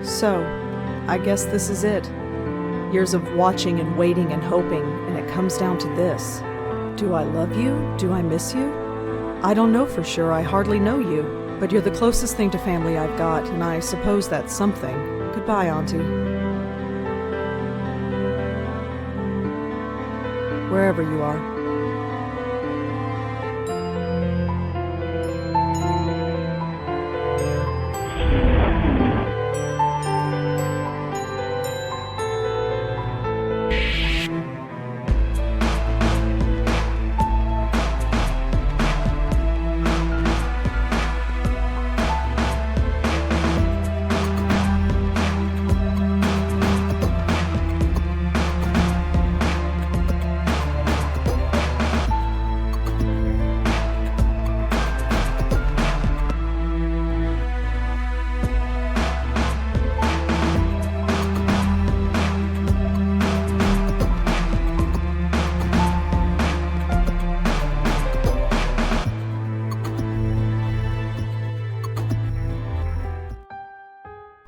So, I guess this is it. Years of watching and waiting and hoping, and it comes down to this. Do I love you? Do I miss you? I don't know for sure, I hardly know you. But you're the closest thing to family I've got, and I suppose that's something. Goodbye, Auntie. Wherever you are.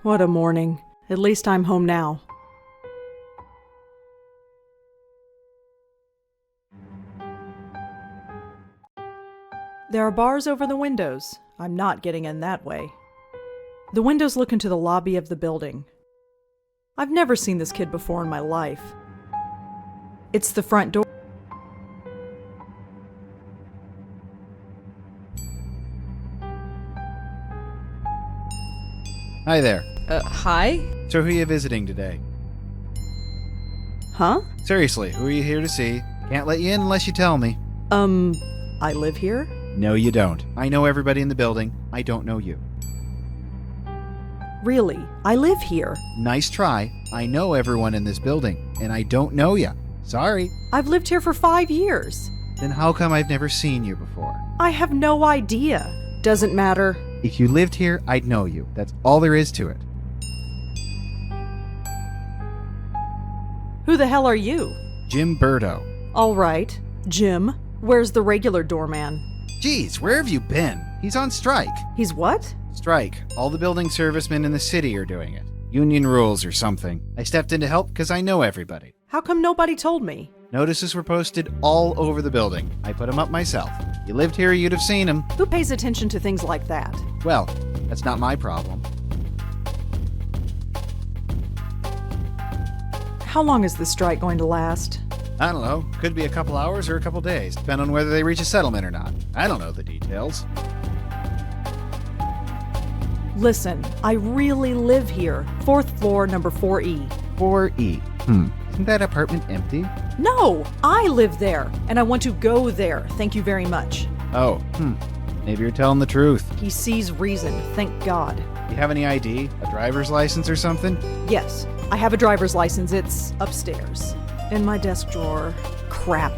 What a morning. At least I'm home now. There are bars over the windows. I'm not getting in that way. The windows look into the lobby of the building. I've never seen this kid before in my life. It's the front door. Hi there. Hi? So who are you visiting today? Huh? Seriously, who are you here to see? Can't let you in unless you tell me. I live here? No, you don't. I know everybody in the building. I don't know you. Really? I live here. Nice try. I know everyone in this building, and I don't know you. Sorry. I've lived here for 5 years. Then how come I've never seen you before? I have no idea. Doesn't matter. If you lived here, I'd know you. That's all there is to it. Who the hell are you? Jim Burdo. All right. Jim, where's the regular doorman? Geez, where have you been? He's on strike. He's what? Strike. All the building servicemen in the city are doing it. Union rules or something. I stepped in to help because I know everybody. How come nobody told me? Notices were posted all over the building. I put them up myself. If you lived here, you'd have seen them. Who pays attention to things like that? Well, that's not my problem. How long is this strike going to last? I don't know. Could be a couple hours or a couple days, depending on whether they reach a settlement or not. I don't know the details. Listen, I really live here. 4th floor, number 4E. 4E. Isn't that apartment empty? No, I live there, and I want to go there. Thank you very much. Oh, Maybe you're telling the truth. He sees reason, thank God. You have any ID? A driver's license or something? Yes, I have a driver's license. It's upstairs. In my desk drawer. Crap.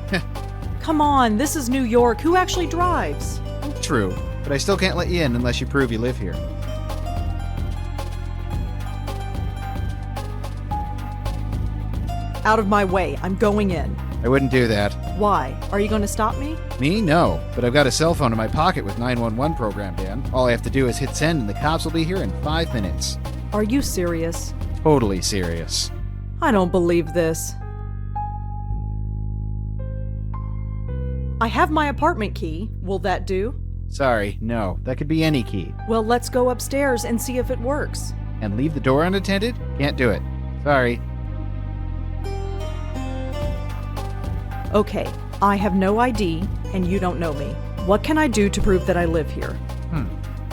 Come on, this is New York. Who actually drives? True, but I still can't let you in unless you prove you live here. Out of my way. I'm going in. I wouldn't do that. Why? Are you going to stop me? Me? No. But I've got a cell phone in my pocket with 911 programmed in. All I have to do is hit send and the cops will be here in 5 minutes. Are you serious? Totally serious. I don't believe this. I have my apartment key. Will that do? Sorry, no. That could be any key. Well, let's go upstairs and see if it works. And leave the door unattended? Can't do it. Sorry. Okay, I have no ID, and you don't know me. What can I do to prove that I live here?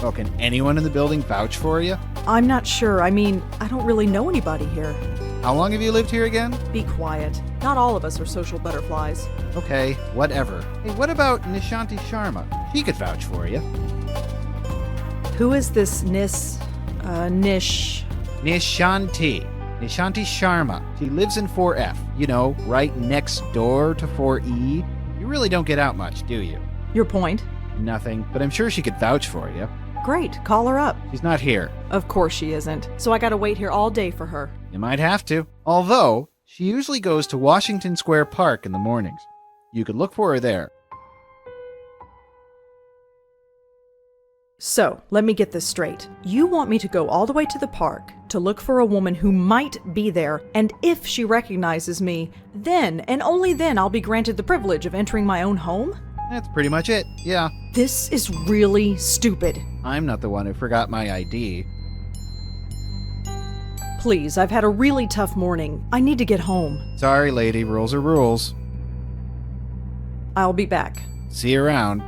Well, can anyone in the building vouch for you? I'm not sure. I mean, I don't really know anybody here. How long have you lived here again? Be quiet. Not all of us are social butterflies. Okay, whatever. Hey, what about Nishanti Sharma? She could vouch for you. Who is this Nish? Nishanti. Nishanti Sharma. She lives in 4F. You know, right next door to 4E. You really don't get out much, do you? Your point? Nothing, but I'm sure she could vouch for you. Great, call her up. She's not here. Of course she isn't. So I gotta wait here all day for her. You might have to. Although, she usually goes to Washington Square Park in the mornings. You could look for her there. So, let me get this straight. You want me to go all the way to the park to to look for a woman who might be there, and if she recognizes me, then, and only then, I'll be granted the privilege of entering my own home? That's pretty much it, yeah. This is really stupid. I'm not the one who forgot my ID. Please, I've had a really tough morning. I need to get home. Sorry, lady, rules are rules. I'll be back. See you around.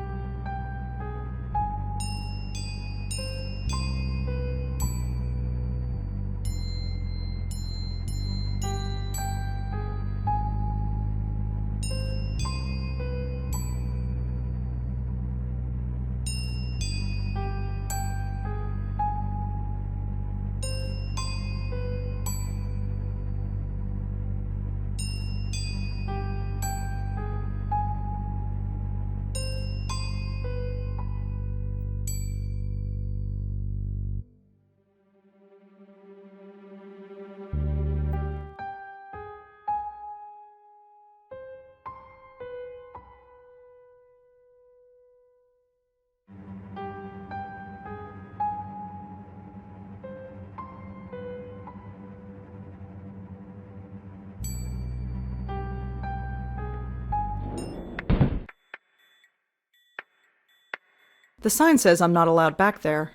The sign says I'm not allowed back there.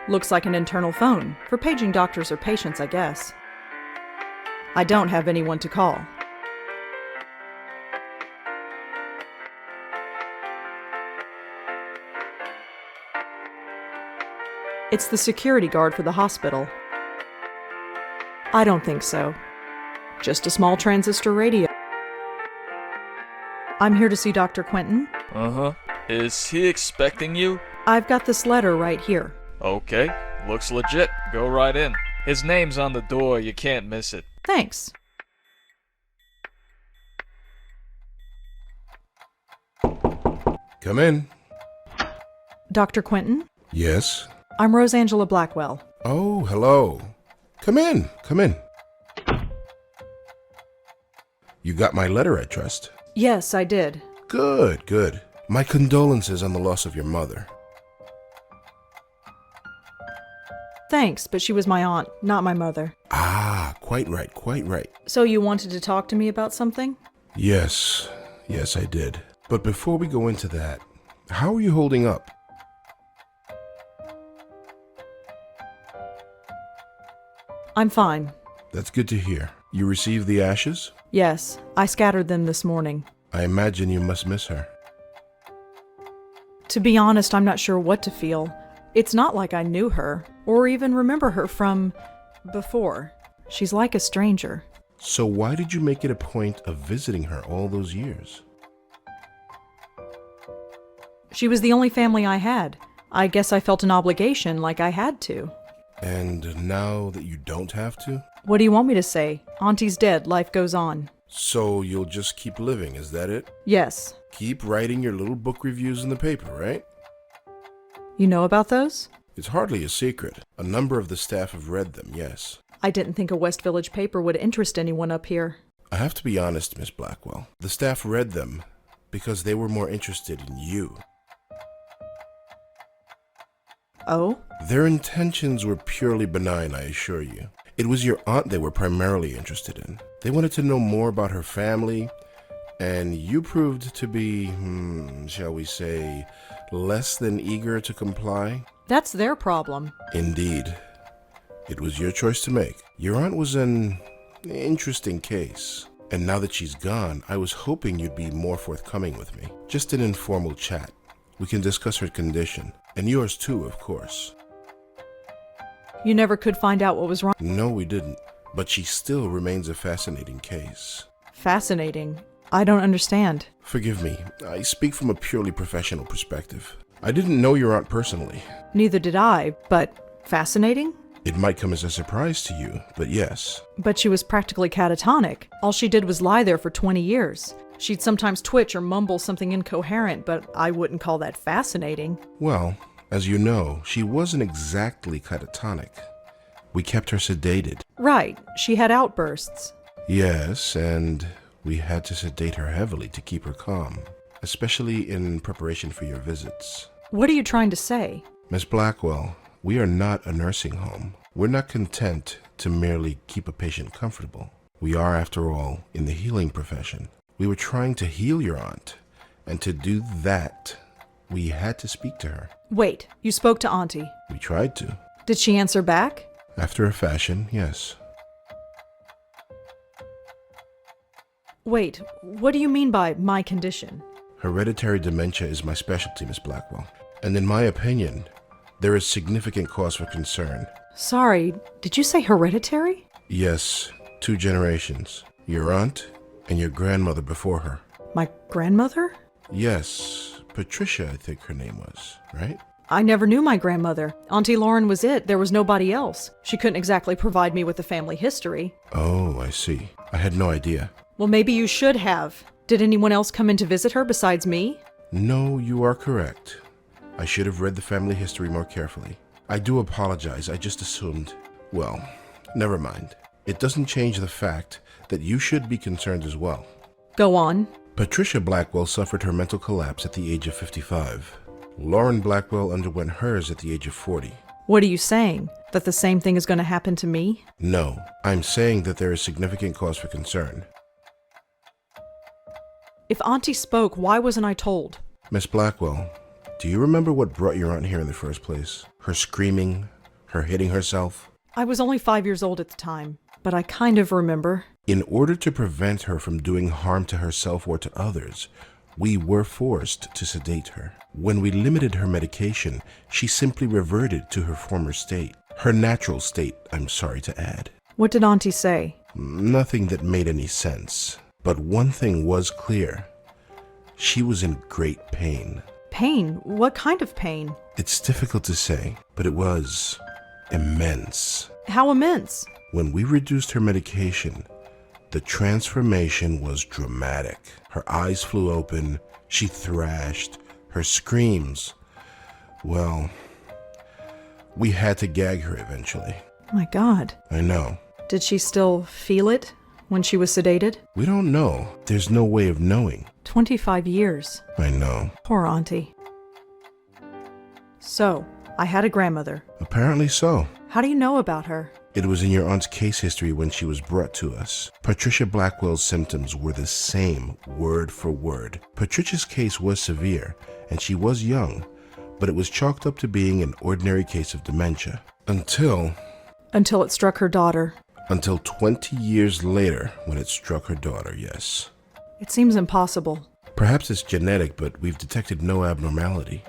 Looks like an internal phone, for paging doctors or patients, I guess. I don't have anyone to call. It's the security guard for the hospital. I don't think so. Just a small transistor radio. I'm here to see Dr. Quentin. Uh-huh. Is he expecting you? I've got this letter right here. Okay. Looks legit. Go right in. His name's on the door. You can't miss it. Thanks. Come in. Dr. Quentin? Yes. I'm Rosangela Blackwell. Oh, hello. Come in. Come in. You got my letter, I trust. Yes, I did. Good, good. My condolences on the loss of your mother. Thanks, but she was my aunt, not my mother. Ah, quite right, quite right. So you wanted to talk to me about something? Yes, yes, I did. But before we go into that, how are you holding up? I'm fine. That's good to hear. You received the ashes? Yes, I scattered them this morning. I imagine you must miss her. To be honest, I'm not sure what to feel. It's not like I knew her, or even remember her from before. She's like a stranger. So why did you make it a point of visiting her all those years? She was the only family I had. I guess I felt an obligation, like I had to. And now that you don't have to? What do you want me to say? Auntie's dead, life goes on. So you'll just keep living, is that it? Yes. Keep writing your little book reviews in the paper, right? You know about those? It's hardly a secret. A number of the staff have read them, yes. I didn't think a West Village paper would interest anyone up here. I have to be honest, Miss Blackwell. The staff read them because they were more interested in you. Oh? Their intentions were purely benign, I assure you. It was your aunt they were primarily interested in. They wanted to know more about her family, and you proved to be, shall we say, less than eager to comply? That's their problem. Indeed. It was your choice to make. Your aunt was an interesting case. And now that she's gone, I was hoping you'd be more forthcoming with me. Just an informal chat. We can discuss her condition. And yours too, of course. You never could find out what was wrong. No, we didn't. But she still remains a fascinating case. Fascinating. I don't understand. Forgive me. I speak from a purely professional perspective. I didn't know your aunt personally. Neither did I, but fascinating? It might come as a surprise to you, but yes. But she was practically catatonic. All she did was lie there for 20 years. She'd sometimes twitch or mumble something incoherent, but I wouldn't call that fascinating. Well, as you know, she wasn't exactly catatonic. We kept her sedated. Right, she had outbursts. Yes, and we had to sedate her heavily to keep her calm, especially in preparation for your visits. What are you trying to say? Miss Blackwell, we are not a nursing home. We're not content to merely keep a patient comfortable. We are, after all, in the healing profession. We were trying to heal your aunt, and to do that, we had to speak to her. Wait, you spoke to Auntie. We tried to. Did she answer back? After a fashion, yes. Wait, what do you mean by my condition? Hereditary dementia is my specialty, Miss Blackwell. And in my opinion, there is significant cause for concern. Sorry, did you say hereditary? Yes, 2 generations. Your aunt and your grandmother before her. My grandmother? Yes, Patricia, I think her name was, right? I never knew my grandmother. Auntie Lauren was it. There was nobody else. She couldn't exactly provide me with a family history. Oh, I see. I had no idea. Well, maybe you should have. Did anyone else come in to visit her besides me? No, you are correct. I should have read the family history more carefully. I do apologize. I just assumed. Well, never mind. It doesn't change the fact that you should be concerned as well. Go on. Patricia Blackwell suffered her mental collapse at the age of 55. Lauren Blackwell underwent hers at the age of 40. What are you saying? That the same thing is going to happen to me? No, I'm saying that there is significant cause for concern. If Auntie spoke, why wasn't I told? Miss Blackwell, do you remember what brought your aunt here in the first place? Her screaming, her hitting herself? I was only 5 years old at the time, but I kind of remember. In order to prevent her from doing harm to herself or to others, we were forced to sedate her. When we limited her medication, she simply reverted to her former state. Her natural state, I'm sorry to add. What did Auntie say? Nothing that made any sense. But one thing was clear. She was in great pain. Pain? What kind of pain? It's difficult to say, but it was immense. How immense? When we reduced her medication, the transformation was dramatic. Her eyes flew open, she thrashed, her screams. Well, we had to gag her eventually. My God. I know. Did she still feel it when she was sedated? We don't know. There's no way of knowing. 25 years. I know. Poor Auntie. So, I had a grandmother. Apparently so. How do you know about her? It was in your aunt's case history when she was brought to us. Patricia Blackwell's symptoms were the same, word for word. Patricia's case was severe, and she was young, but it was chalked up to being an ordinary case of dementia. Until Until it struck her daughter. Until 20 years later, when it struck her daughter, yes. It seems impossible. Perhaps it's genetic, but we've detected no abnormality.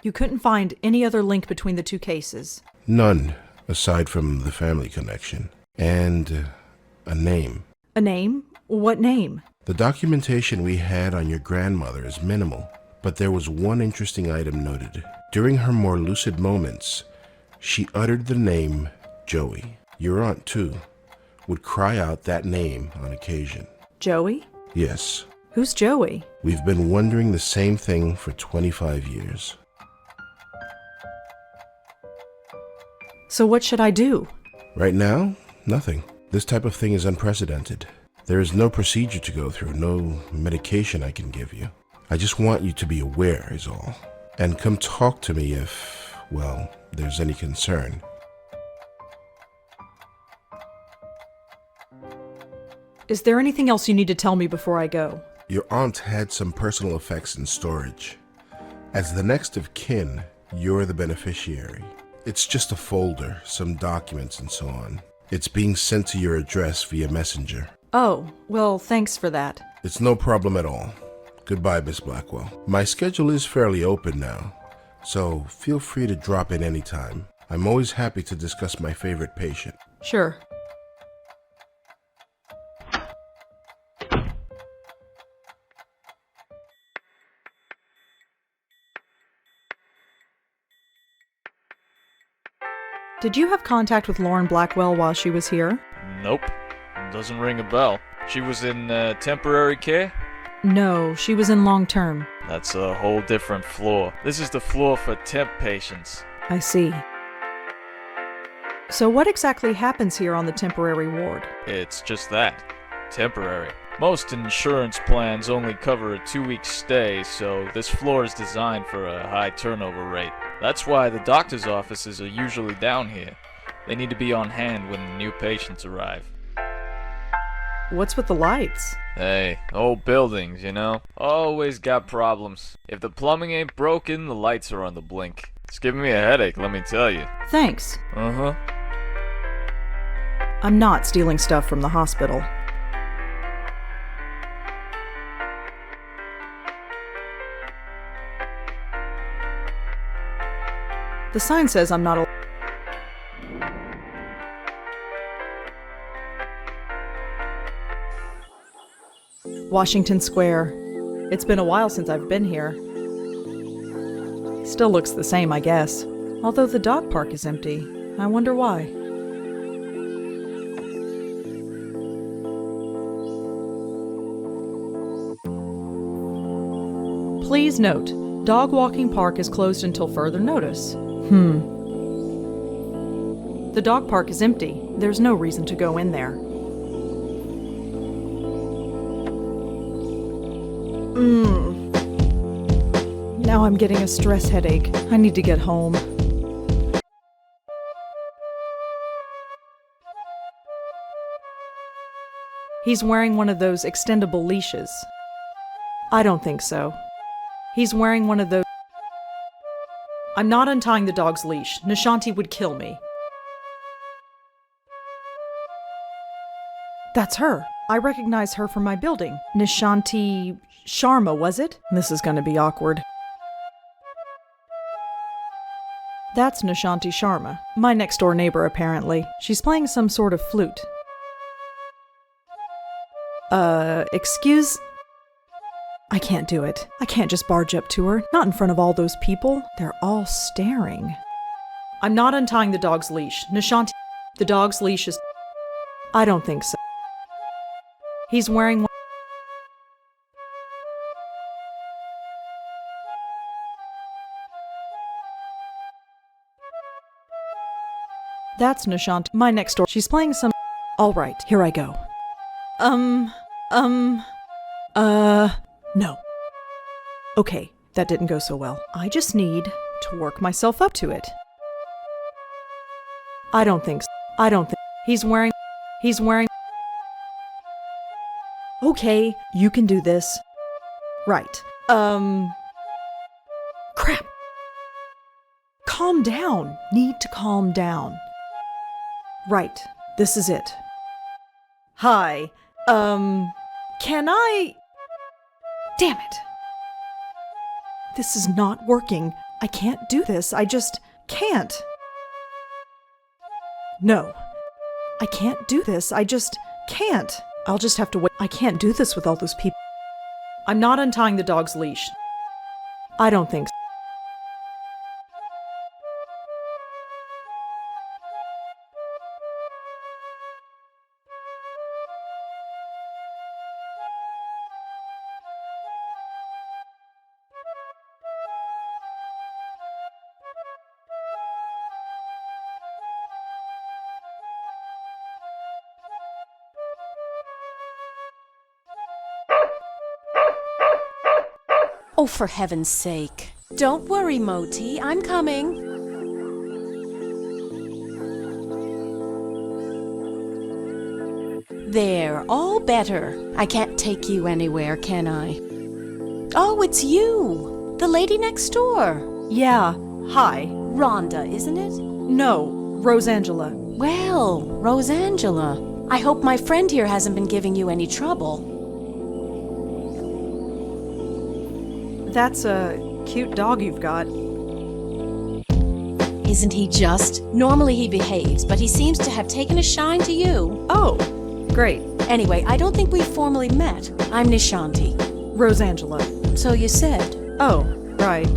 You couldn't find any other link between the 2 cases? None, aside from the family connection. And a name. A name? What name? The documentation we had on your grandmother is minimal, but there was one interesting item noted. During her more lucid moments, she uttered the name Joey. Your aunt, too, would cry out that name on occasion. Joey? Yes. Who's Joey? We've been wondering the same thing for 25 years. So what should I do? Right now, nothing. This type of thing is unprecedented. There is no procedure to go through, no medication I can give you. I just want you to be aware is all. And come talk to me if, well, there's any concern. Is there anything else you need to tell me before I go? Your aunt had some personal effects in storage. As the next of kin, you're the beneficiary. It's just a folder, some documents and so on. It's being sent to your address via messenger. Oh, well, thanks for that. It's no problem at all. Goodbye, Miss Blackwell. My schedule is fairly open now, so feel free to drop in anytime. I'm always happy to discuss my favorite patient. Sure. Did you have contact with Lauren Blackwell while she was here? Nope. Doesn't ring a bell. She was in temporary care? No, she was in long-term. That's a whole different floor. This is the floor for temp patients. I see. So what exactly happens here on the temporary ward? It's just that. Temporary. Most insurance plans only cover a 2-week stay, so this floor is designed for a high turnover rate. That's why the doctor's offices are usually down here. They need to be on hand when new patients arrive. What's with the lights? Hey, old buildings, you know? Always got problems. If the plumbing ain't broken, the lights are on the blink. It's giving me a headache, let me tell you. Thanks. Uh-huh. I'm not stealing stuff from the hospital. The sign says I'm not allowed. Washington Square. It's been a while since I've been here. Still looks the same, I guess. Although the dog park is empty. I wonder why. Please note, dog walking park is closed until further notice. The dog park is empty. There's no reason to go in there. Now I'm getting a stress headache. I need to get home. He's wearing one of those extendable leashes. I don't think so. He's wearing one of those. I'm not untying the dog's leash. Nishanti would kill me. That's her. I recognize her from my building. Nishanti Sharma, was it? This is gonna be awkward. That's Nishanti Sharma, my next door neighbor apparently. She's playing some sort of flute. Excuse? I can't do it. I can't just barge up to her, not in front of all those people. They're all staring. I'm not untying the dog's leash. Nishanti, the dog's leash is... I don't think so. He's wearing one. That's Nishanti, my next door. She's playing some... All right, here I go. No. Okay, that didn't go so well. I just need to work myself up to it. I don't think so. I don't think... He's wearing... Okay, you can do this. Right. Crap. Calm down. Need to calm down. Right. This is it. Hi. Can I... Damn it. This is not working. I can't do this. I just can't. No. I can't do this. I just can't. I'll just have to wait. I can't do this with all those people. I'm not untying the dog's leash. I don't think so. Oh, for heaven's sake. Don't worry, Moti. I'm coming. There, all better. I can't take you anywhere, can I? Oh, it's you. The lady next door. Yeah. Hi. Rhonda, isn't it? No. Rosangela. Well, Rosangela. I hope my friend here hasn't been giving you any trouble. That's a cute dog you've got. Isn't he just? Normally he behaves, but he seems to have taken a shine to you. Oh, great. Anyway, I don't think we've formally met. I'm Nishanti. Rosangela. So you said. Oh, right.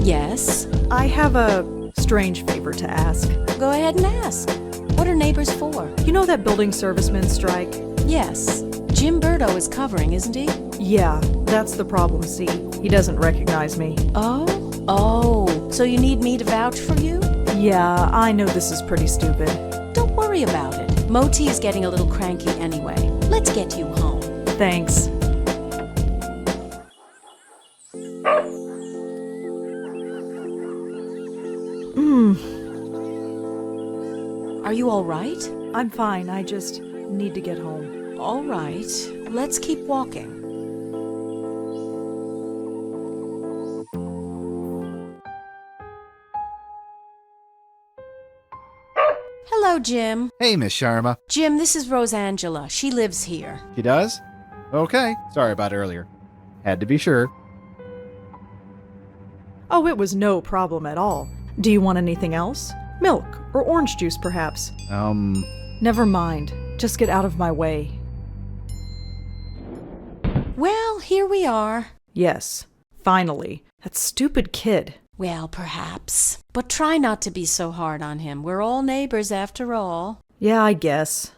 Yes? I have a strange favor to ask. Go ahead and ask. What are neighbors for? You know that building servicemen strike? Yes. Jim Burdo is covering, isn't he? Yeah, that's the problem, see. He doesn't recognize me. Oh, so you need me to vouch for you? Yeah, I know this is pretty stupid. Don't worry about it. Moti is getting a little cranky anyway. Let's get you home. Thanks. Are you all right? I'm fine. I just need to get home. All right. Let's keep walking. Hello, Jim. Hey, Miss Sharma. Jim, this is Rosangela. She lives here. She does? Okay. Sorry about earlier. Had to be sure. Oh, it was no problem at all. Do you want anything else? Milk or orange juice, perhaps? Never mind. Just get out of my way. Well, here we are. Yes, finally. That stupid kid. Well, perhaps. But try not to be so hard on him. We're all neighbors after all. Yeah, I guess.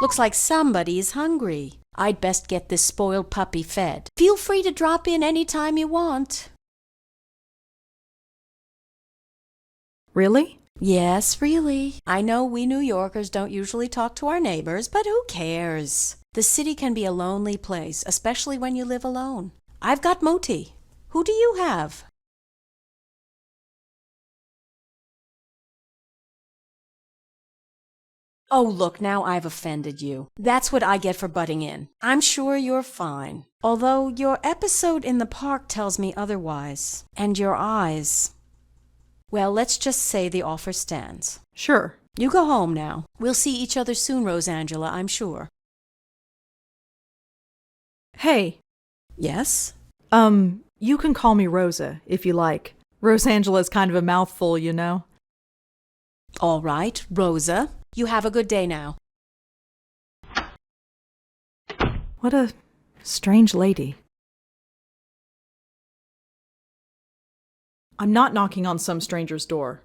Looks like somebody is hungry. I'd best get this spoiled puppy fed. Feel free to drop in any time you want. Really? Yes, really. I know we New Yorkers don't usually talk to our neighbors, but who cares? The city can be a lonely place, especially when you live alone. I've got Moti. Who do you have? Oh, look, now I've offended you. That's what I get for butting in. I'm sure you're fine. Although your episode in the park tells me otherwise. And your eyes. Well, let's just say the offer stands. Sure. You go home now. We'll see each other soon, Rosangela, I'm sure. Hey. Yes? You can call me Rosa, if you like. Rosangela's kind of a mouthful, you know. All right, Rosa. You have a good day now. What a strange lady. I'm not knocking on some stranger's door.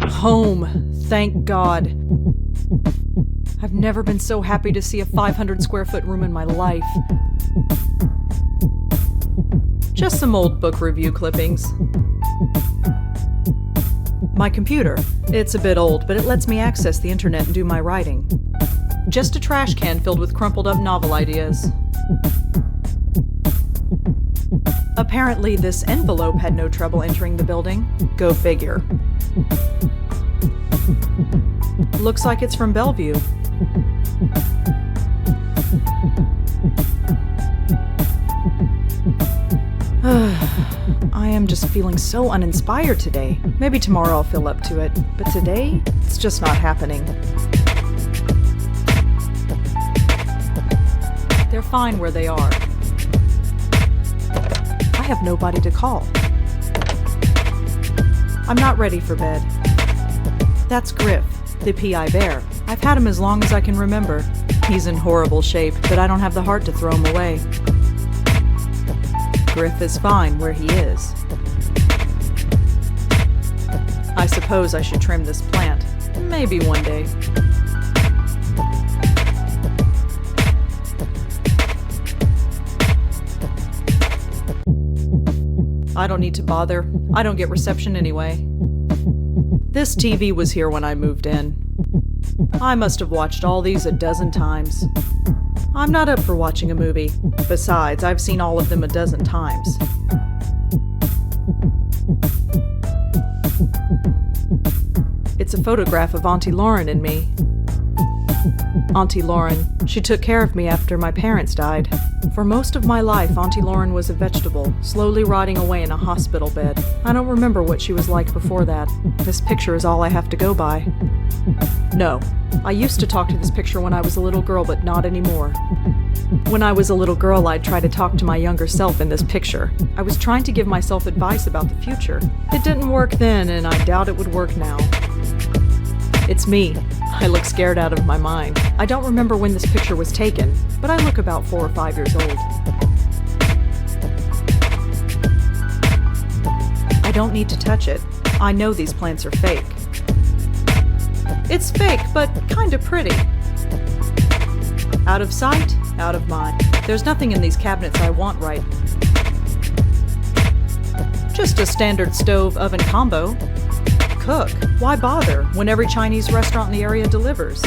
Home, thank God. I've never been so happy to see a 500 square foot room in my life. Just some old book review clippings. My computer. It's a bit old, but it lets me access the internet and do my writing. Just a trash can filled with crumpled up novel ideas. Apparently, this envelope had no trouble entering the building. Go figure. Looks like it's from Bellevue. I am just feeling so uninspired today. Maybe tomorrow I'll feel up to it, but today, it's just not happening. They're fine where they are. I have nobody to call. I'm not ready for bed. That's Griff, the PI bear. I've had him as long as I can remember. He's in horrible shape, but I don't have the heart to throw him away. Griff is fine where he is. I suppose I should trim this plant. Maybe one day. I don't need to bother. I don't get reception anyway. This TV was here when I moved in. I must have watched all these a dozen times. I'm not up for watching a movie. Besides, I've seen all of them a dozen times. It's a photograph of Auntie Lauren and me. Auntie Lauren, she took care of me after my parents died. For most of my life, Auntie Lauren was a vegetable, slowly rotting away in a hospital bed. I don't remember what she was like before that. This picture is all I have to go by. No, I used to talk to this picture when I was a little girl, but not anymore. When I was a little girl, I'd try to talk to my younger self in this picture. I was trying to give myself advice about the future. It didn't work then, and I doubt it would work now. It's me. I look scared out of my mind. I don't remember when this picture was taken, but I look about 4 or 5 years old. I don't need to touch it. I know these plants are fake. It's fake, but kinda pretty. Out of sight, out of mind. There's nothing in these cabinets I want right. Just a standard stove oven combo. Cook. Why bother when every Chinese restaurant in the area delivers?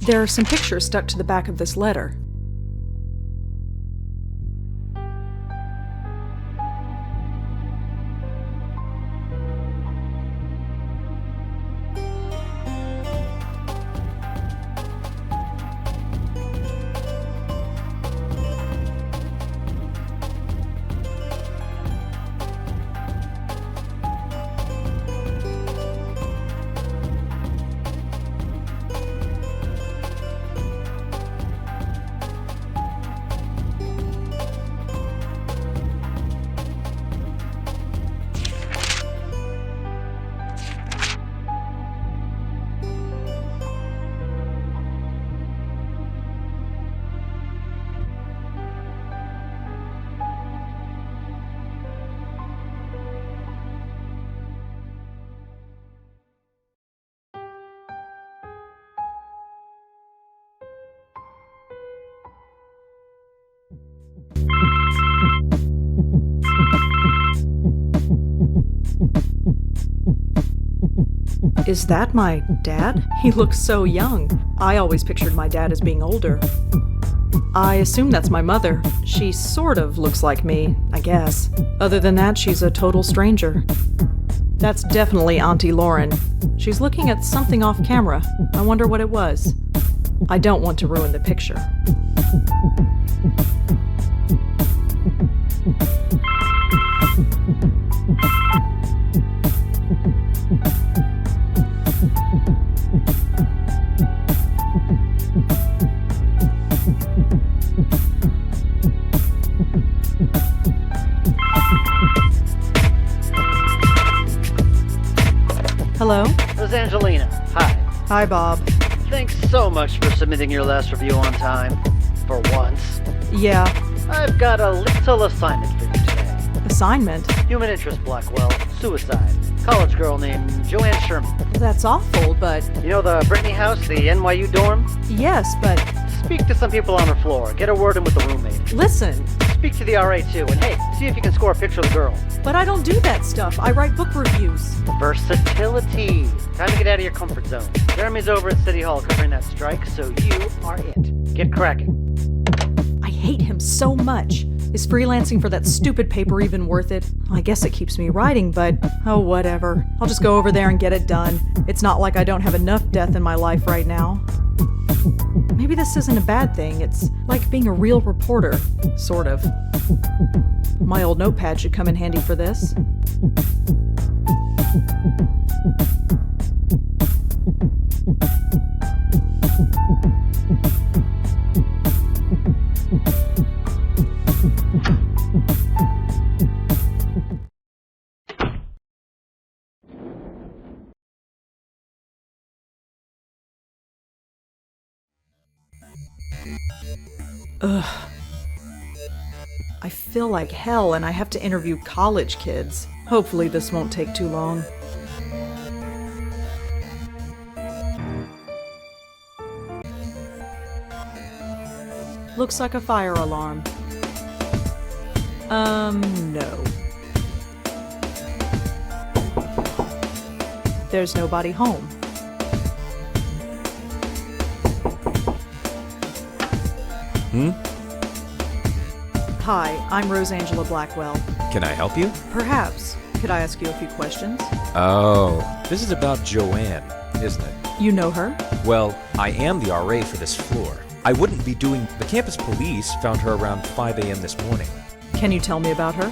There are some pictures stuck to the back of this letter. Is that my dad? He looks so young. I always pictured my dad as being older. I assume that's my mother. She sort of looks like me, I guess. Other than that, she's a total stranger. That's definitely Auntie Lauren. She's looking at something off camera. I wonder what it was. I don't want to ruin the picture. Hello? Rosangelina, hi. Hi, Bob. Thanks so much for submitting your last review on time. For once. Yeah, I've got a little assignment for you today. assignment? Human interest, Blackwell. Suicide. College girl named Joanne Sherman. That's awful, but You know the Brittany house, the NYU dorm? yes, but Speak to some people on her floor. Get a word in with the roommate. listen. Speak to the RA too, and hey, see if you can score a picture of the girl. But I don't do that stuff. I write book reviews. Versatility. Time to get out of your comfort zone. Jeremy's over at City Hall covering that strike, so you are it. Get cracking. I hate him so much. Is freelancing for that stupid paper even worth it? I guess it keeps me writing, but oh, whatever. I'll just go over there and get it done. It's not like I don't have enough death in my life right now. Maybe this isn't a bad thing. It's like being a real reporter, sort of. My old notepad should come in handy for this. Ugh. I feel like hell and I have to interview college kids. Hopefully this won't take too long. Looks like a fire alarm. No. There's nobody home. Hi, I'm Rosangela Blackwell. Can I help you? Perhaps. Could I ask you a few questions? Oh, this is about Joanne, isn't it? You know her? Well, I am the RA for this floor. I wouldn't be doing... The campus police found her around 5 a.m. this morning. Can you tell me about her?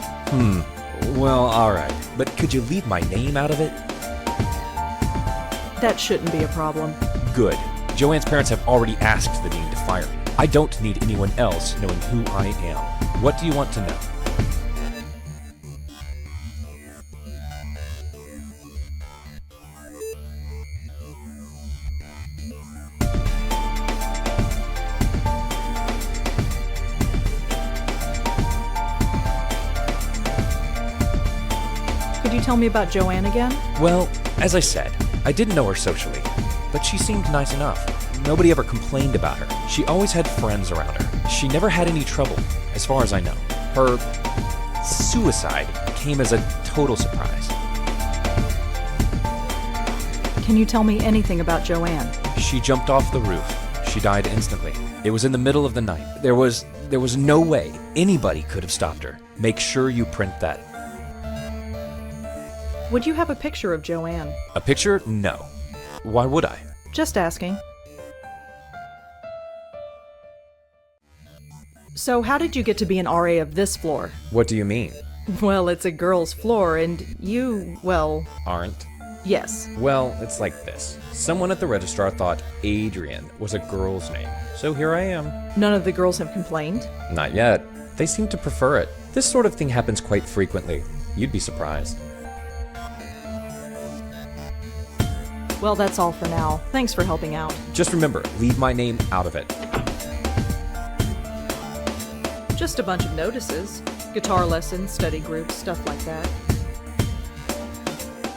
Well, alright. But could you leave my name out of it? That shouldn't be a problem. Good. Joanne's parents have already asked the dean to fire me. I don't need anyone else knowing who I am. What do you want to know? Could you tell me about Joanne again? Well, as I said, I didn't know her socially, but she seemed nice enough. Nobody ever complained about her. She always had friends around her. She never had any trouble, as far as I know. Her suicide came as a total surprise. Can you tell me anything about Joanne? She jumped off the roof. She died instantly. It was in the middle of the night. There was no way anybody could have stopped her. Make sure you print that. Would you have a picture of Joanne? A picture? No. Why would I? Just asking. So how did you get to be an RA of this floor? What do you mean? Well, it's a girl's floor, and you, well... Aren't? Yes. Well, it's like this. Someone at the registrar thought Adrian was a girl's name, so here I am. None of the girls have complained? Not yet. They seem to prefer it. This sort of thing happens quite frequently. You'd be surprised. Well, that's all for now. Thanks for helping out. Just remember, leave my name out of it. Just a bunch of notices. Guitar lessons, study groups, stuff like that.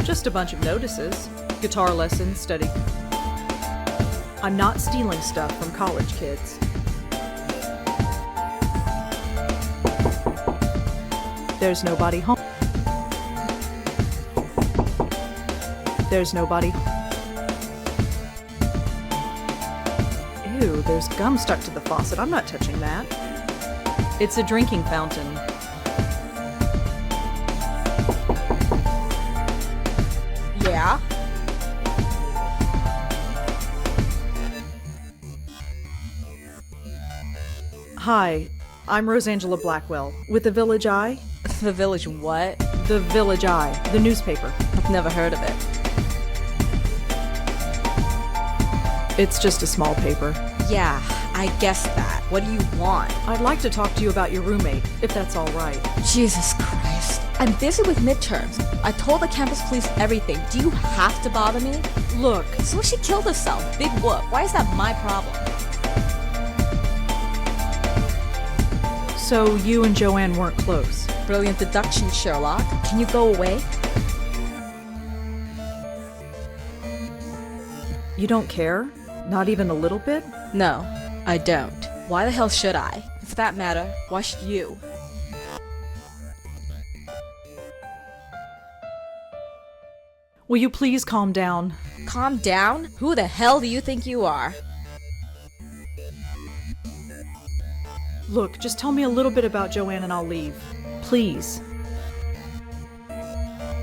Just a bunch of notices. Guitar lessons, study... I'm not stealing stuff from college kids. There's nobody home. There's nobody... Ew, there's gum stuck to the faucet. I'm not touching that. It's a drinking fountain. Yeah? Hi, I'm Rosangela Blackwell with the Village Eye. The Village what? The Village Eye, the newspaper. I've never heard of it. It's just a small paper. Yeah, I guessed that. What do you want? I'd like to talk to you about your roommate, if that's all right. Jesus Christ. I'm busy with midterms. I told the campus police everything. Do you have to bother me? Look, So she killed herself. Big whoop. Why is that my problem? so you and Joanne weren't close. Brilliant deduction, Sherlock. Can you go away? You don't care? Not even a little bit? No, I don't. Why the hell should I? And for that matter, why should you? Will you please calm down? Calm down? Who the hell do you think you are? Look, just tell me a little bit about Joanne and I'll leave. Please.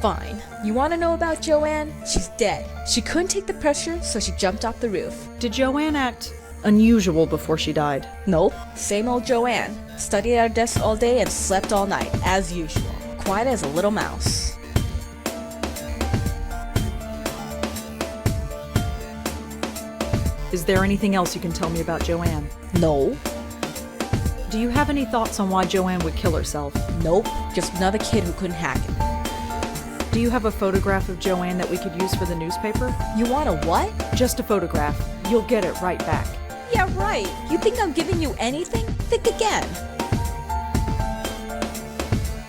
Fine. You want to know about Joanne? She's dead. She couldn't take the pressure, so she jumped off the roof. Did Joanne act unusual before she died? Nope. Same old Joanne. Studied at her desk all day and slept all night, as usual. Quiet as a little mouse. Is there anything else you can tell me about Joanne? No. Do you have any thoughts on why Joanne would kill herself? Nope. Just another kid who couldn't hack it. Do you have a photograph of Joanne that we could use for the newspaper? You want a what? Just a photograph. You'll get it right back. Yeah, right. You think I'm giving you anything? Think again.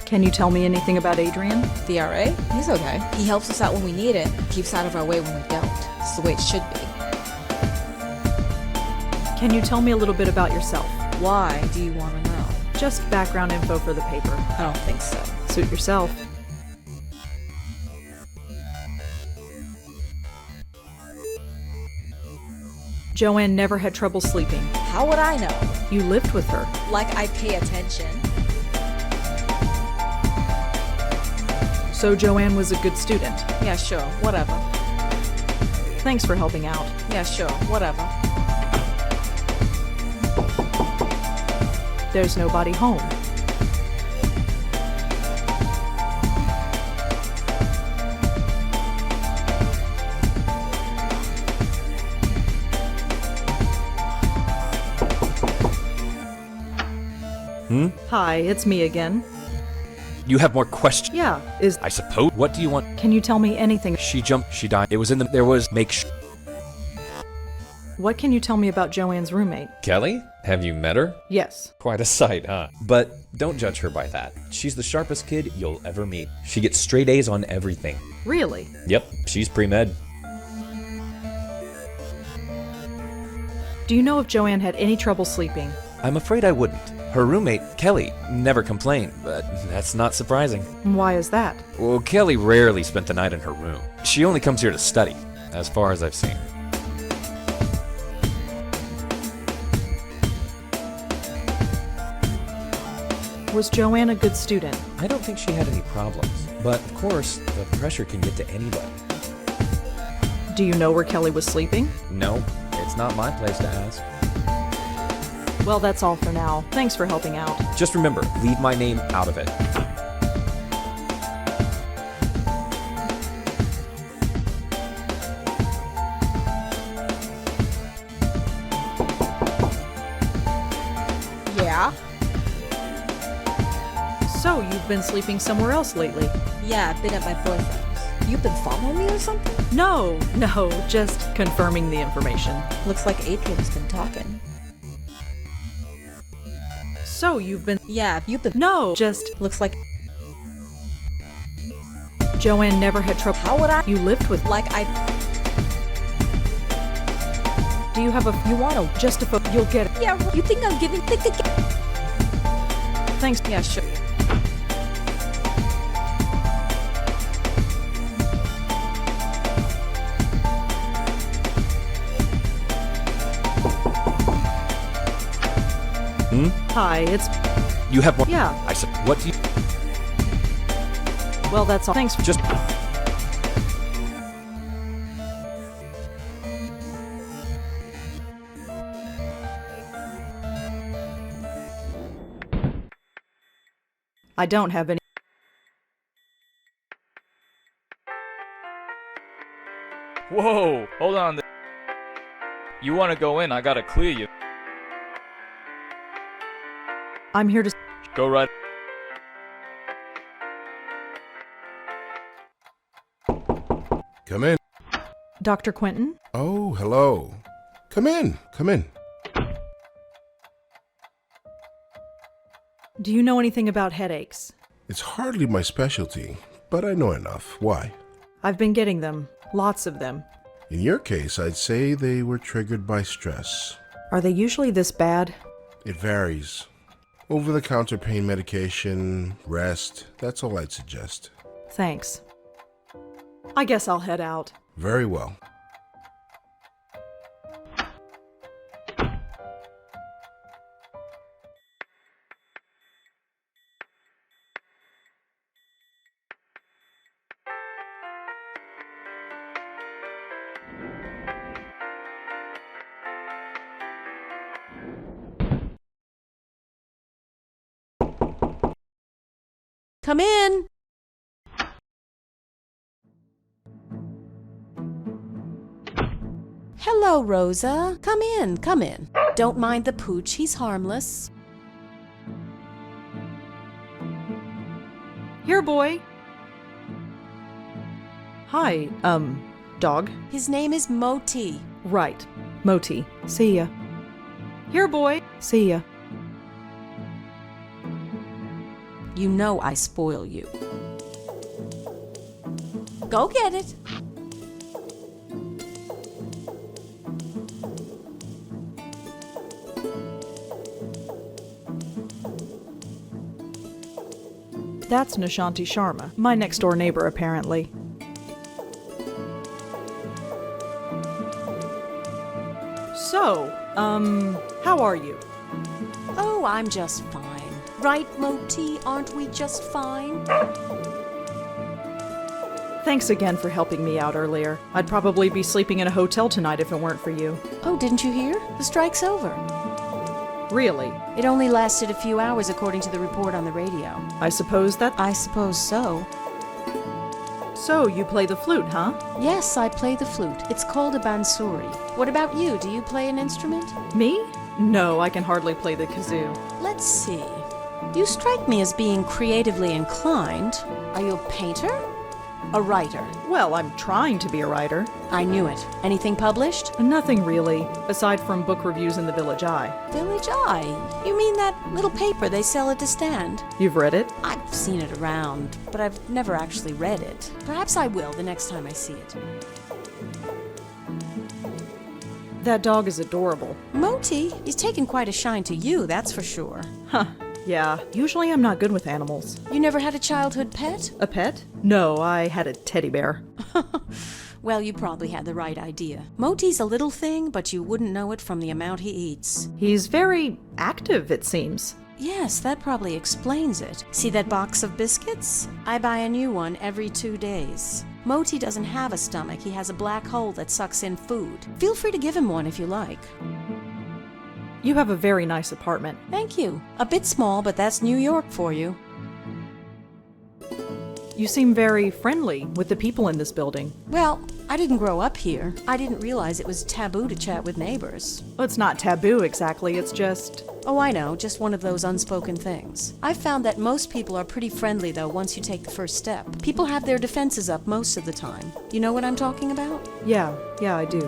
Can you tell me anything about Adrian? The RA? He's okay. He helps us out when we need it, keeps out of our way when we don't. It's the way it should be. Can you tell me a little bit about yourself? Why do you want to know? Just background info for the paper. I don't think so. Suit yourself. Joanne never had trouble sleeping. How would I know? You lived with her. Like I pay attention. So Joanne was a good student. Yeah, sure. Whatever. Thanks for helping out. Yeah, sure. Whatever. There's nobody home. Hi, it's me again. You have more questions? Yeah, I suppose. What do you want? Can you tell me anything? She jumped, she died. It was in the, there was, What can you tell me about Joanne's roommate? Kelly? Have you met her? Yes. Quite a sight, huh? But don't judge her by that. She's the sharpest kid you'll ever meet. She gets straight A's on everything. Really? Yep, she's pre-med. Do you know if Joanne had any trouble sleeping? I'm afraid I wouldn't. Her roommate, Kelly, never complained, but that's not surprising. Why is that? Well, Kelly rarely spent the night in her room. She only comes here to study, as far as I've seen. Was Joanne a good student? I don't think she had any problems. But of course, the pressure can get to anybody. Do you know where Kelly was sleeping? No, it's not my place to ask. Well, that's all for now. Thanks for helping out. Just remember, leave my name out of it. Yeah? So, you've been sleeping somewhere else lately? Yeah, I've been at my boyfriend's. You've been following me or something? No, just confirming the information. Looks like Adrian's been talking. So, you've been... Yeah, you've been... No, just... Looks like... Joanne never had trouble. How would I... You lived with... Like I... Do you have a... You wanna... Just a... You'll get it. Yeah, you think I'm giving... Thanks. Yeah, sure. Hi, it's... You have more. Yeah. I said, what do you... Well, that's all. Thanks. Just... I don't have any... Whoa, hold on. You want to go in? I gotta clear you. I'm here to... Go right. Come in. Dr. Quentin? Oh, hello. Come in. Come in. Do you know anything about headaches? It's hardly my specialty, but I know enough. Why? I've been getting them. Lots of them. In your case, I'd say they were triggered by stress. Are they usually this bad? It varies. Over-the-counter pain medication, rest, that's all I'd suggest. Thanks. I guess I'll head out. Very well. Come in. Hello, Rosa. Come in, come in. Don't mind the pooch, he's harmless. Here, boy. Hi, dog. His name is Moti. Right. Moti. See ya. Here, boy. See ya. You know I spoil you. Go get it. That's Nishanti Sharma, my next-door neighbor, apparently. So, how are you? Oh, I'm just fine. Right, Moti? Aren't we just fine? Thanks again for helping me out earlier. I'd probably be sleeping in a hotel tonight if it weren't for you. Oh, didn't you hear? The strike's over. Really? It only lasted a few hours according to the report on the radio. I suppose that... I suppose so. So, you play the flute, huh? Yes, I play the flute. It's called a bansuri. What about you? Do you play an instrument? Me? No, I can hardly play the kazoo. Let's see. You strike me as being creatively inclined. Are you a painter? A writer? Well, I'm trying to be a writer. I knew it. Anything published? Nothing really, aside from book reviews in the Village Eye. Village Eye? You mean that little paper they sell at the stand? You've read it? I've seen it around, but I've never actually read it. Perhaps I will the next time I see it. That dog is adorable. Moti, he's taken quite a shine to you, that's for sure. Huh. Yeah, usually I'm not good with animals. You never had a childhood pet? A pet? No, I had a teddy bear. Well, you probably had the right idea. Moti's a little thing, but you wouldn't know it from the amount he eats. He's very active, it seems. Yes, that probably explains it. See that box of biscuits? I buy a new one every 2 days. Moti doesn't have a stomach. He has a black hole that sucks in food. Feel free to give him one if you like. You have a very nice apartment. Thank you. A bit small, but that's New York for you. You seem very friendly with the people in this building. Well, I didn't grow up here. I didn't realize it was taboo to chat with neighbors. Well, it's not taboo exactly, it's just... Oh, I know, just one of those unspoken things. I've found that most people are pretty friendly, though, once you take the first step. People have their defenses up most of the time. You know what I'm talking about? Yeah, I do.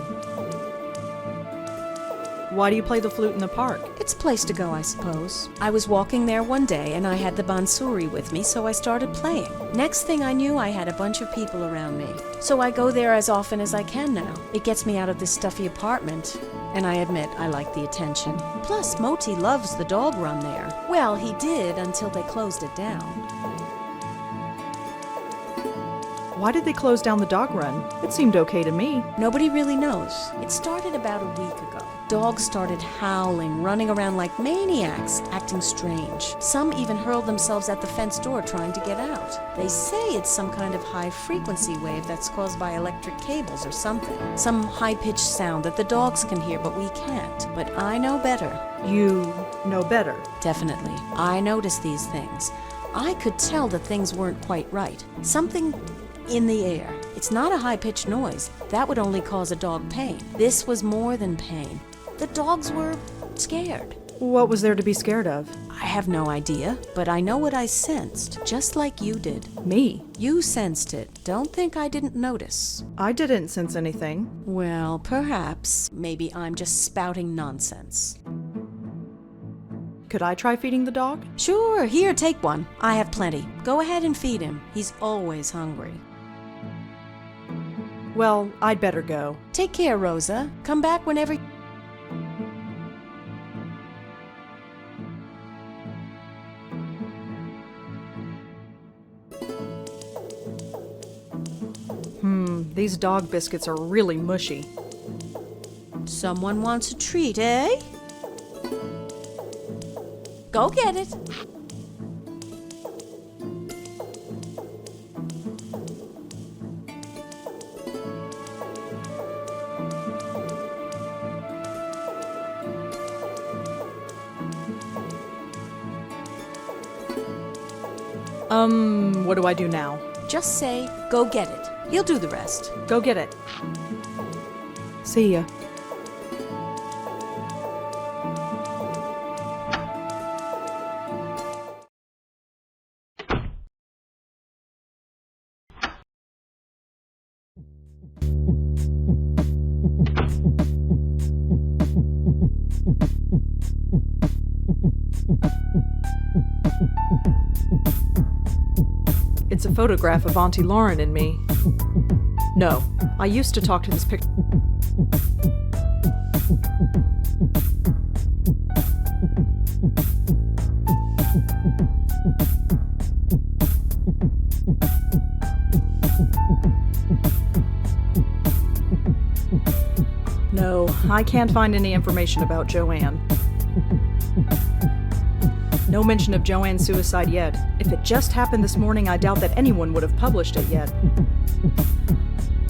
Why do you play the flute in the park? It's a place to go, I suppose. I was walking there one day and I had the bansuri with me, so I started playing. Next thing I knew, I had a bunch of people around me. So I go there as often as I can now. It gets me out of this stuffy apartment. And I admit, I like the attention. Plus, Moti loves the dog run there. Well, he did until they closed it down. Why did they close down the dog run? It seemed okay to me. Nobody really knows. It started about a week ago. Dogs started howling, running around like maniacs, acting strange. Some even hurled themselves at the fence door trying to get out. They say it's some kind of high-frequency wave that's caused by electric cables or something. Some high-pitched sound that the dogs can hear, but we can't. But I know better. You know better. Definitely. I noticed these things. I could tell that things weren't quite right. Something in the air. It's not a high-pitched noise. That would only cause a dog pain. This was more than pain. The dogs were scared. What was there to be scared of? I have no idea, but I know what I sensed, just like you did. Me? You sensed it. Don't think I didn't notice. I didn't sense anything. Well, perhaps. Maybe I'm just spouting nonsense. Could I try feeding the dog? Sure, here, take one. I have plenty. Go ahead and feed him. He's always hungry. Well, I'd better go. Take care, Rosa. Come back whenever... These dog biscuits are really mushy. Someone wants a treat, eh? Go get it. What do I do now? Just say, go get it. He'll do the rest. Go get it. See ya. It's a photograph of Auntie Lauren and me. No, I used to talk to this picture. No, I can't find any information about Joanne. No mention of Joanne's suicide yet. If it just happened this morning, I doubt that anyone would have published it yet.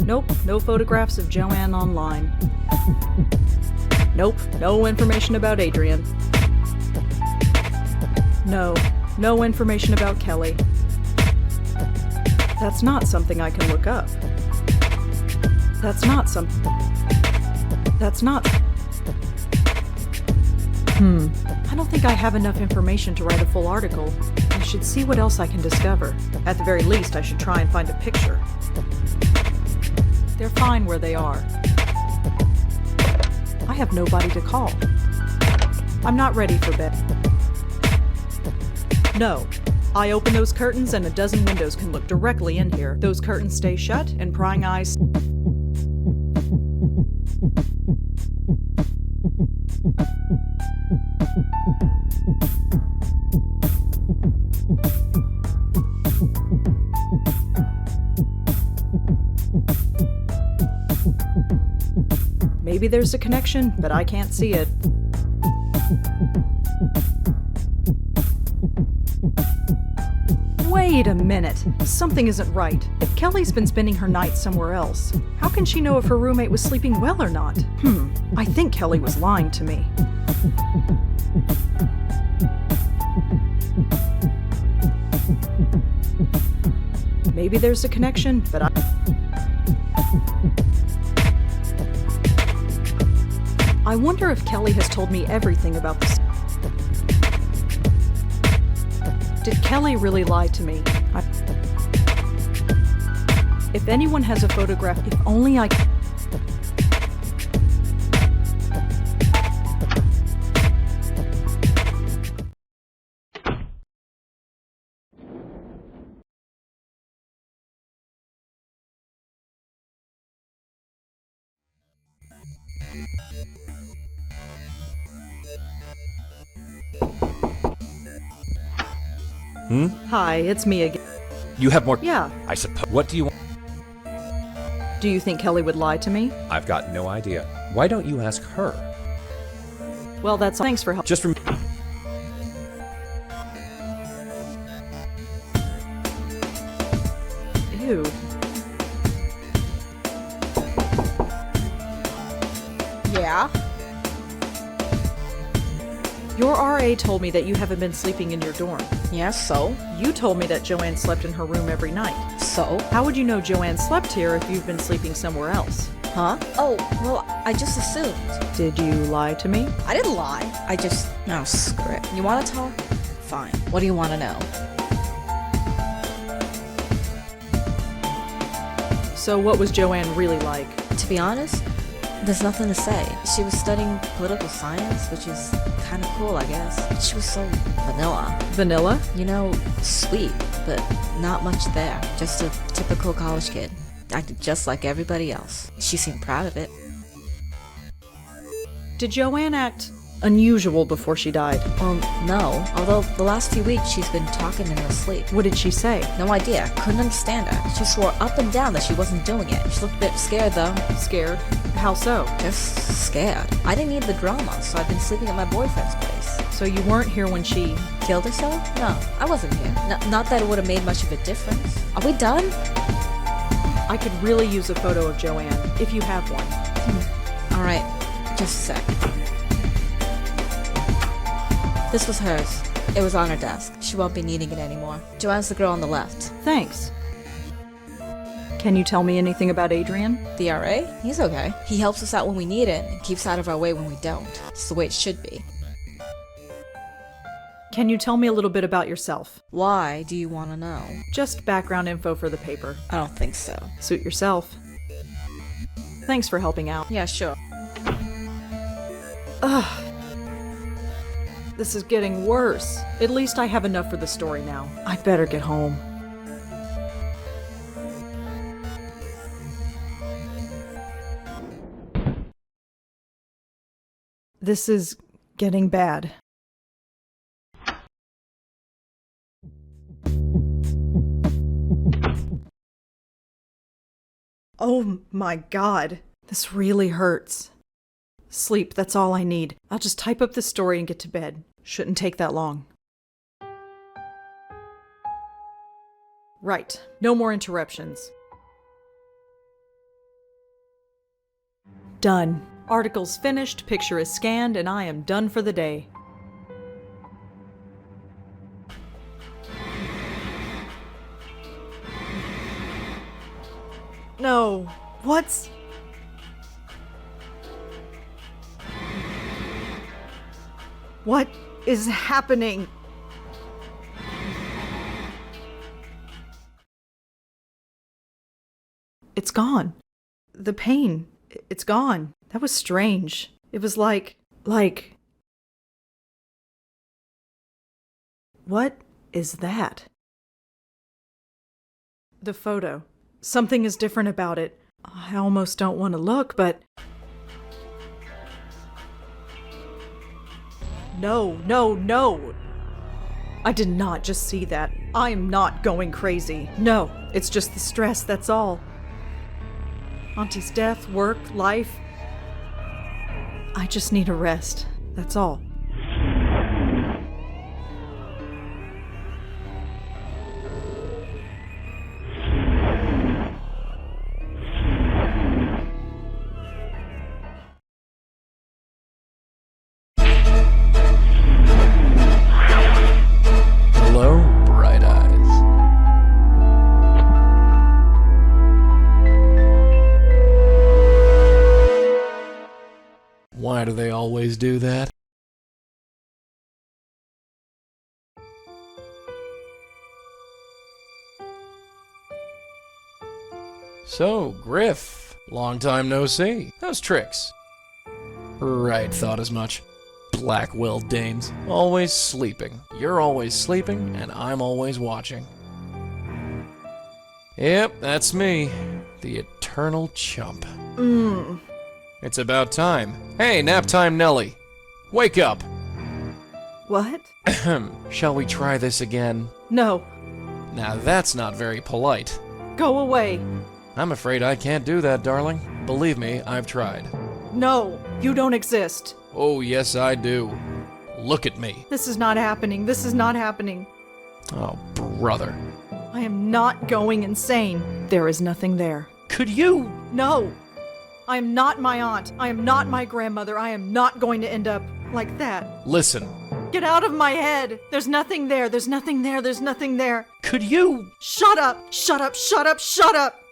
Nope, no photographs of Joanne online. Nope, no information about Adrian. No information about Kelly. That's not something I can look up. That's not. I don't think I have enough information to write a full article. I should see what else I can discover. At the very least, I should try and find a picture. They're fine where they are. I have nobody to call. I'm not ready for bed. No. I open those curtains and a dozen windows can look directly in here. Those curtains stay shut and prying eyes... Maybe there's a connection, but I can't see it. Wait a minute. Something isn't right. If Kelly's been spending her night somewhere else, how can she know if her roommate was sleeping well or not? I think Kelly was lying to me. Maybe there's a connection, but I wonder if Kelly has told me everything about this. Did Kelly really lie to me? If anyone has a photograph, if only I... Hi, it's me again. You have more. Yeah. I suppose. What do you want? Do you think Kelly would lie to me? I've got no idea. Why don't you ask her? Well, that's all. Thanks for help. Just from. Ew. Yeah? Your RA told me that you haven't been sleeping in your dorm. Yeah, so? You told me that Joanne slept in her room every night. So? How would you know Joanne slept here if you've been sleeping somewhere else? Huh? Oh, well, I just assumed. Did you lie to me? I didn't lie. I just... Oh, screw it. You want to talk? Fine. What do you want to know? So what was Joanne really like? To be honest, there's nothing to say. She was studying political science, which is kind of cool, I guess. She was so vanilla. Vanilla? You know, sweet, but not much there. Just a typical college kid. Acted just like everybody else. She seemed proud of it. Did Joanne act unusual before she died? No. Although the last few weeks she's been talking in her sleep. What did she say? No idea. Couldn't understand her. She swore up and down that she wasn't doing it. She looked a bit scared though. Scared? How so? Just scared. I didn't need the drama, so I've been sleeping at my boyfriend's place. So you weren't here when she... Killed herself? No, I wasn't here. Not that it would have made much of a difference. Are we done? I could really use a photo of Joanne, if you have one. Alright, just a sec. This was hers. It was on her desk. She won't be needing it anymore. Joanne's the girl on the left. Thanks. Can you tell me anything about Adrian? The RA? He's okay. He helps us out when we need it and keeps out of our way when we don't. It's the way it should be. Can you tell me a little bit about yourself? Why do you want to know? Just background info for the paper. I don't think so. Suit yourself. Thanks for helping out. Yeah, sure. Ugh. This is getting worse. At least I have enough for the story now. I'd better get home. This is getting bad. Oh my God. This really hurts. Sleep, that's all I need. I'll just type up the story and get to bed. Shouldn't take that long. Right. No more interruptions. Done. Article's finished, picture is scanned, and I am done for the day. No. What's... What is happening? It's gone. The pain, it's gone. That was strange. It was like... What is that? The photo. Something is different about it. I almost don't want to look, but... No, no, no! I did not just see that. I am not going crazy. No, it's just the stress, that's all. Auntie's death, work, life. I just need a rest. That's all. Why do they always do that? So, Griff, long time no see. How's Trix? Right, thought as much. Blackwell dames. Always sleeping. You're always sleeping, and I'm always watching. Yep, that's me. The eternal chump. It's about time. Hey, nap time Nelly. Wake up! What? Shall we try this again? No. Now that's not very polite. Go away. I'm afraid I can't do that, darling. Believe me, I've tried. No, you don't exist. Oh, yes, I do. Look at me. This is not happening. This is not happening. Oh, brother. I am not going insane. There is nothing there. Could you? No. I am not my aunt. I am not my grandmother. I am not going to end up like that. Listen. Get out of my head. There's nothing there. There's nothing there. There's nothing there. Could you? Shut up. Shut up. Shut up. Shut up.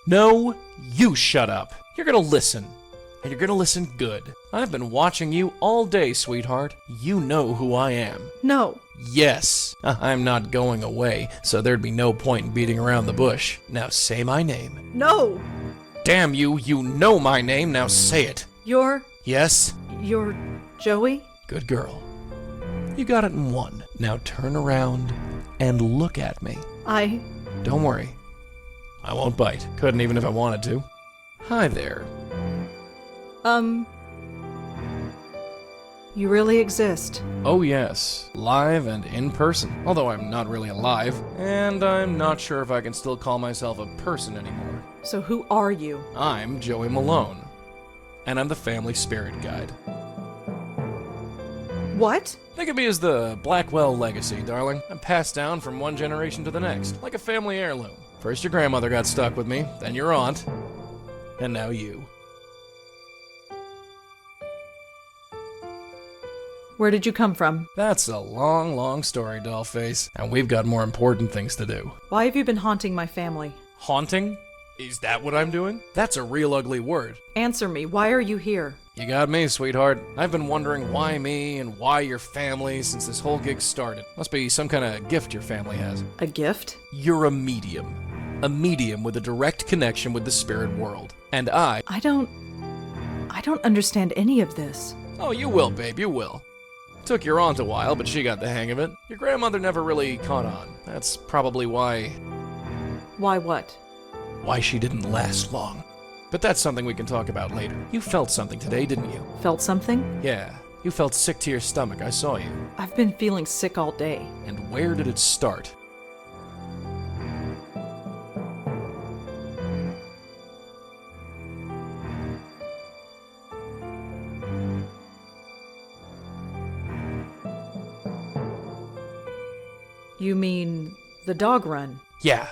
No, you shut up. You're gonna listen. And you're gonna listen good. I've been watching you all day, sweetheart. You know who I am. No. Yes, I'm not going away, so there'd be no point in beating around the bush. Now say my name. No. Damn you, you know my name, now say it. You're Yes? Joey? Good girl. You got it in one. Now turn around and look at me. Don't worry. I won't bite. Couldn't even if I wanted to. Hi there. You really exist. Oh yes, live and in person. Although I'm not really alive, and I'm not sure if I can still call myself a person anymore. So who are you? I'm Joey Malone, and I'm the family spirit guide. What? Think of me as the Blackwell Legacy, darling. I'm passed down from one generation to the next, like a family heirloom. First your grandmother got stuck with me, then your aunt, and now you. Where did you come from? That's a long, long story, dollface, and we've got more important things to do. Why have you been haunting my family? Haunting? Is that what I'm doing? That's a real ugly word. Answer me. Why are you here? You got me, sweetheart. I've been wondering why me and why your family since this whole gig started. Must be some kind of gift your family has. A gift? You're a medium. A medium with a direct connection with the spirit world. And I don't understand any of this. Oh, you will, babe, you will. Took your aunt a while, but she got the hang of it. Your grandmother never really caught on. That's probably why... Why what? Why she didn't last long. But that's something we can talk about later. You felt something today, didn't you? Felt something? Yeah. You felt sick to your stomach, I saw you. I've been feeling sick all day. And where did it start? You mean the dog run? Yeah.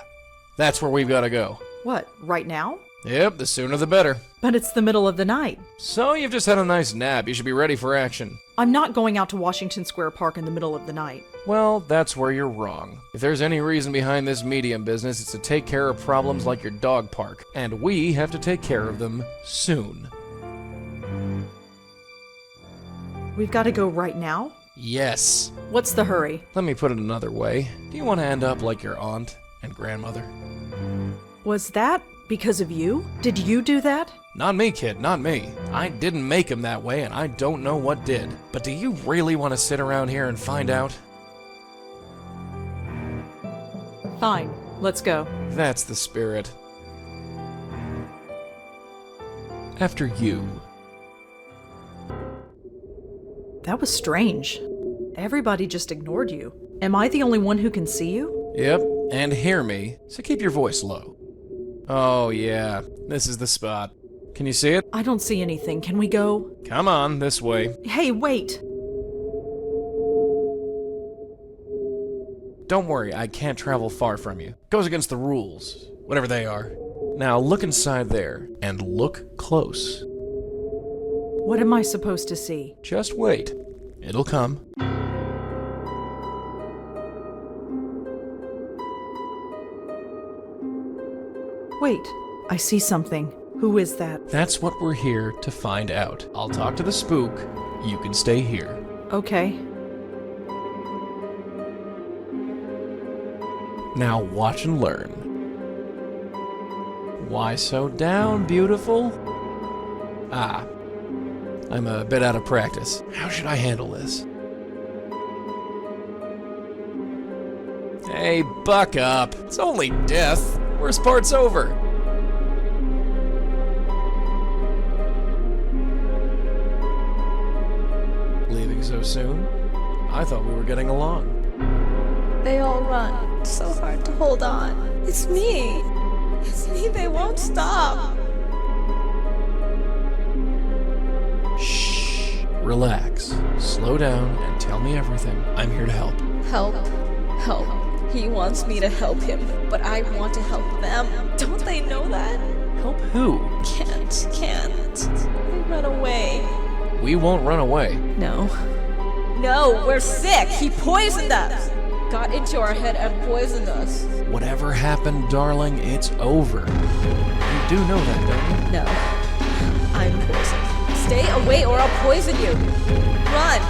That's where we've got to go. What, right now? Yep, the sooner the better. But it's the middle of the night. So you've just had a nice nap. You should be ready for action. I'm not going out to Washington Square Park in the middle of the night. Well, that's where you're wrong. If there's any reason behind this medium business, it's to take care of problems like your dog park. And we have to take care of them soon. We've got to go right now? Yes. What's the hurry? Let me put it another way. Do you want to end up like your aunt and grandmother? Was that because of you? Did you do that? Not me, kid, not me. I didn't make him that way, and I don't know what did. But do you really want to sit around here and find out? Fine, let's go. That's the spirit. After you. That was strange. Everybody just ignored you. Am I the only one who can see you? Yep, and hear me, so keep your voice low. Oh yeah, this is the spot. Can you see it? I don't see anything. Can we go? Come on, this way. Hey, wait! Don't worry, I can't travel far from you. Goes against the rules, whatever they are. Now look inside there, and look close. What am I supposed to see? Just wait. It'll come. Wait, I see something. Who is that? That's what we're here to find out. I'll talk to the spook. You can stay here. Okay. Now watch and learn. Why so down, beautiful? Ah, I'm a bit out of practice. How should I handle this? Hey, buck up. It's only death. Worst part's over. Leaving so soon? I thought we were getting along. They all run. It's so hard to hold on. It's me. It's me. They won't stop. Shh. Relax. Slow down and tell me everything. I'm here to help. Help. Help. He wants me to help him, but I want to help them. Don't they know that? Help who? Can't. They run away. We won't run away. No. No, we're sick. He poisoned us. Got into our head and poisoned us. Whatever happened, darling, it's over. You do know that, don't you? No. I'm poisoned. Stay away or I'll poison you. Run.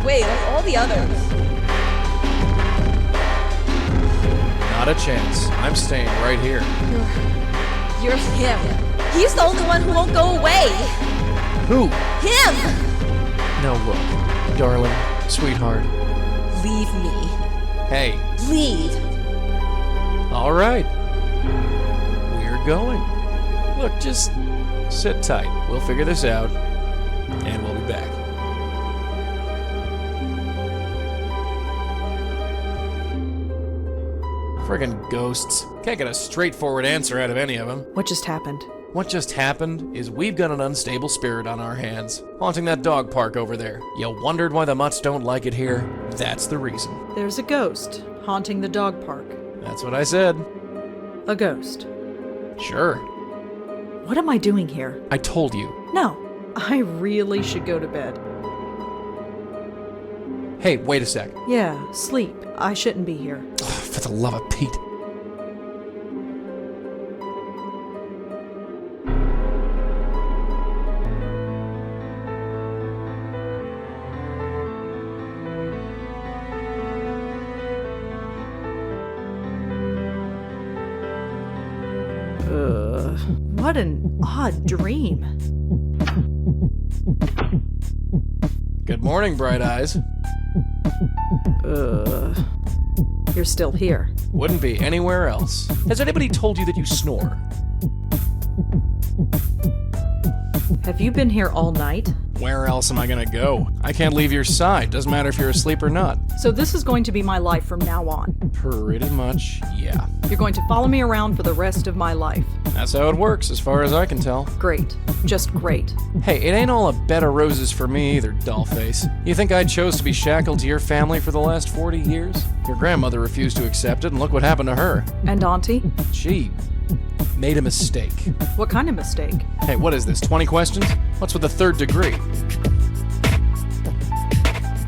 Away like all the others. Not a chance. I'm staying right here. You're him. He's the only one who won't go away. Who? Him! Now look, darling, sweetheart. Leave me. Hey. Leave. All right. We're going. Look, just sit tight. We'll figure this out, and we'll be back. Friggin' ghosts. Can't get a straightforward answer out of any of them. What just happened? What just happened is we've got an unstable spirit on our hands, haunting that dog park over there. You wondered why the mutts don't like it here? That's the reason. There's a ghost haunting the dog park. That's what I said. A ghost. Sure. What am I doing here? I told you. No, I really should go to bed. Hey, wait a sec. Yeah, sleep. I shouldn't be here. Ugh, for the love of Pete. What an odd dream. Good morning, Bright Eyes. You're still here. Wouldn't be anywhere else. Has anybody told you that you snore? Have you been here all night? Where else am I gonna go? I can't leave your side. Doesn't matter if you're asleep or not. So this is going to be my life from now on. Pretty much, yeah. You're going to follow me around for the rest of my life. That's how it works, as far as I can tell. Great. Just great. Hey, it ain't all a bed of roses for me either, dollface. You think I chose to be shackled to your family for the last 40 years? Your grandmother refused to accept it, and look what happened to her. And Auntie? She made a mistake. What kind of mistake? Hey, what is this, 20 questions? What's with the third degree?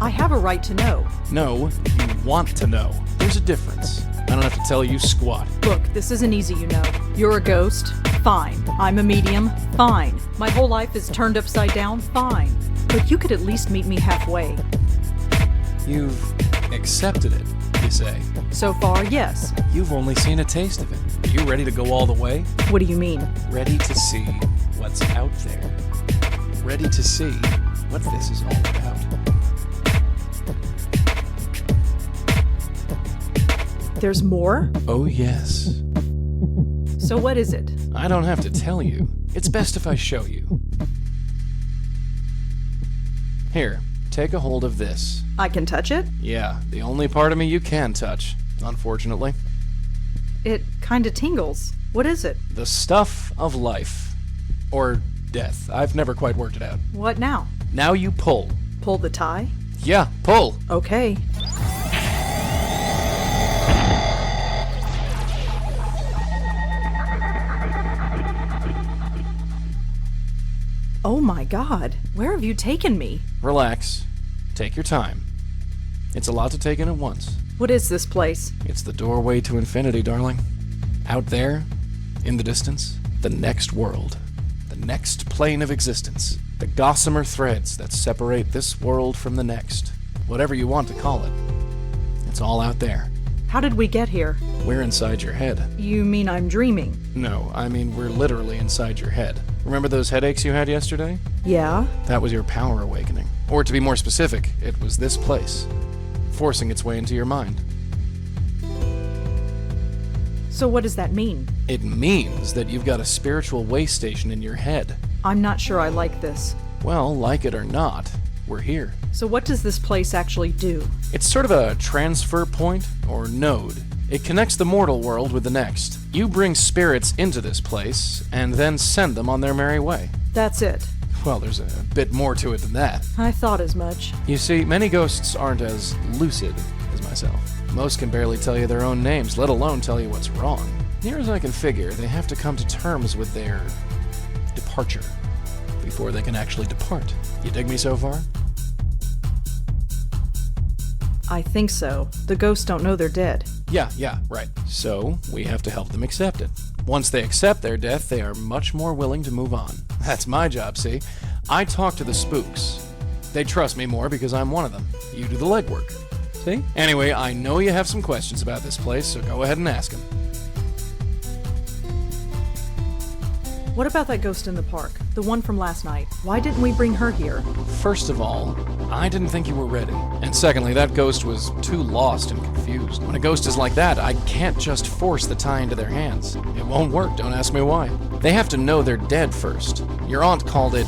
I have a right to know. No, you want to know. There's a difference. I don't have to tell you squat. Look, this isn't easy, you know. You're a ghost? Fine. I'm a medium? Fine. My whole life is turned upside down? Fine. But you could at least meet me halfway. You've accepted it, you say. So far, yes. You've only seen a taste of it. Are you ready to go all the way? What do you mean? Ready to see what's out there. Ready to see what this is all about. There's more? Oh, yes. So what is it? I don't have to tell you. It's best if I show you. Here, take a hold of this. I can touch it? Yeah, the only part of me you can touch, unfortunately. It kinda tingles. What is it? The stuff of life. Or death. I've never quite worked it out. What now? Now you pull. Pull the tie? Yeah, pull. Okay. Oh my god, where have you taken me? Relax. Take your time. It's a lot to take in at once. What is this place? It's the doorway to infinity, darling. Out there, in the distance, the next world, the next plane of existence, the gossamer threads that separate this world from the next. Whatever you want to call it. It's all out there. How did we get here? We're inside your head. You mean I'm dreaming? No, I mean we're literally inside your head. Remember those headaches you had yesterday? Yeah? That was your power awakening. Or to be more specific, it was this place, forcing its way into your mind. So what does that mean? It means that you've got a spiritual way station in your head. I'm not sure I like this. Well, like it or not, we're here. So what does this place actually do? It's sort of a transfer point, or node. It connects the mortal world with the next. You bring spirits into this place, and then send them on their merry way. That's it. Well, there's a bit more to it than that. I thought as much. You see, many ghosts aren't as lucid as myself. Most can barely tell you their own names, let alone tell you what's wrong. Near as I can figure, they have to come to terms with their departure before they can actually depart. You dig me so far? I think so. The ghosts don't know they're dead. Yeah, right. So, we have to help them accept it. Once they accept their death, they are much more willing to move on. That's my job, see? I talk to the spooks. They trust me more because I'm one of them. You do the legwork. See? Anyway, I know you have some questions about this place, so go ahead and ask them. What about that ghost in the park? The one from last night. Why didn't we bring her here? First of all, I didn't think you were ready. And secondly, that ghost was too lost and confused. When a ghost is like that, I can't just force the tie into their hands. It won't work, don't ask me why. They have to know they're dead first. Your aunt called it,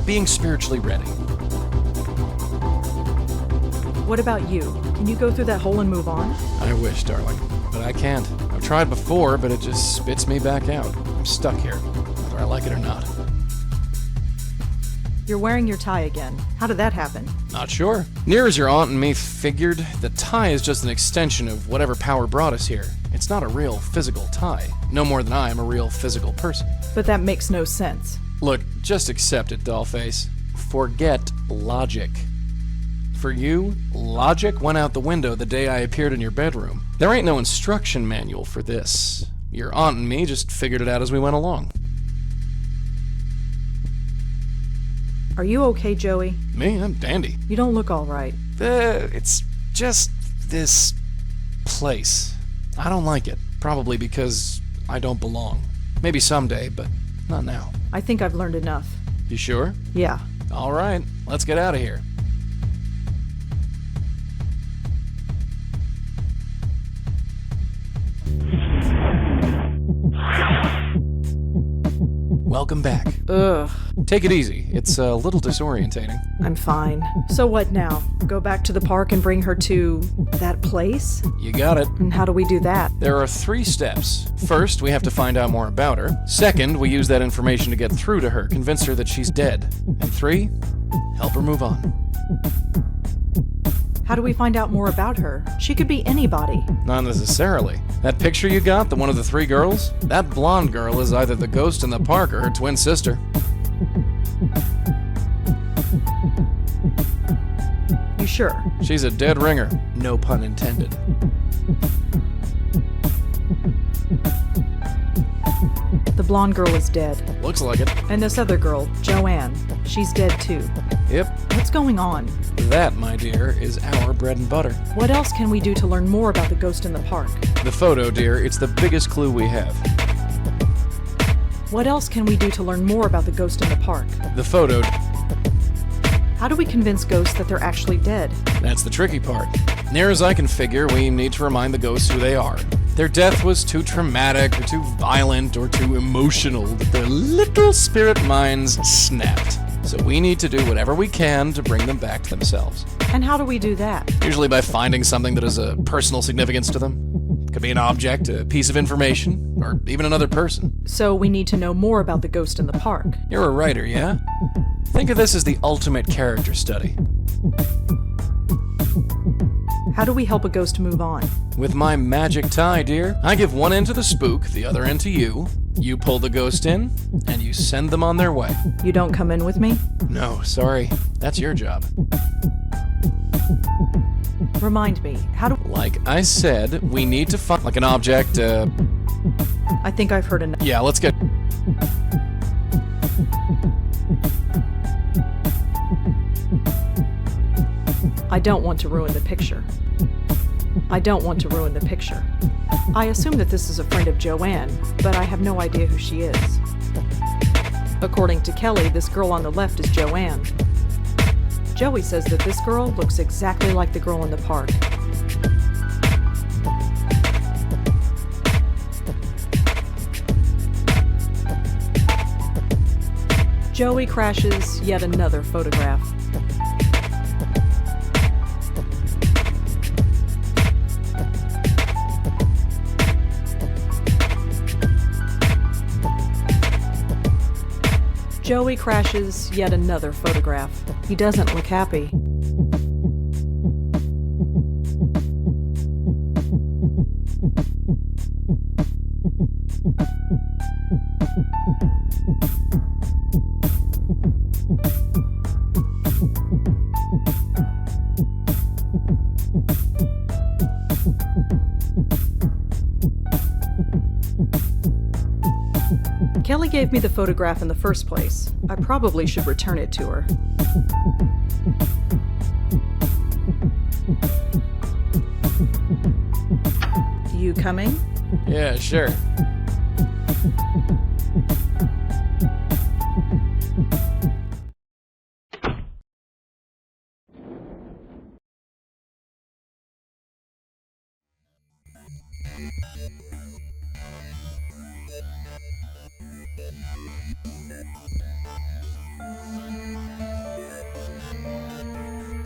being spiritually ready. What about you? Can you go through that hole and move on? I wish, darling, but I can't. I've tried before, but it just spits me back out. I'm stuck here, whether I like it or not. You're wearing your tie again. How did that happen? Not sure. Near as your aunt and me figured, the tie is just an extension of whatever power brought us here. It's not a real physical tie. No more than I am a real physical person. But that makes no sense. Look, just accept it, dollface. Forget logic. For you, logic went out the window the day I appeared in your bedroom. There ain't no instruction manual for this. Your aunt and me just figured it out as we went along. Are you okay, Joey? Me? I'm dandy. You don't look all right. It's just this place. I don't like it. Probably because I don't belong. Maybe someday, but not now. I think I've learned enough. You sure? Yeah. All right, let's get out of here. Welcome back. Ugh. Take it easy. It's a little disorientating. I'm fine. So what now? Go back to the park and bring her to that place? You got it. And how do we do that? There are 3 steps. First, we have to find out more about her. Second, we use that information to get through to her, convince her that she's dead. And 3, help her move on. How do we find out more about her? She could be anybody. Not necessarily. That picture you got, the one of the 3 girls? That blonde girl is either the ghost in the park or her twin sister. You sure? She's a dead ringer. No pun intended. The blonde girl is dead. Looks like it. And this other girl, Joanne, she's dead too. Yep. What's going on? That, my dear, is our bread and butter. What else can we do to learn more about the ghost in the park? The photo, dear, it's the biggest clue we have. What else can we do to learn more about the ghost in the park? The photo. How do we convince ghosts that they're actually dead? That's the tricky part. Near as I can figure, we need to remind the ghosts who they are. Their death was too traumatic, or too violent, or too emotional that their little spirit minds snapped. So we need to do whatever we can to bring them back to themselves. And how do we do that? Usually by finding something that has a personal significance to them. Could be an object, a piece of information, or even another person. So we need to know more about the ghost in the park. You're a writer, yeah? Think of this as the ultimate character study. How do we help a ghost move on? With my magic tie, dear. I give one end to the spook, the other end to you. You pull the ghost in, and you send them on their way. You don't come in with me? No, sorry. That's your job. Remind me, how do... Like I said, we need to find, like an object, I think I've heard enough. Yeah, let's get... I don't want to ruin the picture. I don't want to ruin the picture. I assume that this is a friend of Joanne, but I have no idea who she is. According to Kelly, this girl on the left is Joanne. Joey says that this girl looks exactly like the girl in the park. Joey crashes yet another photograph. Joey crashes yet another photograph. He doesn't look happy. Kelly gave me the photograph in the first place. I probably should return it to her. You coming? Yeah, sure.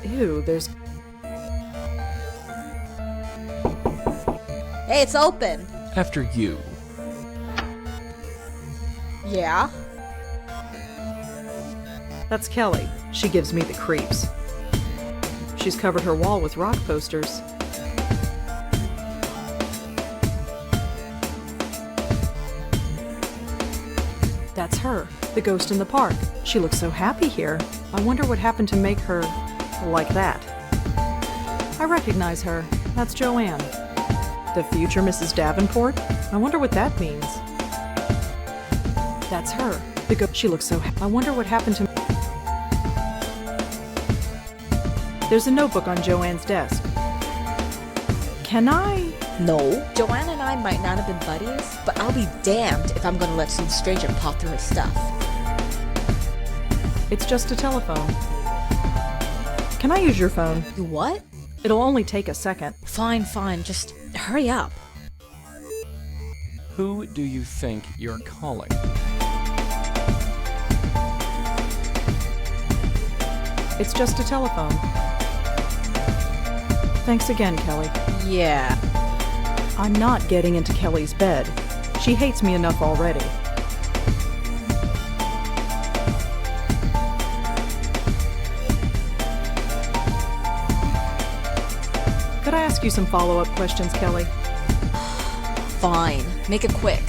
Ew, there's... Hey, it's open. After you. Yeah? That's Kelly. She gives me the creeps. She's covered her wall with rock posters. That's her, the ghost in the park. She looks so happy here. I wonder what happened to make her like that. I recognize her. That's Joanne. The future Mrs. Davenport? I wonder what that means. That's her. The ghost. She looks so I wonder what happened to... There's a notebook on Joanne's desk. Can I... No. Joanne and I might not have been buddies, but I'll be damned if I'm gonna let some stranger paw through her stuff. It's just a telephone. Can I use your phone? You what? It'll only take a second. Fine, fine. Just hurry up. Who do you think you're calling? It's just a telephone. Thanks again, Kelly. Yeah. I'm not getting into Kelly's bed. She hates me enough already. Could I ask you some follow-up questions, Kelly? Fine. Make it quick.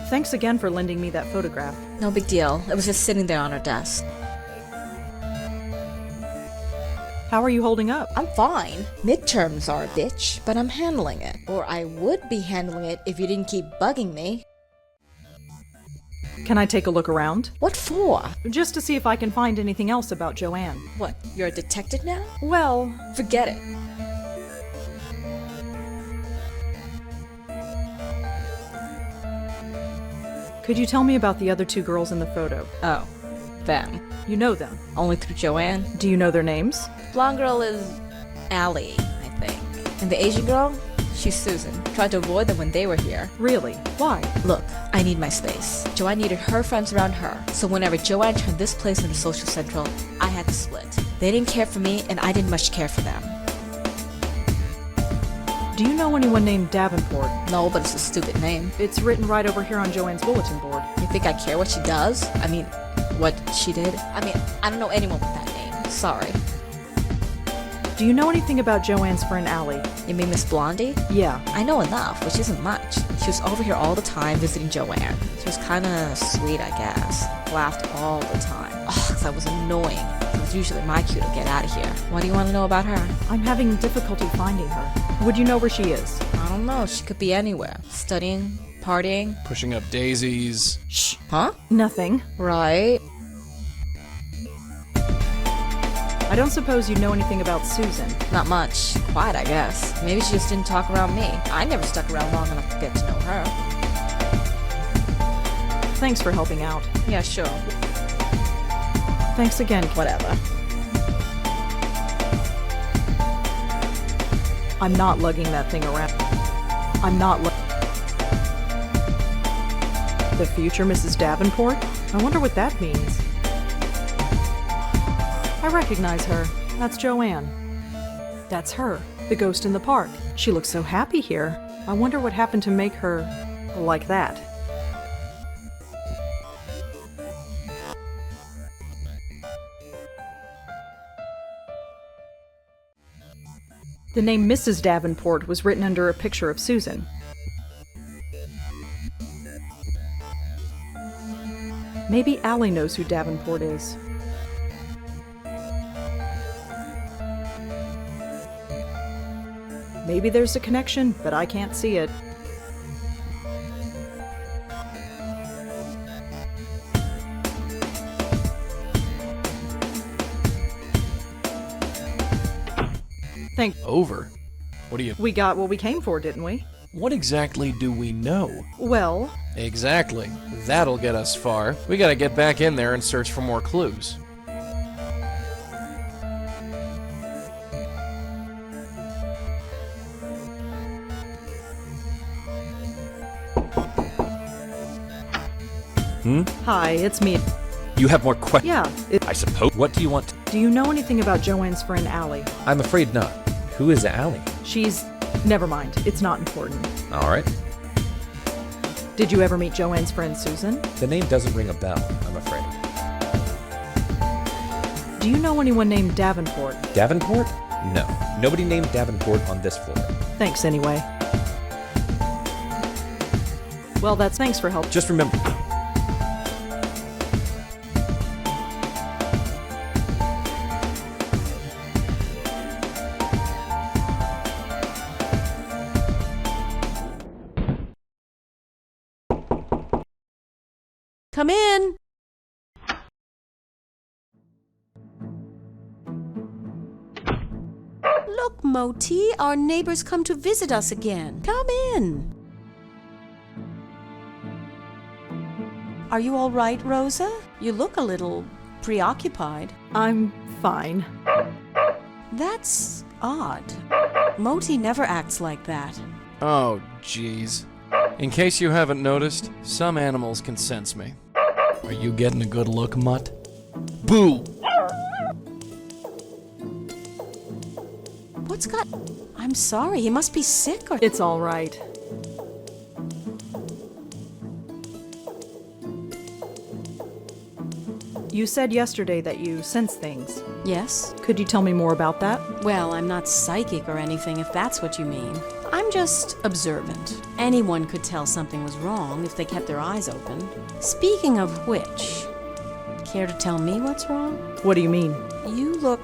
Thanks again for lending me that photograph. No big deal. It was just sitting there on her desk. How are you holding up? I'm fine. Midterms are a bitch, but I'm handling it. Or I would be handling it if you didn't keep bugging me. Can I take a look around? What for? Just to see if I can find anything else about Joanne. What, you're a detective now? Well, Forget it. could you tell me about the other two girls in the photo? Oh, them. You know them. Only through Joanne. Do you know their names? Blonde girl is Allie, I think. And the Asian girl? She's Susan. Tried to avoid them when they were here. Really? Why? Look, I need my space. Joanne needed her friends around her. So whenever Joanne turned this place into social central, I had to split. They didn't care for me, and I didn't much care for them. Do you know anyone named Davenport? No, but it's a stupid name. It's written right over here on Joanne's bulletin board. You think I care what she does? I mean, what she did? I don't know anyone with that name. Sorry. Do you know anything about Joanne's friend Allie? You mean Miss Blondie? Yeah. I know enough, which isn't much. She was over here all the time visiting Joanne. She was kinda sweet, I guess. Laughed all the time. Ugh, 'cause I was annoying. For the It's usually my cue to get out of here. What do you want to know about her? I'm having difficulty finding her. Would you know where she is? I don't know. She could be anywhere. Studying, partying. Pushing up daisies. Shh. Huh? Nothing. Right. I don't suppose you know anything about Susan. Not much. Quiet, I guess. Maybe she just didn't talk around me. I never stuck around long enough to get to know her. Thanks for helping out. Yeah, sure. Thanks again. Whatever. I'm not lugging that thing around. I'm not The future Mrs. Davenport? I wonder what that means. I recognize her. That's Joanne. That's her, the ghost in the park. She looks so happy here. I wonder what happened to make her like that. The name Mrs. Davenport was written under a picture of Susan. Maybe Allie knows who Davenport is. Maybe there's a connection, but I can't see it. Over? What do you... We got what we came for, didn't we? What exactly do we know? Well, Exactly. That'll get us far. We gotta get back in there and search for more clues. hi, it's me. You have more questions? Yeah, I suppose. What do you want? do you know anything about Joanne's friend Allie? I'm afraid not. Who is Allie? She's... never mind, it's not important. All right. Did you ever meet Joanne's friend Susan? The name doesn't ring a bell, I'm afraid. Do you know anyone named Davenport? Davenport? No. Nobody named Davenport on this floor. Thanks anyway. Well, that's thanks for help. Just remember... Come in. Look, Moti, our neighbors come to visit us again. Come in. Are you all right, Rosa? You look a little preoccupied. I'm fine. That's odd. Moti never acts like that. Oh, jeez. In case you haven't noticed, some animals can sense me. Are you getting a good look, Mutt? Boo! What's got... I'm sorry, he must be sick or... It's all right. You said yesterday that you sense things. Yes? Could you tell me more about that? Well, I'm not psychic or anything, if that's what you mean. I'm just observant. Anyone could tell something was wrong if they kept their eyes open. Speaking of which, care to tell me what's wrong? What do you mean? You look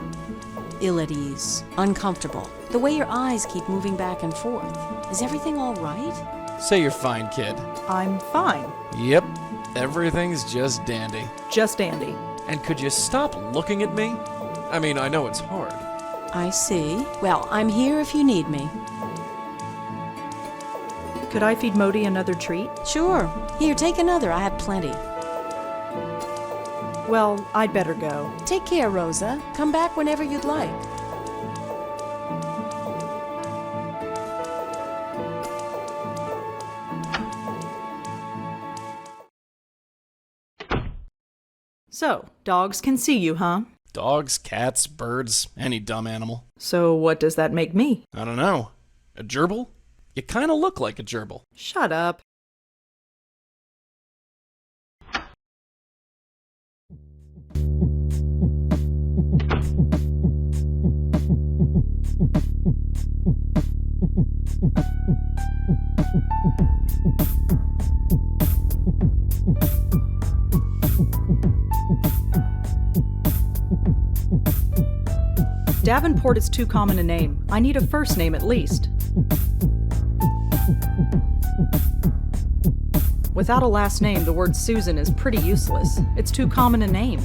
ill at ease, uncomfortable. The way your eyes keep moving back and forth. Is everything all right? Say you're fine, kid. I'm fine. Yep, everything's just dandy. Just Andy. And could you stop looking at me? I mean, I know it's hard. I see. Well, I'm here if you need me. Could I feed Modi another treat? Sure. Here, take another. I have plenty. Well, I'd better go. Take care, Rosa. Come back whenever you'd like. So, dogs can see you, huh? Dogs, cats, birds, any dumb animal. So what does that make me? I don't know. A gerbil? You kinda look like a gerbil. Shut up. Davenport is too common a name. I need a first name at least. Without a last name, the word Susan is pretty useless. It's too common a name.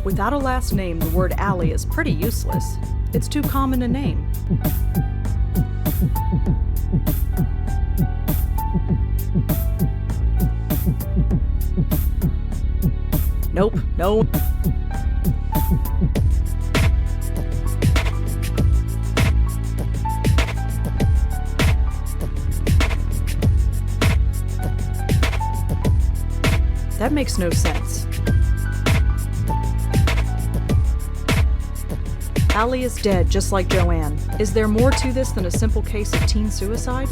Without a last name, the word Allie is pretty useless. It's too common a name. Nope, no. That makes no sense. Allie is dead, just like Joanne. Is there more to this than a simple case of teen suicide?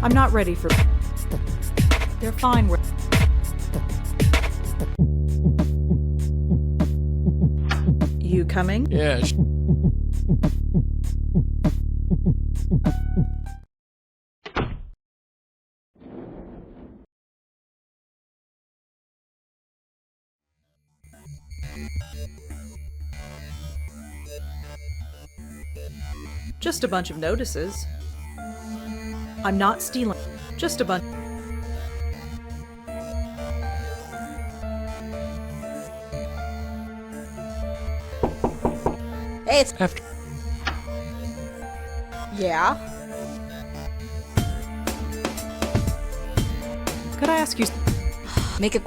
I'm not ready for... They're fine with... You coming? Yeah. Just a bunch of notices. I'm not stealing. Just a bunch. Hey, it's... After. Yeah? Could I ask you... Make it...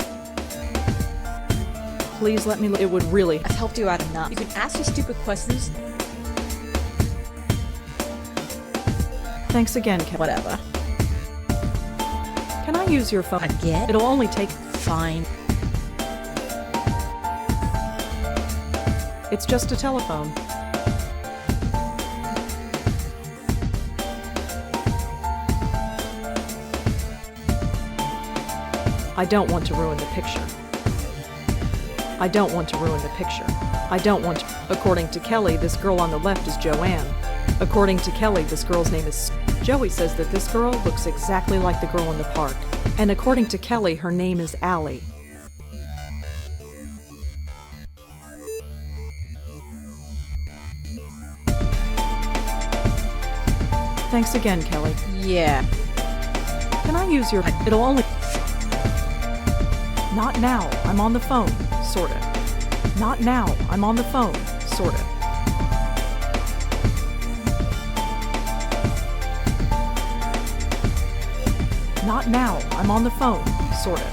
Please let me... It would really... I've helped you out enough. You can ask your stupid questions. Thanks again, Ken. Whatever. Can I use your phone? Again? It'll only take... Fine. It's just a telephone. I don't want to ruin the picture. I don't want to ruin the picture. I don't want to... According to Kelly, this girl on the left is Joanne. According to Kelly, this girl's name is... Joey says that this girl looks exactly like the girl in the park. And according to Kelly, her name is Allie. Thanks again, Kelly. Yeah. Can I use your... It'll only... Not now. I'm on the phone. Sorta. Not now. I'm on the phone. Sorta. Not now. I'm on the phone. Sorta.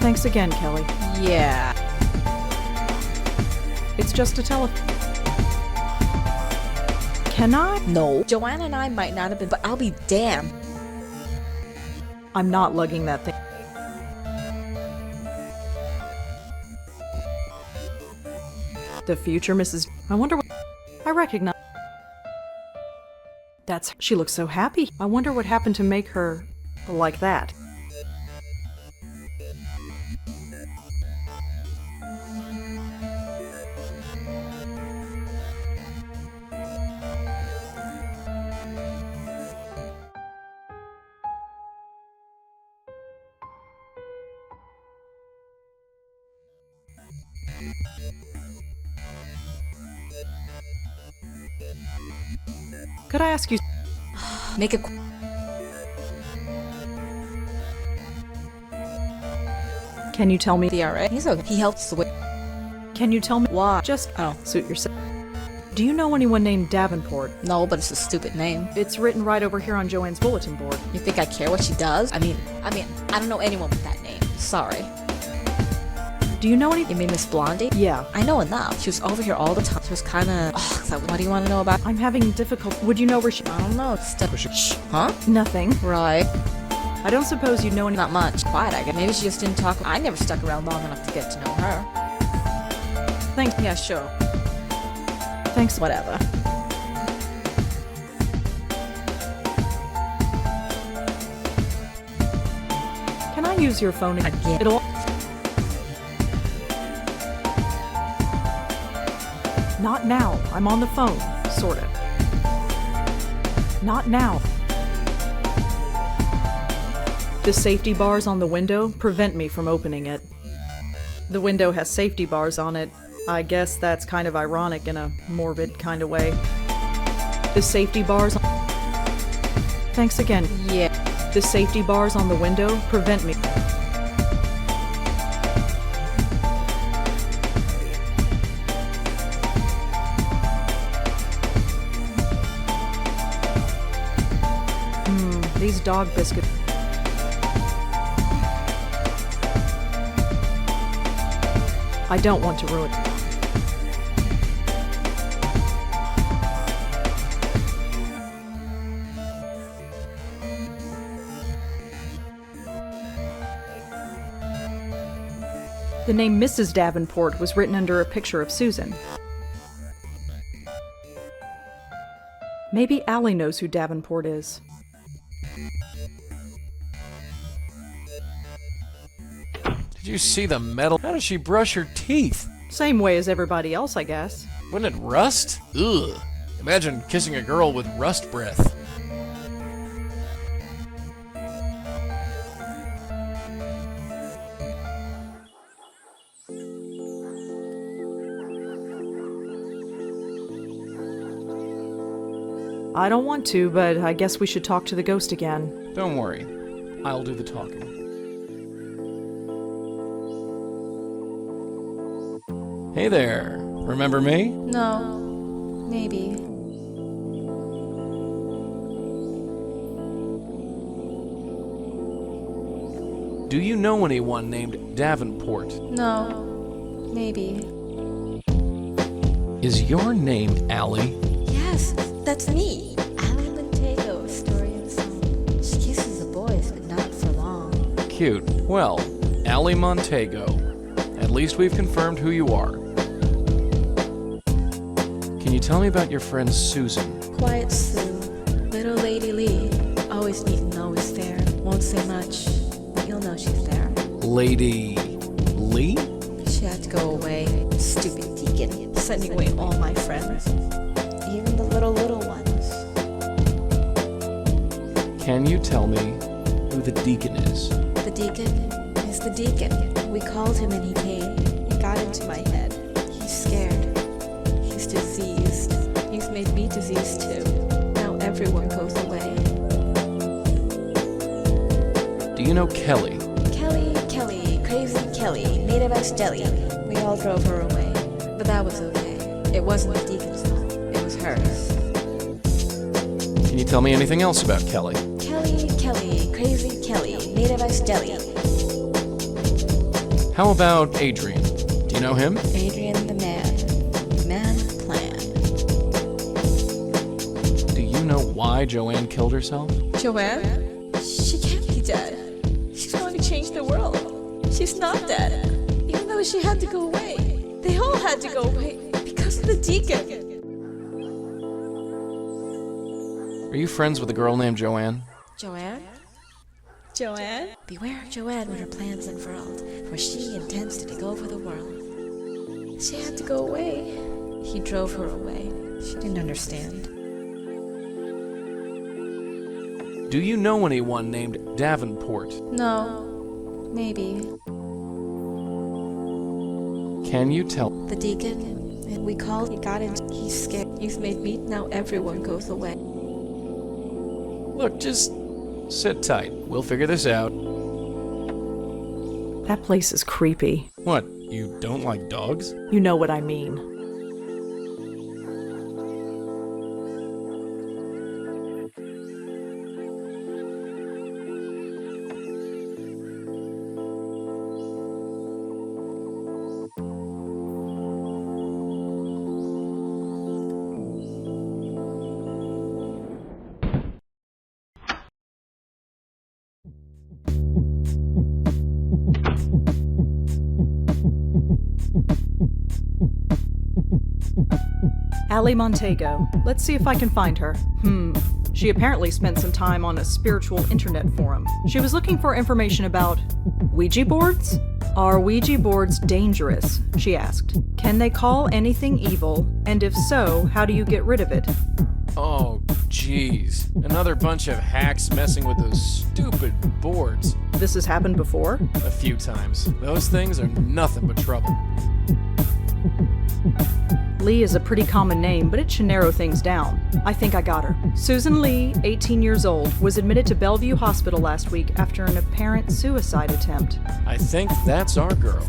Thanks again, Kelly. Yeah. It's just a telephone. Can I? No. Joanna and I might not have been, but I'll be damned. I'm not lugging that thing. The future Mrs. I wonder what... I recognize... That's... She looks so happy. I wonder what happened to make her... like that. Could I ask you... Make it... Can you tell me... The RA? He's okay. He helps with... Can you tell me... Why? Just... Oh. Suit yourself. Do you know anyone named Davenport? No, but it's a stupid name. It's written right over here on Joanne's bulletin board. You think I care what she does? I mean, I don't know anyone with that name. Sorry. Do you know any... You mean Miss Blondie? Yeah. I know enough. She was over here all the time. She was kinda... what do you want to know about? I'm having difficulty... Would you know where she... I don't know. Shh. Huh? Nothing. Right. I don't suppose you know any... Not much. Quiet, I guess. Maybe she just didn't talk. I never stuck around long enough to get to know her. Thanks. Yeah, sure. Thanks. Whatever. Can I use your phone Again? It'll... Not now. I'm on the phone. Sorta. Not now. The safety bars on the window prevent me from opening it. The window has safety bars on it. I guess that's kind of ironic in a morbid kind of way. The safety bars... Thanks again. Yeah. The safety bars on the window prevent me... These dog biscuits... I don't want to ruin it. The name Mrs. Davenport was written under a picture of Susan. Maybe Allie knows who Davenport is. Did you see the metal? How does she brush her teeth? Same way as everybody else, I guess. Wouldn't it rust? Ugh. Imagine kissing a girl with rust breath. I don't want to, but I guess we should talk to the ghost again. Don't worry. I'll do the talking. Hey there. Remember me? No. Maybe. Do you know anyone named Davenport? No. Maybe. Is your name Allie? Yes, that's me. Allie Montego, story of the song. She kisses the boys, but not for long. Cute. Well, Allie Montego. At least we've confirmed who you are. Can you tell me about your friend Susan? Quiet Sue, little Lady Lee. Always neat and always fair. Won't say much, but you'll know she's there. Lady Lee? She had to go away. Stupid deacon, sending away all my friends. Even the little ones. Can you tell me who the deacon is? The deacon is the deacon. We called him and he came. He got into my head. He's scared. He's diseased. He's made me diseased too. Now everyone goes away. Do you know Kelly? Kelly, crazy Kelly, made of us jelly. We all drove her away. But that was okay. It wasn't the deacon's fault. It was hers. Can you tell me anything else about Kelly? Kelly, crazy Kelly, made of us jelly. How about Adrian? Do you know him? Adrian the man with a plan. Do you know why Joanne killed herself? Joanne? She can't be dead. She's going to change the world. She's not dead. Even though she had to go away. They all had to go away because of the deacon. Are you friends with a girl named Joanne? Joanne? Beware of Joanne when her plans unfurled, for she intends to take over the world. She had to go away. He drove her away. She didn't understand. Do you know anyone named Davenport? No. Maybe. Can you tell? The deacon. And we called, he got in. He's scared. He's made me. Now everyone goes away. Look, just sit tight. We'll figure this out. That place is creepy. What, you don't like dogs? You know what I mean. Allie Montego. Let's see if I can find her. She apparently spent some time on a spiritual internet forum. She was looking for information about Ouija boards? Are Ouija boards dangerous? She asked. Can they call anything evil? And if so, how do you get rid of it? Oh, Jeez, another bunch of hacks messing with those stupid boards. This has happened before? A few times. Those things are nothing but trouble. Lee is a pretty common name, but it should narrow things down. I think I got her. Susan Lee, 18 years old, was admitted to Bellevue Hospital last week after an apparent suicide attempt. I think that's our girl.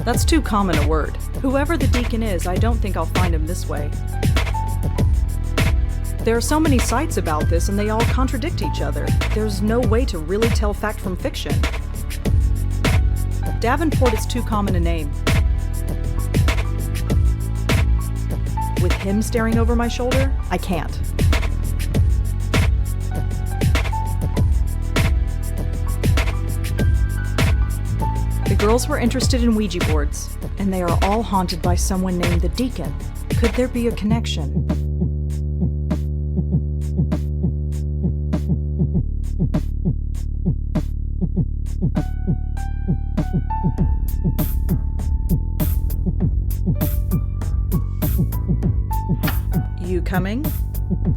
That's too common a word. Whoever the deacon is, I don't think I'll find him this way. There are so many sites about this, and they all contradict each other. There's no way to really tell fact from fiction. Davenport is too common a name. With him staring over my shoulder, I can't. The girls were interested in Ouija boards, and they are all haunted by someone named the Deacon. Could there be a connection? You coming?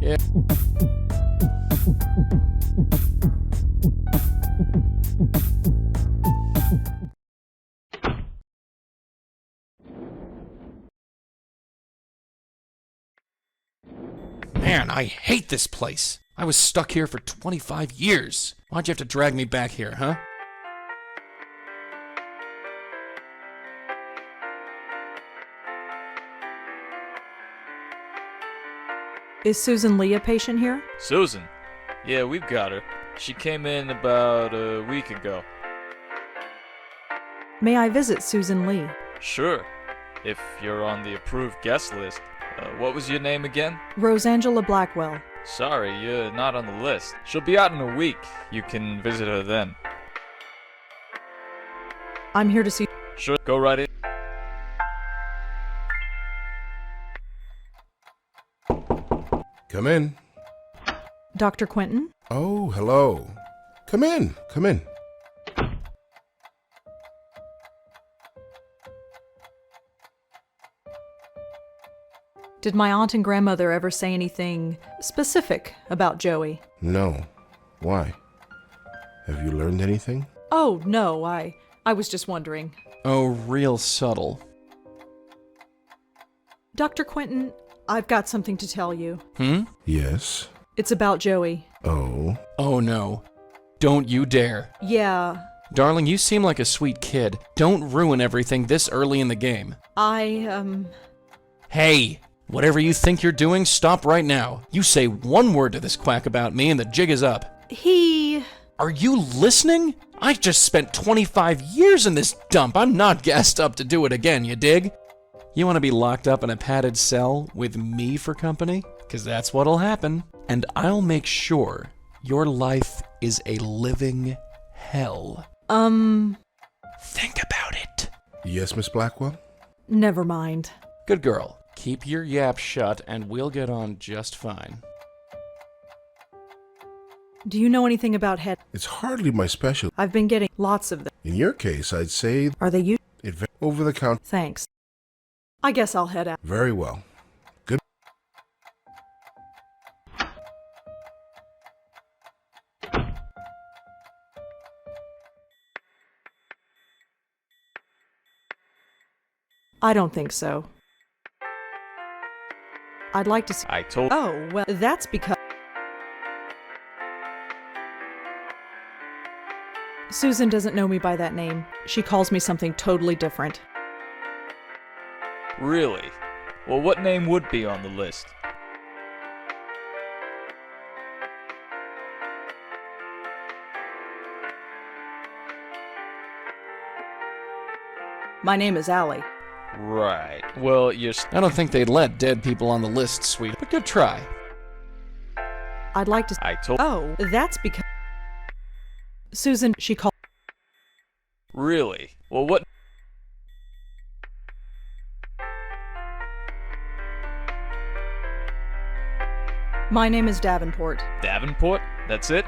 Yeah. Man, I hate this place. I was stuck here for 25 years. Why'd you have to drag me back here, huh? Is Susan Lee a patient here? Susan? Yeah, we've got her. She came in about a week ago. May I visit Susan Lee? Sure, if you're on the approved guest list. What was your name again? Rosangela Blackwell. Sorry, you're not on the list. She'll be out in a week. You can visit her then. I'm here to see... Sure, go right in. Come in. Dr. Quentin? Oh, hello. Come in. Come in. Did my aunt and grandmother ever say anything specific about Joey? No. Why? Have you learned anything? Oh, no, I was just wondering. Oh, real subtle. Dr. Quentin, I've got something to tell you. Yes. It's about Joey. Oh. Oh no. Don't you dare. Yeah, Darling, you seem like a sweet kid. Don't ruin everything this early in the game. Hey! Whatever you think you're doing, stop right now. You say one word to this quack about me and the jig is up. he... Are you listening? I just spent 25 years in this dump. I'm not gassed up to do it again, you dig? You want to be locked up in a padded cell with me for company? 'Cause that's what'll happen. And I'll make sure your life is a living hell. Think about it. Yes, Miss Blackwell? Never mind. Good girl. Keep your yap shut and we'll get on just fine. Do you know anything about head? It's hardly my specialty. I've been getting lots of them. In your case, I'd say Are they you? over the counter. Thanks. I guess I'll head out. Very well. Good. I don't think so. I'd like to see... I told... Oh, well, that's because... Susan doesn't know me by that name. She calls me something totally different. Really? Well, what name would be on the list? My name is Allie. Right. Well, you're... I don't think they'd let dead people on the list, sweet, but good try. I'd like to... I told... Oh, that's because... Susan, she called... Really? Well, what... My name is Davenport. Davenport? That's it?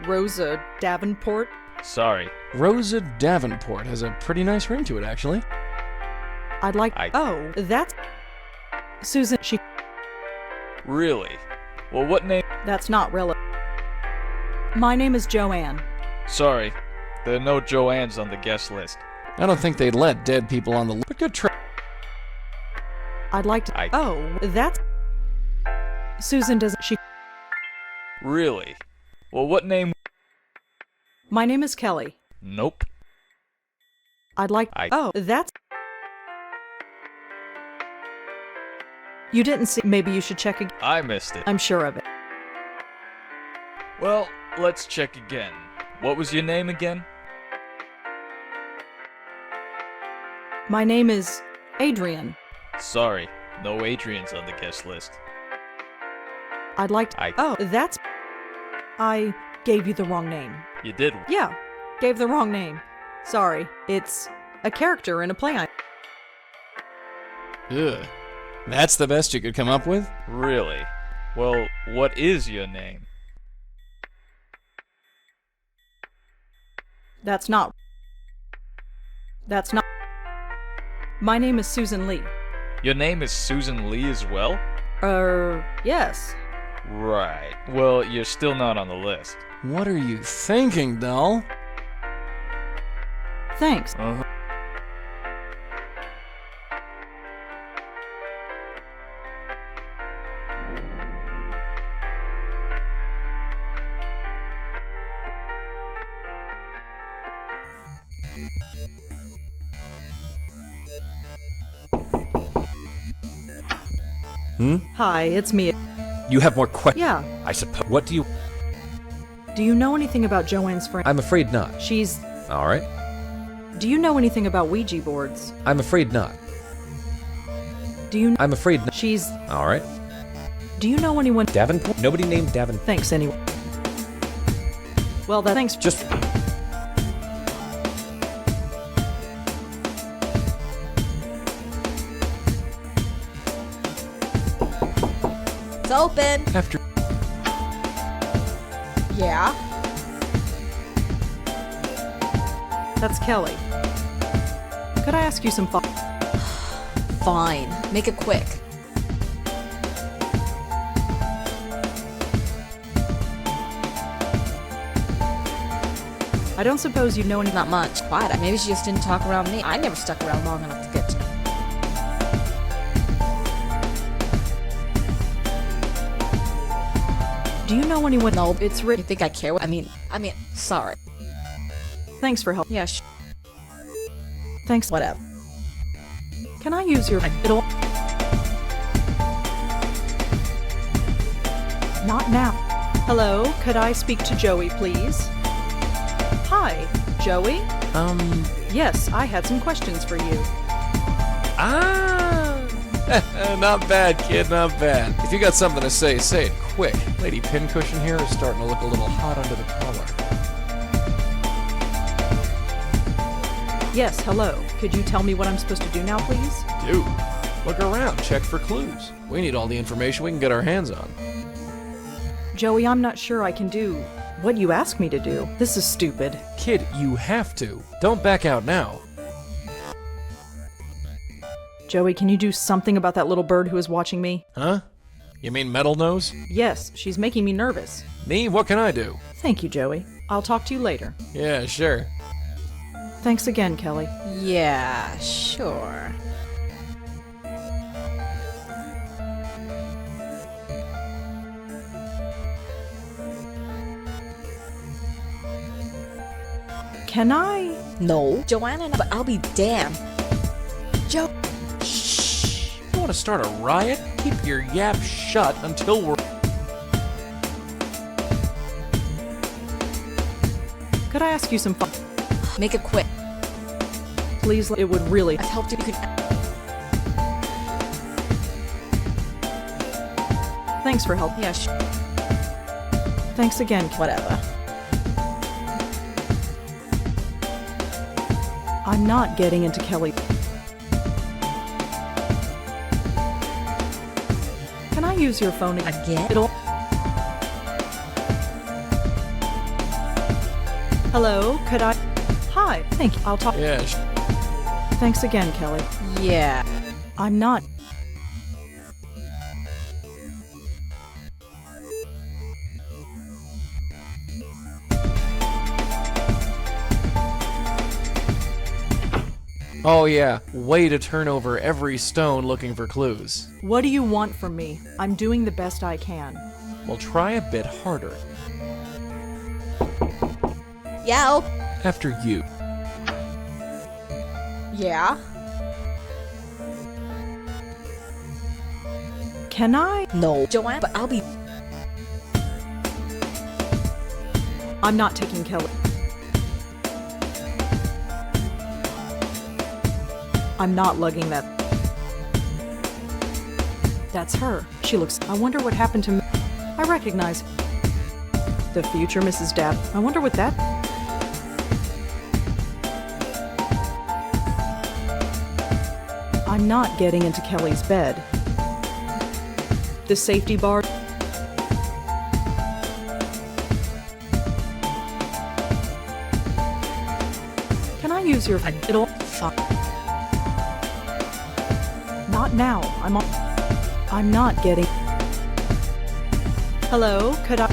Rosa Davenport? Sorry. Rosa Davenport has a pretty nice ring to it, actually. I'd like... Oh, that's... Susan, she. Really? Well, what name? That's not relevant. My name is Joanne. Sorry, there are no Joannes on the guest list. I don't think they'd let dead people on the list. But good try. I'd like to. I- Oh, that's. Susan doesn't. She. Really? Well, what name? My name is Kelly. Nope. I'd like. I- Oh, that's. You didn't see. Maybe you should check again. I missed it. I'm sure of it. Well, let's check again. What was your name again? My name is Adrian. Sorry, no Adrians on the guest list. I'd like to. I- Oh, that's. I gave you the wrong name. You did. Yeah, gave the wrong name. Sorry. It's a character in a play. Ugh. That's the best you could come up with? Really? Well, what is your name? That's not. That's not. My name is Susan Lee. Your name is Susan Lee as well? Yes. Right. Well, you're still not on the list. What are you thinking, doll? Thanks. Uh-huh. Hi, it's me. You have more questions? Yeah. I suppose. What do you... Do you know anything about Joanne's friend? I'm afraid not. She's. All right. Do you know anything about Ouija boards? I'm afraid not. Do you? I'm afraid not. She's. All right. Do you know anyone? Davenport? Nobody named Davenport. Thanks anyway. Well, thanks. Just... It's open. After... Yeah. That's Kelly. Could I ask you some? Fine. Make it quick. I don't suppose you know any. Not much. Quiet. Maybe she just didn't talk around me. I never stuck around long enough to get to know. Do you know anyone? No, It's You Rick. think I care? I mean, sorry. Thanks for help. Yeah, Thanks. whatever. Can I use your? It'll. Not now. Hello. Could I speak to Joey, please? Hi, Joey. Yes, I had some questions for you. Not bad, kid, not bad. If you got something to say it quick. Lady Pincushion here is starting to look a little hot under the collar. Yes, hello. Could you tell me what I'm supposed to do now, please? Dude, look around, check for clues. We need all the information we can get our hands on. Joey, I'm not sure I can do what you asked me to do. This is stupid. Kid, you have to. Don't back out now. Joey, can you do something about that little bird who is watching me? Huh? You mean Metal Nose? Yes, she's making me nervous. Me? What can I do? Thank you, Joey. I'll talk to you later. Yeah, sure. Thanks again, Kelly. Yeah, sure. Can I? No. Joanna and I, but I'll be damned. Joe. Shh. You want to start a riot? Keep your yap shut until we're... Could I ask you some fun? Make it quick. Please, it would really. I've helped you. You can. Thanks for help. Yeah, Thanks again, Kelly. whatever. I'm not getting into Kelly. Can I use your phone again? Again? It'll. Hello, could I? Hi, thank you. I'll talk. Yeah, Thanks again, Kelly. Yeah. I'm not. Oh yeah, way to turn over every stone looking for clues. What do you want from me? I'm doing the best I can. Well, try a bit harder. Yeah. After you. Yeah. Can I? No, Joanne, but I'll be. I'm not taking Kelly. I'm not lugging that. That's her. She looks. I wonder what happened to me. I recognize the future Mrs. Dabb. I wonder what that. I'm not getting into Kelly's bed. The safety bar. Can I use your. It'll. Not now. I'm not getting. Hello, could I?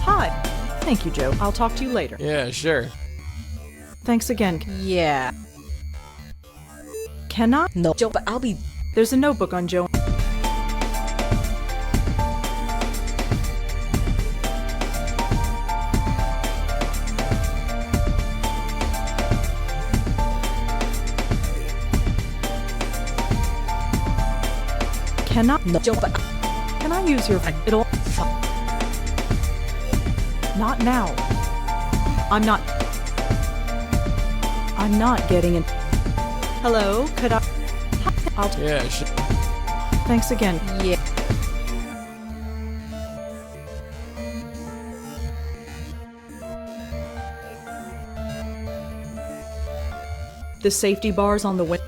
Hi. Thank you, Joe. I'll talk to you later. Yeah, sure. Thanks again. Yeah. Can I? No, Joe, but I'll be. There's a notebook on Joe. Can I? No, Joe, but. Can I use your. It'll. Not now. I'm not getting it. Hello, could I? Yeah, sure. Thanks again. Yeah. The safety bars on the window.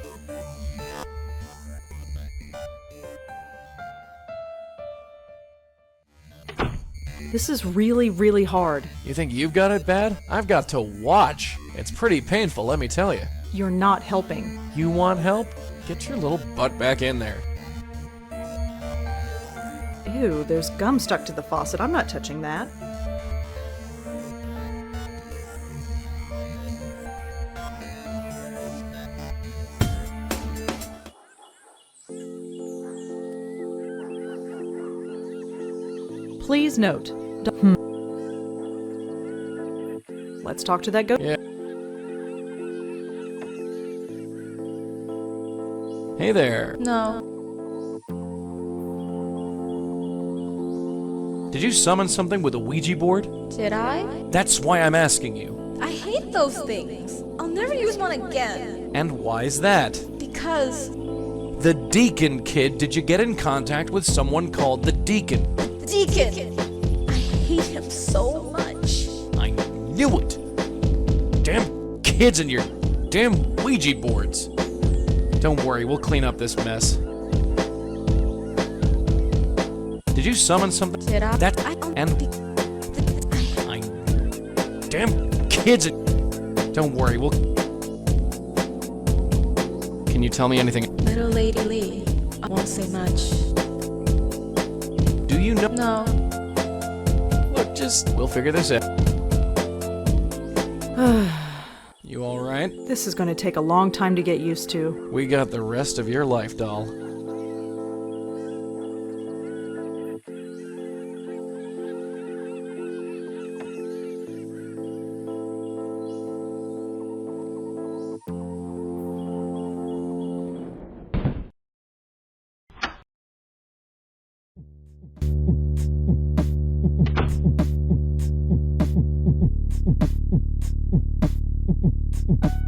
This is really, really hard. You think you've got it bad? I've got to watch. It's pretty painful, let me tell you. You're not helping. You want help? Get your little butt back in there. Ew, there's gum stuck to the faucet. I'm not touching that. Please note. Let's talk to that goat. Yeah. Hey there. No. Did you summon something with a Ouija board? Did I? That's why I'm asking you. I hate those things. I'll never use one again. And why's that? Because The Deacon Kid, did you get in contact with someone called the Deacon? the Deacon. I hate him so much. I knew it! Damn kids and your damn Ouija boards. Don't worry, we'll clean up this mess. Did you summon something? Did I? That I and I damn kids. Don't worry, we'll. Can you tell me anything? Little Lady Lee. I won't say much. Do you know? No. Look, we'll figure this out. You alright? This is going to take a long time to get used to. We got the rest of your life, doll.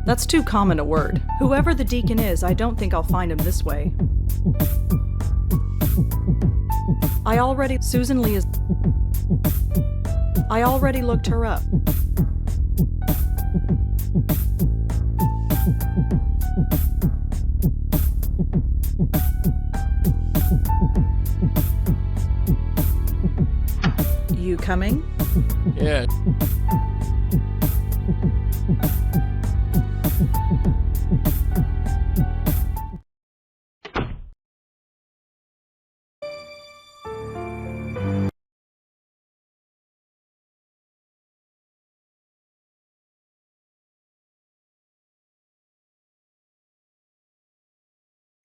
That's too common a word. Whoever the deacon is, I don't think I'll find him this way. Susan Lee is. I already looked her up. You coming? Yeah.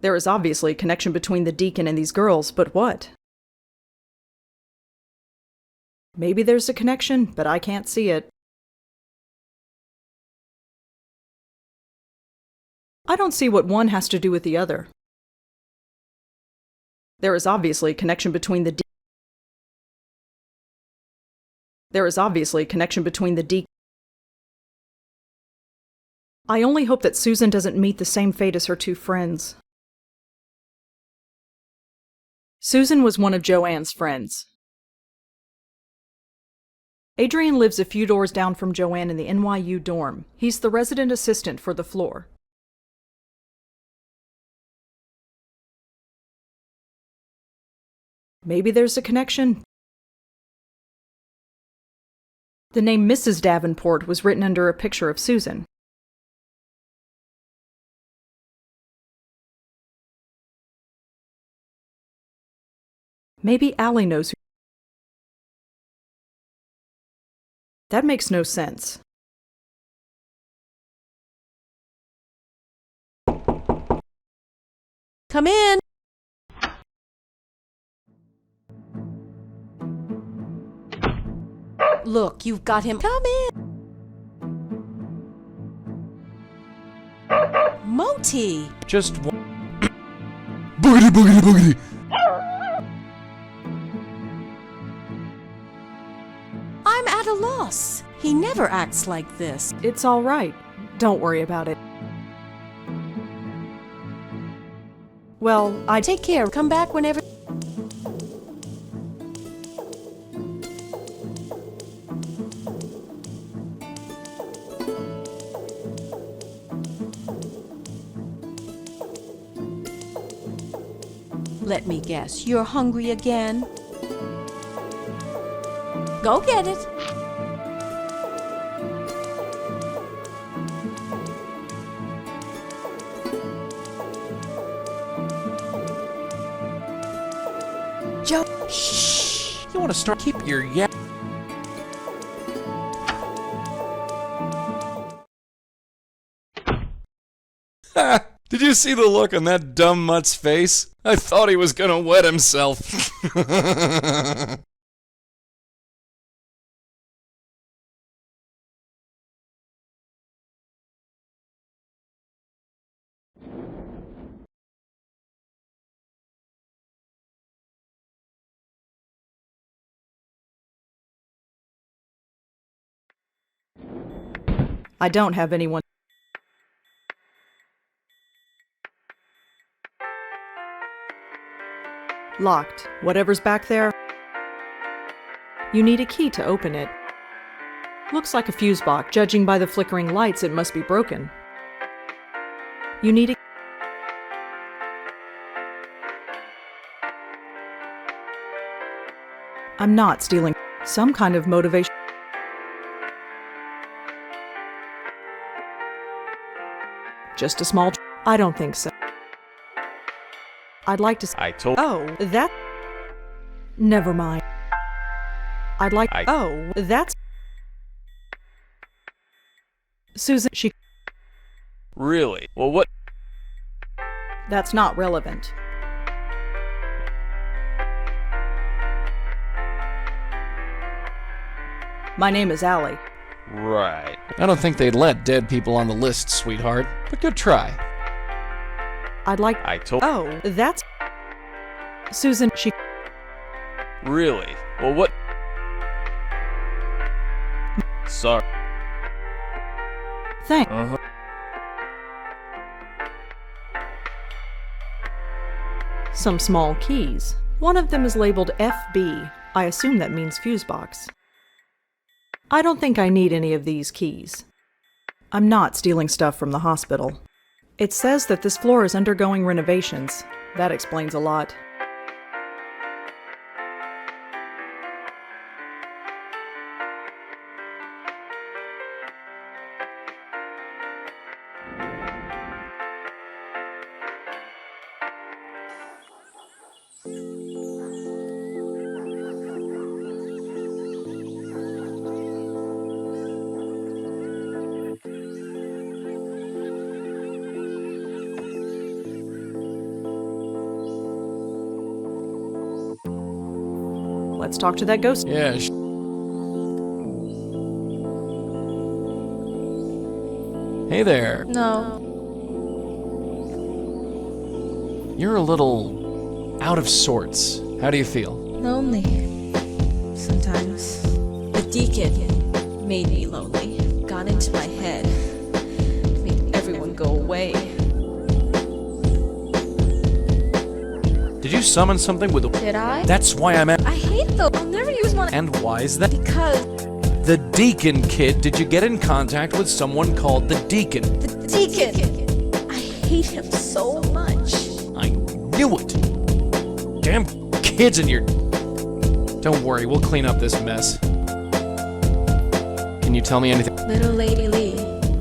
There is obviously a connection between the deacon and these girls, but what? Maybe there's a connection, but I can't see it. I don't see what one has to do with the other. There is obviously a connection between the There is obviously a connection between the deacon. I only hope that Susan doesn't meet the same fate as her two friends. Susan was one of Joanne's friends. Adrian lives a few doors down from Joanne in the NYU dorm. He's the resident assistant for the floor. Maybe there's a connection. The name Mrs. Davenport was written under a picture of Susan. Maybe Allie knows who. That makes no sense. Come in. Look, you've got him. Come in. Moti. Just one. Boogity, boogity, boogity. I'm at a loss. He never acts like this. It's all right. Don't worry about it. Well, Take care. Come back whenever. Let me guess, you're hungry again? Go get it. Joe, Shh. You want to start? Keep your yap. Did you see the look on that dumb mutt's face? I thought he was gonna wet himself. I don't have anyone. Locked. Whatever's back there. You need a key to open it. Looks like a fuse box. Judging by the flickering lights, it must be broken. You need a... I'm not stealing. Some kind of motivation. Just a small... I don't think so. I'd like to... I told... Oh, that... Never mind. I'd like... Oh, that's... Susan, she... Really? Well, what... That's not relevant. My name is Allie. Right. I don't think they'd let dead people on the list, sweetheart, but good try. I'd like... I told... Oh, that's... Susan, she... Really? Well, what... Sorry. Thank... Uh-huh. Some small keys. One of them is labeled FB. I assume that means fuse box. I don't think I need any of these keys. I'm not stealing stuff from the hospital. It says that this floor is undergoing renovations. That explains a lot. let's talk to that ghost. Yeah, Hey there. No. You're a little out of sorts. How do you feel? Lonely. Sometimes. The deacon made me lonely. Got into my head. Made everyone go away. Did you summon something with a... Did I? That's why I'm at... I hate those. I'll never use one. And why is that? Because The Deacon, kid. Did you get in contact with someone called the Deacon? the deacon. I hate him so much. I knew it. Damn kids in your... Don't worry, we'll clean up this mess. Can you tell me anything? Little Lady Lee.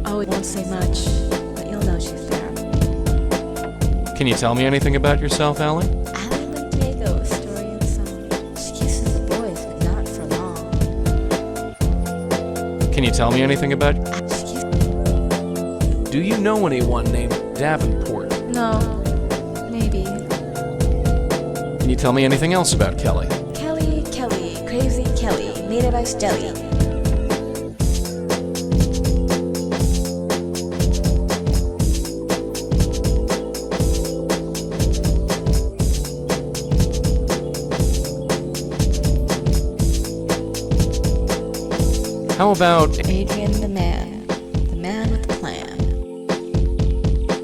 Oh, it won't say much, but you'll know she's there. Can you tell me anything about yourself, Allie? Allie Montego, a story in song. She kisses the boys, but not for long. Can you tell me anything about... She kisses... Do you know anyone named Davenport? No. Maybe. Can you tell me anything else about Kelly? Kelly, crazy Kelly, made of ice jelly. How about... Adrian the man with the plan.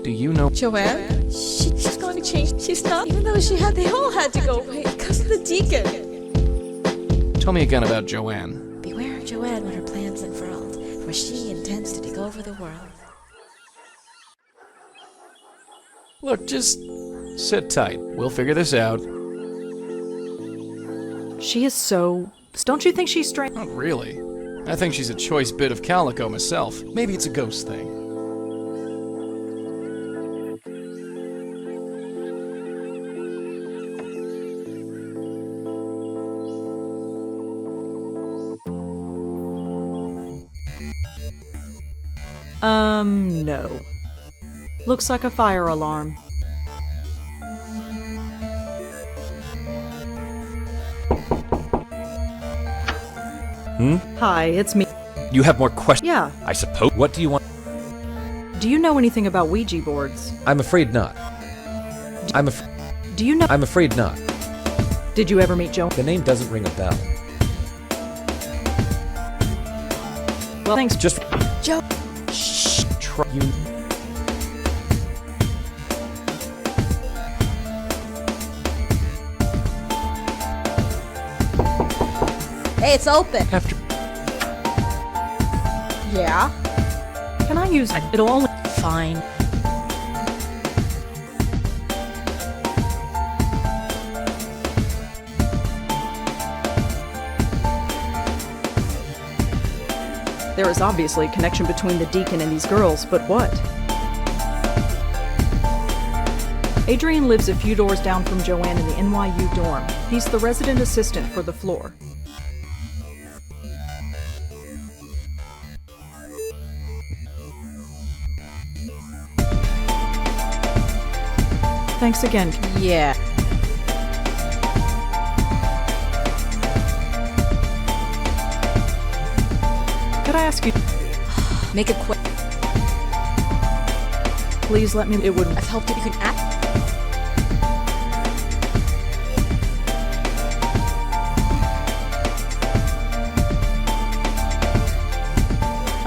Do you know... Joanne? She's going to change. She's not, even though they all had to go away because of the deacon. Tell me again about Joanne. Beware of Joanne when her plans unfurled, for she intends to take over the world. Look, just sit tight. We'll figure this out. She is so... Don't you think she's strange? Not really. I think she's a choice bit of calico myself. Maybe it's a ghost thing. No. Looks like a fire alarm. Hi, it's me. You have more questions? Yeah. I suppose. What do you want? Do you know anything about Ouija boards? I'm afraid not. Do you know... I'm afraid not. Did you ever meet Joe? The name doesn't ring a bell. Well, thanks. Just... Joe. Shh. Try... You... Hey, it's open. After... Yeah? Can I use... It'll only... Fine. There is obviously a connection between the deacon and these girls, but what? Adrian lives a few doors down from Joanne in the NYU dorm. He's the resident assistant for the floor. Thanks again. Yeah. Could I ask you... Make it quick. Please let me... It would... I've helped you. You can act.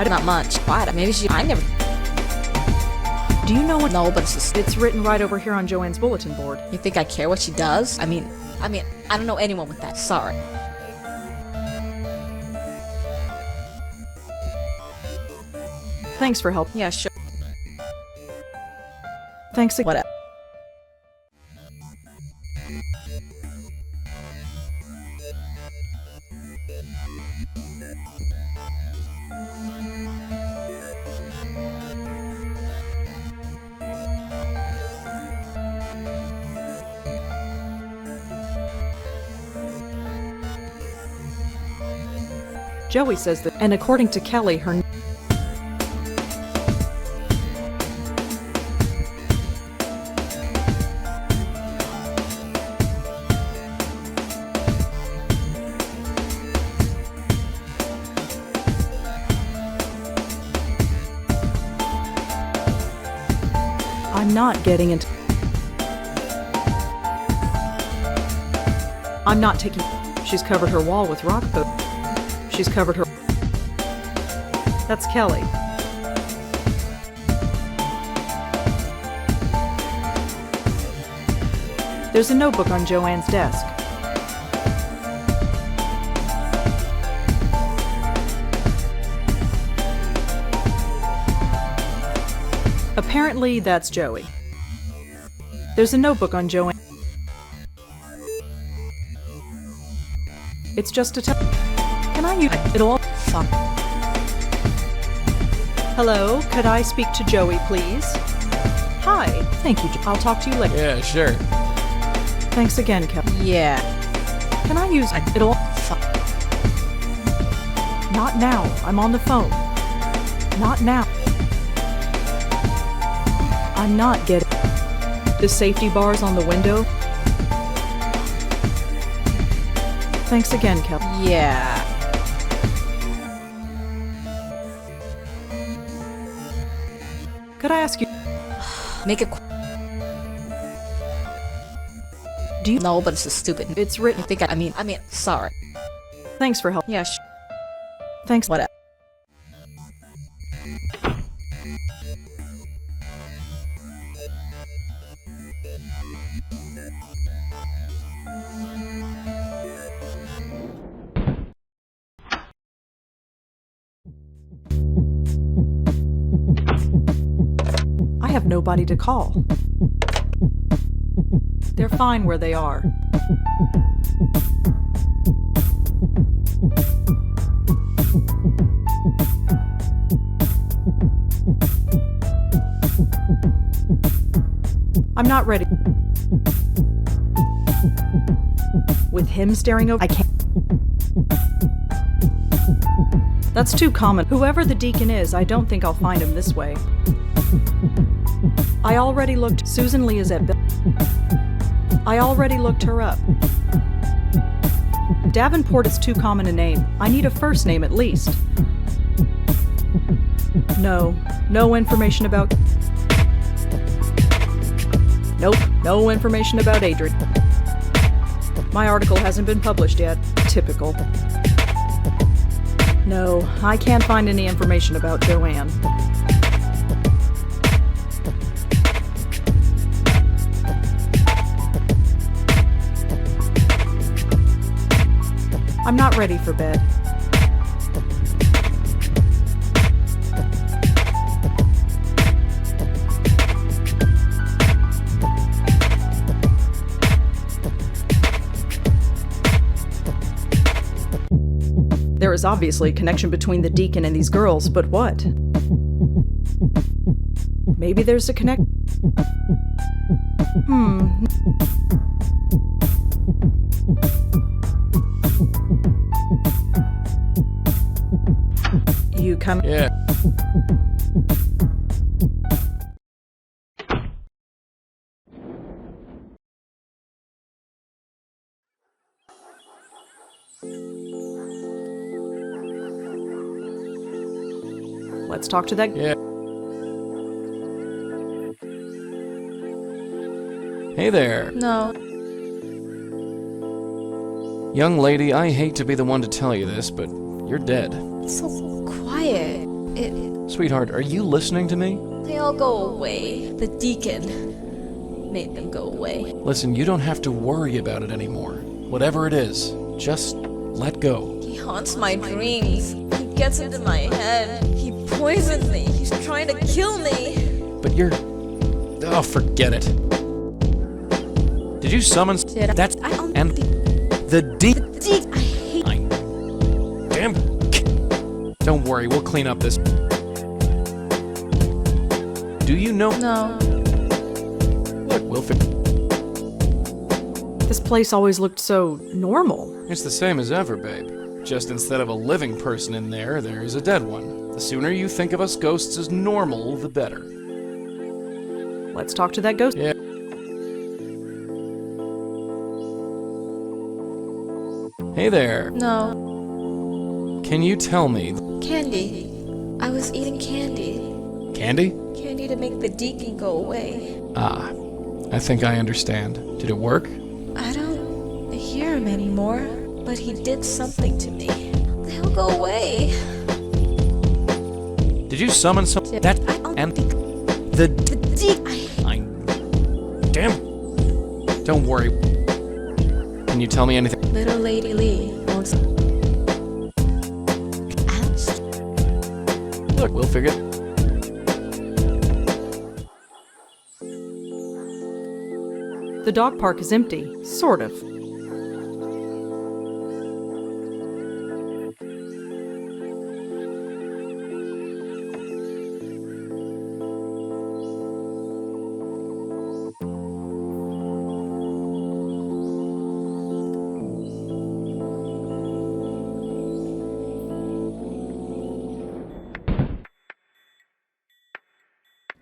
Not much. What? Maybe she... I never... Do you know what... No, but it's just... It's written right over here on Joanne's bulletin board. You think I care what she does? I mean, I don't know anyone with that. Sorry. Thanks for help. Yeah, sure. Thanks again. Whatever. Joey says that, and according to Kelly, her... I'm not getting into... I'm not taking... She's covered her wall with rock poop. She's covered her... That's Kelly. There's a notebook on Joanne's desk. Apparently, that's Joey. There's a notebook on Joanne. It's just a Can I use it'll all fuck. Hello, could I speak to Joey, please? Hi, thank you. I'll talk to you later. Yeah, sure. Thanks again, Kelly. Yeah. Can I use it'll fuck. Not now. I'm on the phone. Not now. I'm not getting the safety bars on the window. Thanks again, Kelly. Yeah. Could I ask you, Make it. do you... No, but it's just stupid. It's written... I think I mean, sorry. Thanks for help. Yeah, Thanks. whatever. I have nobody to call. They're fine where they are. I'm not ready. With him staring over, I can't. That's too common. Whoever the deacon is, I don't think I'll find him this way. I already looked. Susan Lee is at I already looked her up. Davenport is too common a name. I need a first name at least. No information about... Nope, no information about Adrian. My article hasn't been published yet. Typical. No, I can't find any information about Joanne. I'm not ready for bed. There is obviously a connection between the deacon and these girls, but what? Maybe there's a connect... You come... Yeah. Let's talk to that... Yeah. Hey there. No. Young lady, I hate to be the one to tell you this, but you're dead. It's so quiet. Sweetheart, are you listening to me? They all go away. The deacon made them go away. Listen, you don't have to worry about it anymore. Whatever it is, just let go. He haunts my dreams. He gets into my head. He poisoned me. He's trying to kill me. But you're... Oh, forget it. Did you summon... Did I? That's... I don't And... think... The D... I hate... Damn... Don't worry, we'll clean up this... Do you know... No. Look, we'll fix... This place always looked so normal. It's the same as ever, babe. Just instead of a living person in there, there's a dead one. The sooner you think of us ghosts as normal, the better. Let's talk to that ghost. Yeah. Hey there. No. Can you tell me... Candy. I was eating candy. Candy? Candy to make the deacon go away. Ah, I think I understand. Did it work? I don't hear him anymore, but he did something to me. He'll go away. Did you summon some... That... and... The... Damn... Don't worry. Can you tell me anything? Little Lady Lee wants... Look, we'll figure it... The dog park is empty, sort of.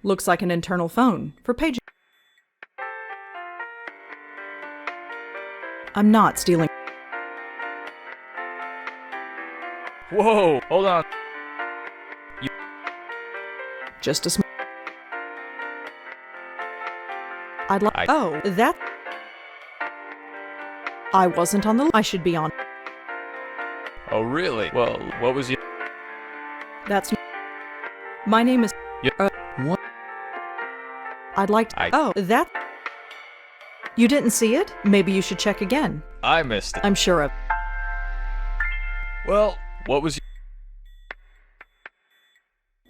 Looks like an internal phone for page. I'm not stealing. Whoa, hold on. Just a I'd like. Oh, that. I wasn't on the. I should be on. Oh, really? Well, what was your... That's. My name is. What? I'd like to. Oh, that. You didn't see it? Maybe you should check again. I missed it. I'm sure of. Well, what was your...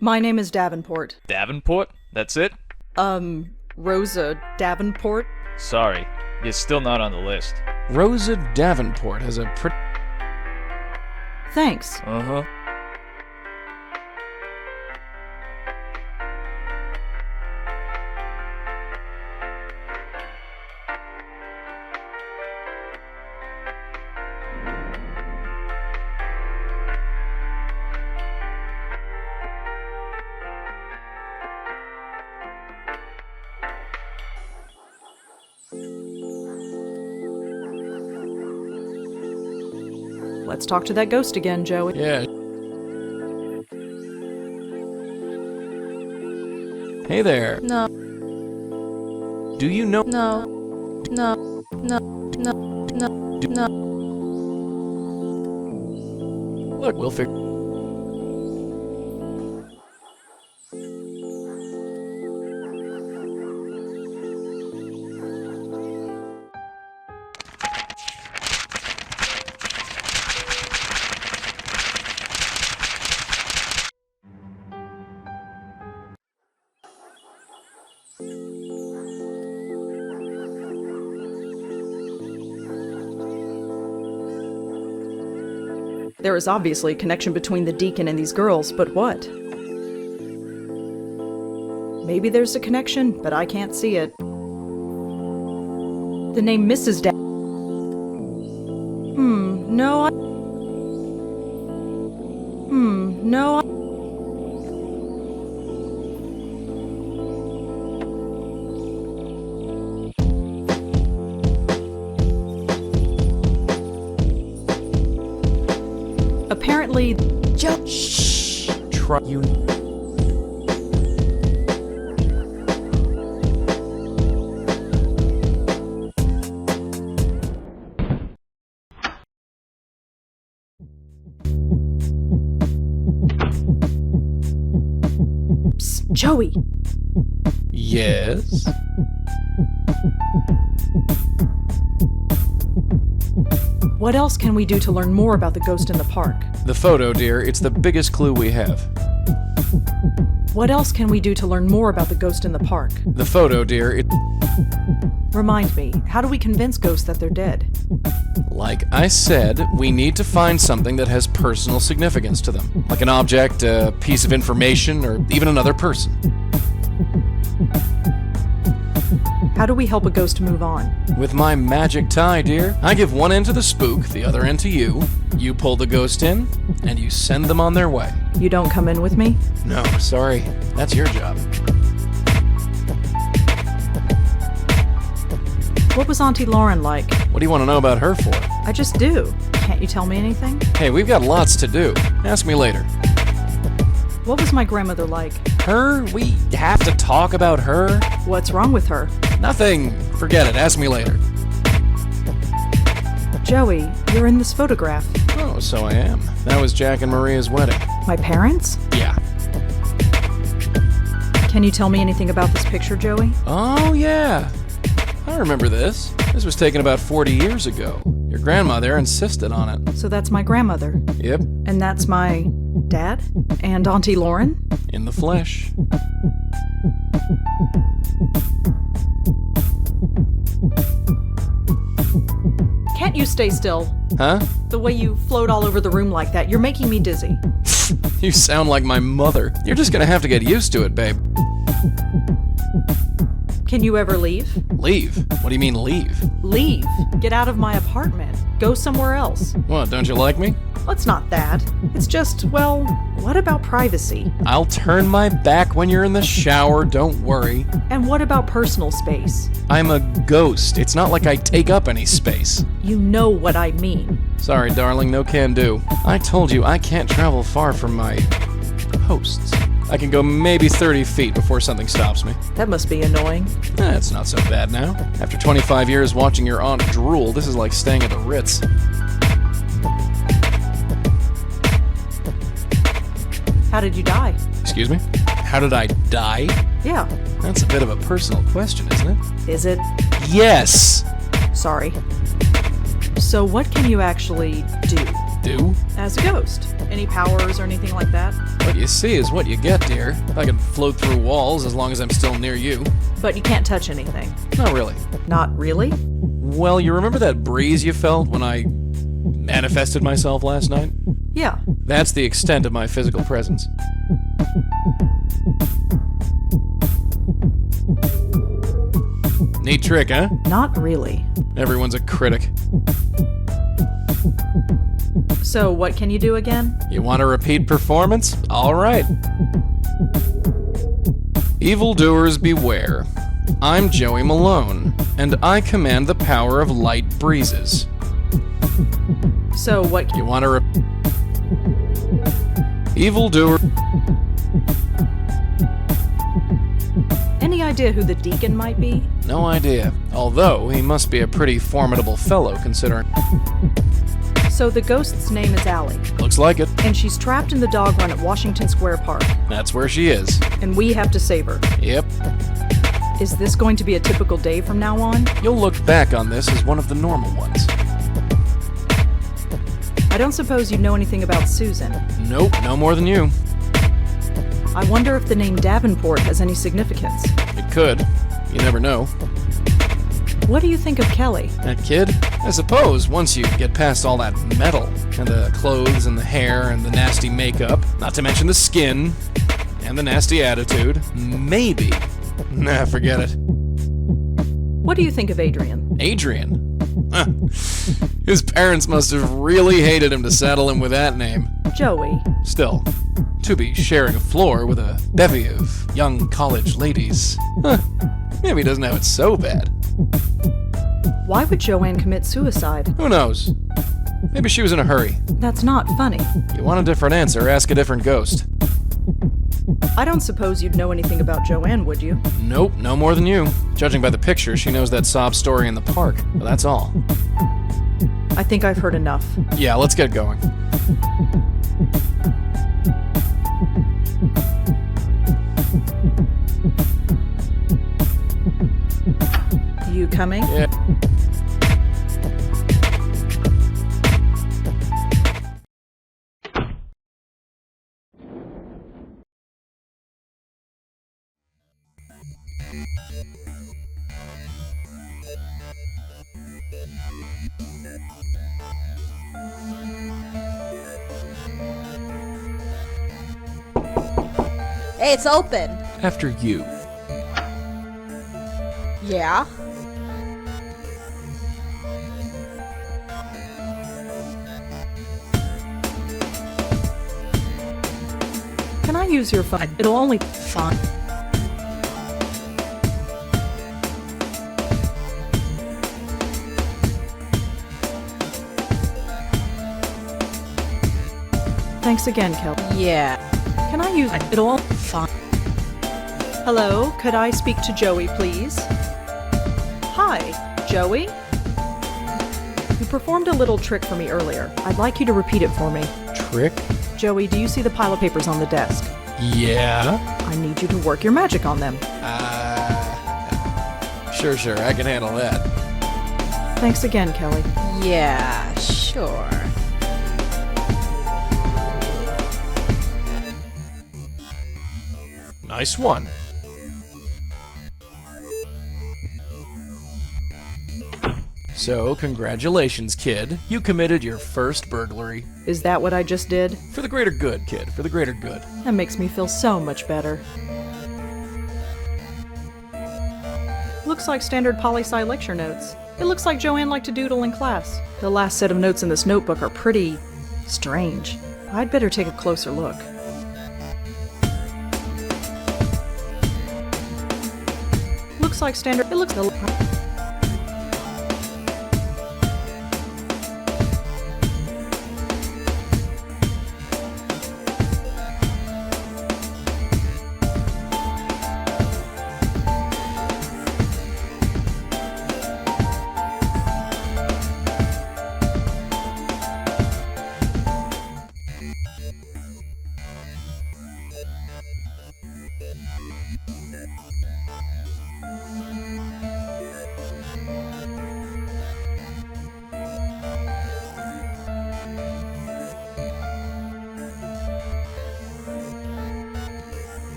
My name is Davenport. Davenport? That's it? Rosa Davenport. Sorry, you're still not on the list. Rosa Davenport has a pretty... Thanks. Uh-huh. Let's talk to that ghost again, Joey. Yeah. Hey there. No. Do you know... No. No. No. No. No. No. Look, we'll figure... There is obviously a connection between the deacon and these girls, but what? Maybe there's a connection, but I can't see it. The name Mrs. No, I... no, I... Apparently, Shh! Try you... Psst, Joey. Yes? What else can we do to learn more about the ghost in the park? The photo, dear. It's the biggest clue we have. What else can we do to learn more about the ghost in the park? The photo, dear. Remind me, how do we convince ghosts that they're dead? Like I said, we need to find something that has personal significance to them. Like an object, a piece of information, or even another person. How do we help a ghost move on? With my magic tie, dear. I give one end to the spook, the other end to you. You pull the ghost in, and you send them on their way. You don't come in with me? No, sorry. That's your job. What was Auntie Lauren like? What do you want to know about her for? I just do. Can't you tell me anything? Hey, we've got lots to do. Ask me later. What was my grandmother like? Her? We have to talk about her? What's wrong with her? Nothing. Forget it. Ask me later. Joey, you're in this photograph. Oh, so I am. That was Jack and Maria's wedding. My parents? Yeah. Can you tell me anything about this picture, Joey? Oh, yeah. I remember this. This was taken about 40 years ago. Your grandmother insisted on it. So that's my grandmother. Yep. And that's my dad? And Auntie Lauren? In the flesh. Can't you stay still? Huh? The way you float all over the room like that, you're making me dizzy. You sound like my mother. You're just gonna have to get used to it, babe. Can you ever leave? Leave? What do you mean leave? Leave. Get out of my apartment. Go somewhere else. What, don't you like me? Well, it's not that. It's just, well, what about privacy? I'll turn my back when you're in the shower, don't worry. And what about personal space? I'm a ghost. It's not like I take up any space. You know what I mean. Sorry, darling, no can do. I told you I can't travel far from my hosts. I can go maybe 30 feet before something stops me. That must be annoying. It's not so bad now. After 25 years watching your aunt drool, this is like staying at the Ritz. How did you die? Excuse me? How did I die? Yeah. That's a bit of a personal question, isn't it? Is it? Yes! Sorry. So what can you actually do? Do? As a ghost? Any powers or anything like that? What you see is what you get, dear. I can float through walls as long as I'm still near you. But you can't touch anything. Not really. Not really? Well, you remember that breeze you felt when I manifested myself last night? Yeah. That's the extent of my physical presence. Neat trick, huh? Not really. Everyone's a critic. So what can you do again? You want a repeat performance? All right. Evildoers beware. I'm Joey Malone, and I command the power of light breezes. So what You want to Evildoer. Any idea who the deacon might be? No idea. Although, he must be a pretty formidable fellow, considering. So the ghost's name is Allie, Looks like it. and she's trapped in the dog run at Washington Square Park, That's where she is. and we have to save her. Yep. Is this going to be a typical day from now on? You'll look back on this as one of the normal ones. I don't suppose you know anything about Susan. Nope, no more than you. I wonder if the name Davenport has any significance. It could. You never know. What do you think of Kelly? That kid? I suppose once you get past all that metal, and the clothes and the hair and the nasty makeup, not to mention the skin, and the nasty attitude, maybe. Nah, forget it. What do you think of Adrian? Adrian? Huh. His parents must have really hated him to saddle him with that name. Joey. Still, to be sharing a floor with a bevy of young college ladies. Huh. Maybe he doesn't have it so bad. Why would Joanne commit suicide? Who knows? Maybe she was in a hurry. That's not funny. You want a different answer, ask a different ghost. I don't suppose you'd know anything about Joanne, would you? Nope, no more than you. Judging by the picture, she knows that sob story in the park. But that's all. I think I've heard enough. Yeah, let's get going. You coming? Yeah. Hey, it's open. After you. Yeah? Can I use your phone? It'll only... Fine. Thanks again, Kel. Yeah. Can I use... It'll... Fine. Hello, could I speak to Joey, please? Hi, Joey? You performed a little trick for me earlier. I'd like you to repeat it for me. Trick? Joey, do you see the pile of papers on the desk? Yeah? I need you to work your magic on them. Sure, I can handle that. Thanks again, Kelly. Yeah, sure. Nice one. So, congratulations, kid. You committed your first burglary. Is that what I just did? For the greater good, kid. For the greater good. That makes me feel so much better. Looks like standard poli-sci lecture notes. It looks like Joanne liked to doodle in class. The last set of notes in this notebook are pretty strange. I'd better take a closer look. Looks like standard. It looks.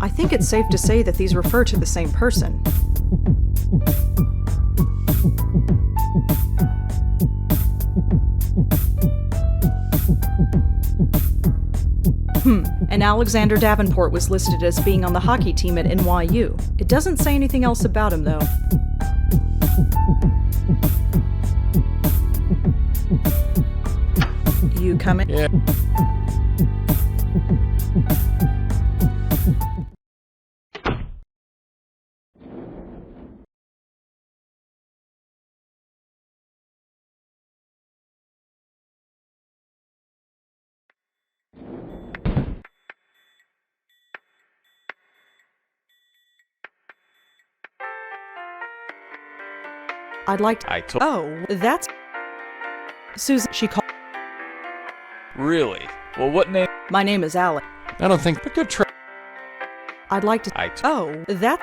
I think it's safe to say that these refer to the same person. And Alexander Davenport was listed as being on the hockey team at NYU. It doesn't say anything else about him, though. You coming? Yeah. I'd like to. Oh, that's. Susan, she called. Really? Well, what name? My name is Alex. I don't think, but good try. I'd like to. Oh, that.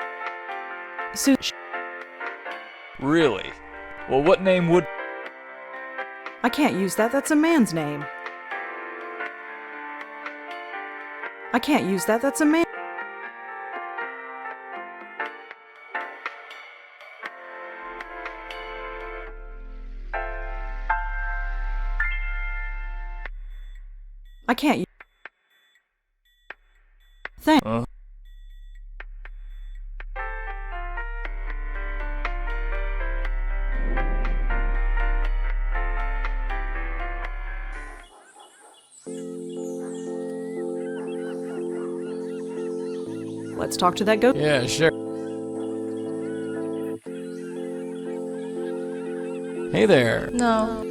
Susan. Really? Well, what name would... I can't use that. That's a man's name. I can't use that. That's a man. I can't. Thank. Let's talk to that goat. Yeah, sure. Hey there. No.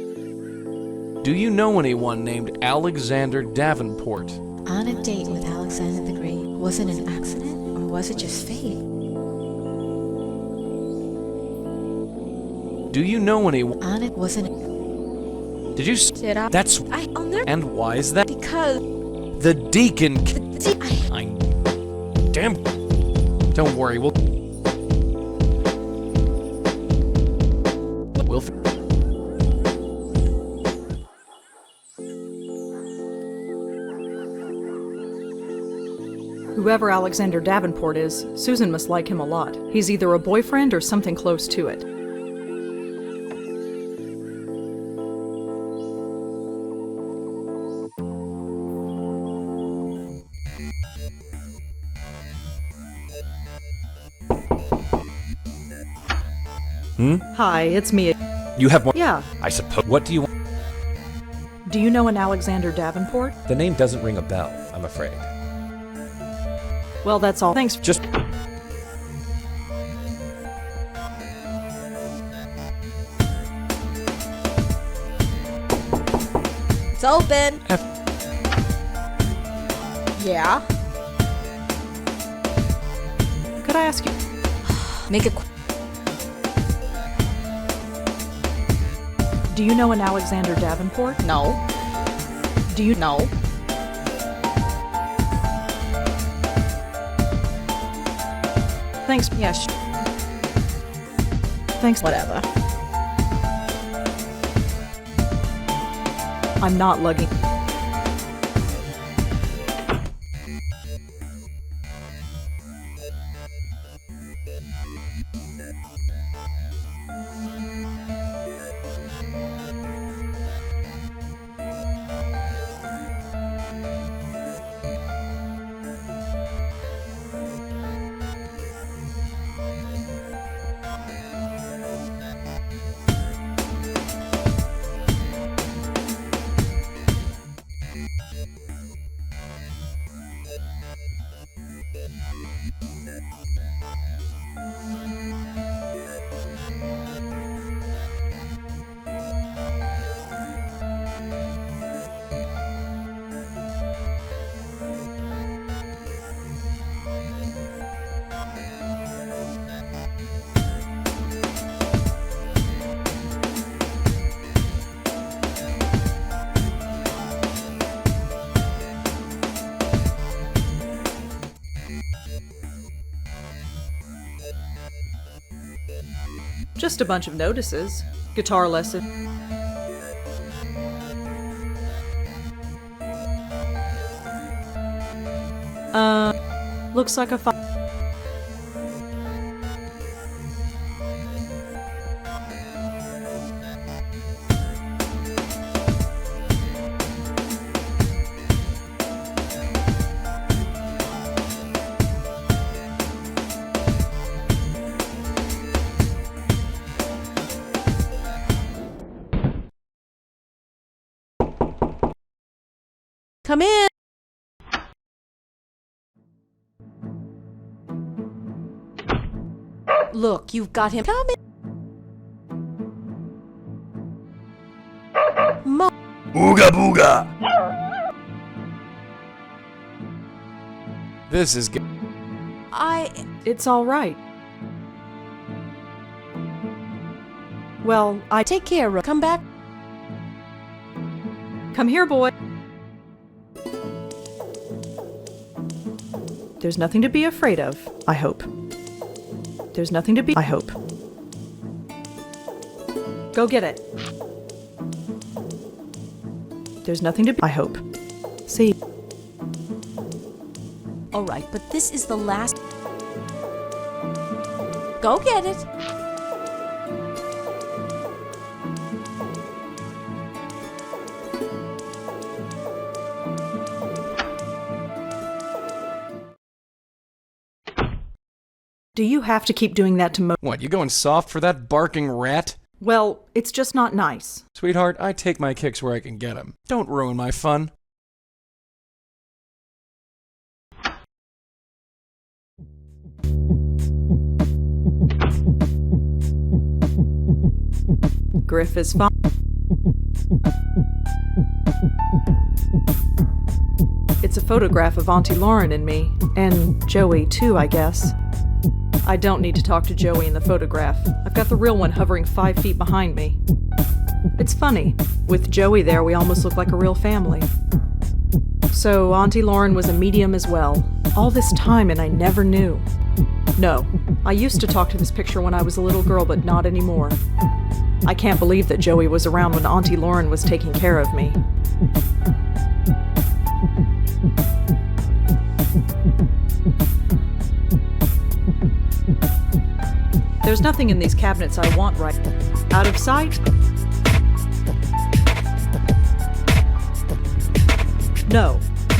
Do you know anyone named Alexander Davenport? On a date with Alexander the Great. Was it an accident or was it just fate? Do you know anyone? On it wasn't. Did you? Did I? That's. I'll never. And why is that? Because. The deacon. I. Damn. Don't worry. We'll. Whoever Alexander Davenport is, Susan must like him a lot. He's either a boyfriend or something close to it. Hi, it's me. You have more. Yeah. I suppose. What do you want? Do you know an Alexander Davenport? The name doesn't ring a bell, I'm afraid. Well, that's all. Thanks. Just. It's open. Yeah. Could I ask you? Make it. Do you know an Alexander Davenport? No. Do you No. Thanks. Yeah. Thanks. Whatever. I'm not lugging. Just a bunch of notices. Guitar lesson. Looks like a Come in. Look, you've got him. Come in. Ooga booga! This is good. It's all right. Well, I Take care, Come back. come here, boy. There's nothing to be afraid of, I hope. There's nothing to be, I hope. Go get it. There's nothing to be, I hope. See. All right, but this is the last. Go get it. Do you have to keep doing that to Mo? What, you going soft for that barking rat? Well, it's just not nice. Sweetheart, I take my kicks where I can get 'em. Don't ruin my fun. Griff is fine. It's a photograph of Auntie Lauren and me, and Joey too, I guess. I don't need to talk to Joey in the photograph. I've got the real one hovering 5 feet behind me. It's funny. With Joey there, we almost look like a real family. So Auntie Lauren was a medium as well. All this time and I never knew. No, I used to talk to this picture when I was a little girl, but not anymore. I can't believe that Joey was around when Auntie Lauren was taking care of me. There's nothing in these cabinets I want right out of sight. No.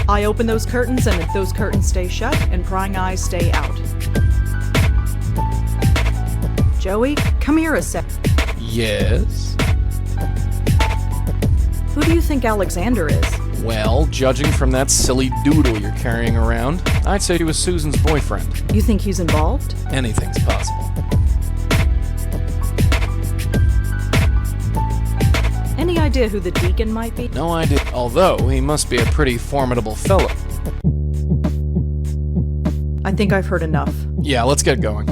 I open those curtains, and if those curtains stay shut and prying eyes stay out. Joey, come here a sec. Yes? Who do you think Alexander is? Well, judging from that silly doodle you're carrying around, I'd say he was Susan's boyfriend. You think he's involved? Anything's possible. Any idea who the deacon might be? No idea. Although, he must be a pretty formidable fellow. I think I've heard enough. Yeah, let's get going.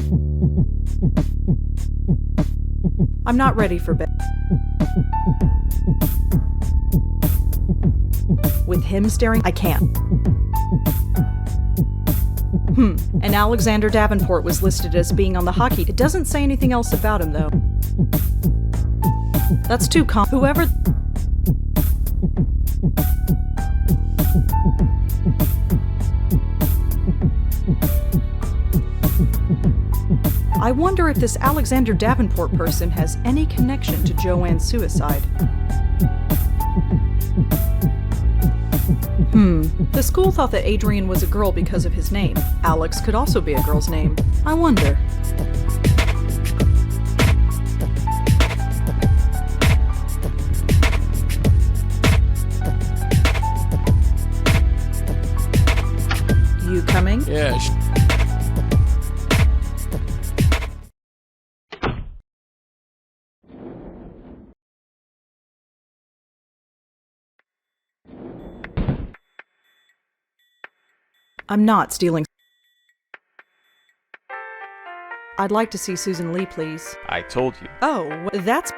I'm not ready for bed. With him staring, I can't. And Alexander Davenport was listed as being on the hockey. It doesn't say anything else about him, though. That's too whoever... I wonder if this Alexander Davenport person has any connection to Joanne's suicide. The school thought that Adrian was a girl because of his name. Alex could also be a girl's name. I wonder. You coming? Yeah, I'm not stealing. I'd like to see Susan Lee, please. I told you. Oh, that's...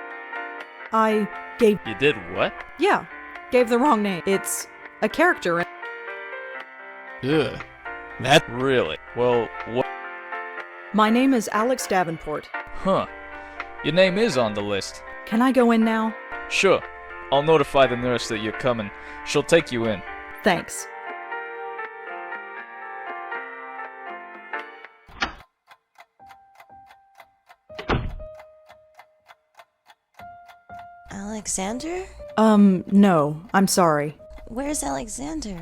I gave... You did what? Yeah, gave the wrong name. It's a character. Ugh. That... Really? Well, what? My name is Alex Davenport. Huh. Your name is on the list. Can I go in now? Sure. I'll notify the nurse that you're coming. She'll take you in. Thanks. Alexander? No. I'm sorry. Where's Alexander?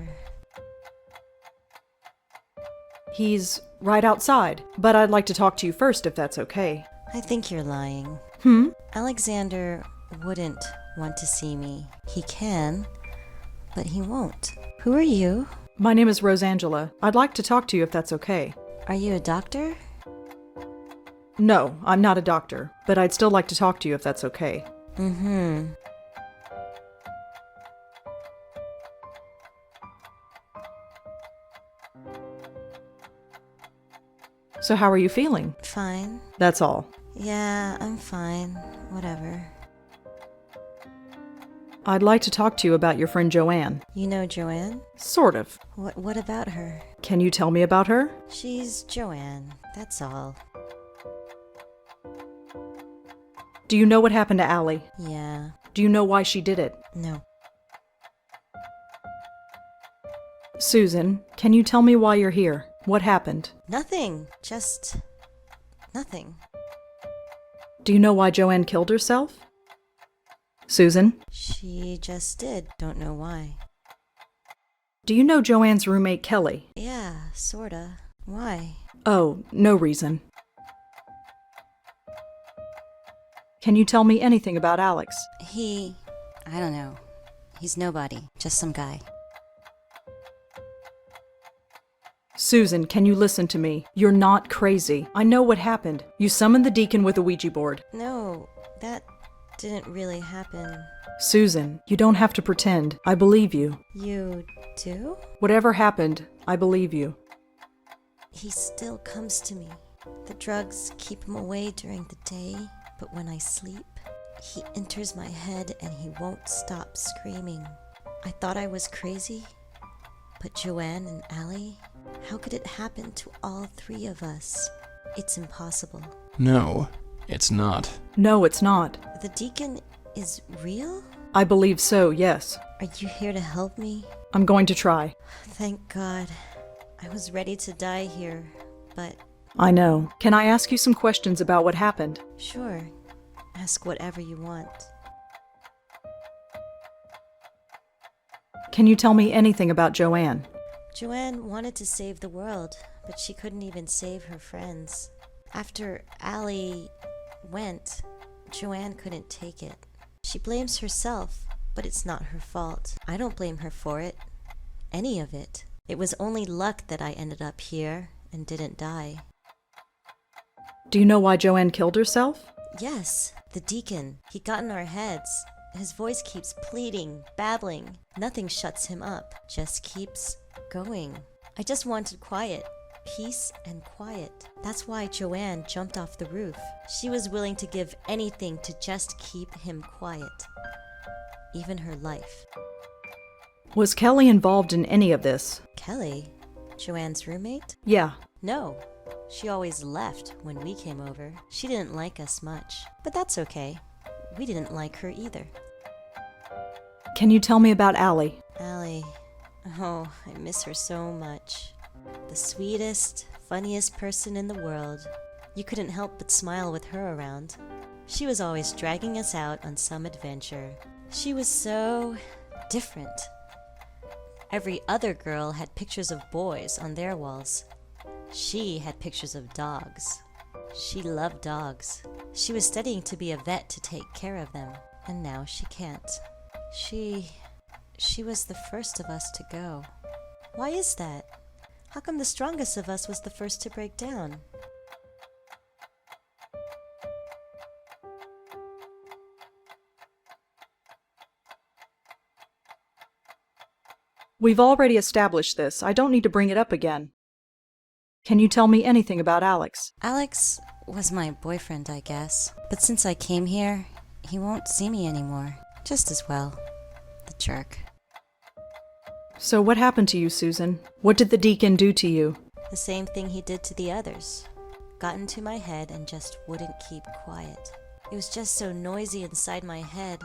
He's right outside, but I'd like to talk to you first if that's okay. I think you're lying. Alexander wouldn't want to see me. He can, but he won't. Who are you? My name is Rosangela. I'd like to talk to you if that's okay. Are you a doctor? No, I'm not a doctor, but I'd still like to talk to you if that's okay. So how are you feeling? Fine. That's all. Yeah, I'm fine. Whatever. I'd like to talk to you about your friend Joanne. You know Joanne? Sort of. What about her? Can you tell me about her? She's Joanne. That's all. Do you know what happened to Allie? Yeah. Do you know why she did it? No. Susan, can you tell me why you're here? What happened? Nothing. Just nothing. Do you know why Joanne killed herself? Susan? She just did. Don't know why. Do you know Joanne's roommate Kelly? Yeah, sorta. Why? Oh, no reason. Can you tell me anything about Alex? I don't know. He's nobody. Just some guy. Susan, can you listen to me? You're not crazy. I know what happened. You summoned the deacon with a Ouija board. No, that didn't really happen. Susan, you don't have to pretend. I believe you. You do? Whatever happened, I believe you. He still comes to me. The drugs keep him away during the day, but when I sleep, he enters my head and he won't stop screaming. I thought I was crazy, but Joanne and Allie, how could it happen to all three of us? It's impossible. No, it's not. No, it's not. The deacon is real? I believe so, yes. Are you here to help me? I'm going to try. Thank God. I was ready to die here, but... I know. Can I ask you some questions about what happened? Sure. Ask whatever you want. Can you tell me anything about Joanne? Joanne wanted to save the world, but she couldn't even save her friends. After Allie went, Joanne couldn't take it. She blames herself, but it's not her fault. I don't blame her for it. Any of it. It was only luck that I ended up here and didn't die. Do you know why Joanne killed herself? Yes, the deacon. He got in our heads. His voice keeps pleading, babbling. Nothing shuts him up. Just keeps going. I just wanted quiet. Peace and quiet. That's why Joanne jumped off the roof. She was willing to give anything to just keep him quiet. Even her life. Was Kelly involved in any of this? Kelly? Joanne's roommate? Yeah. No. She always left when we came over. She didn't like us much. But that's okay. We didn't like her either. Can you tell me about Allie? Allie. Oh, I miss her so much. The sweetest, funniest person in the world. You couldn't help but smile with her around. She was always dragging us out on some adventure. She was so different. Every other girl had pictures of boys on their walls. She had pictures of dogs. She loved dogs. She was studying to be a vet to take care of them, and now she can't. She was the first of us to go. Why is that? How come the strongest of us was the first to break down? We've already established this. I don't need to bring it up again. Can you tell me anything about Alex? Alex was my boyfriend, I guess. But since I came here, he won't see me anymore. Just as well. The jerk. So what happened to you, Susan? What did the deacon do to you? The same thing he did to the others. Got into my head and just wouldn't keep quiet. It was just so noisy inside my head.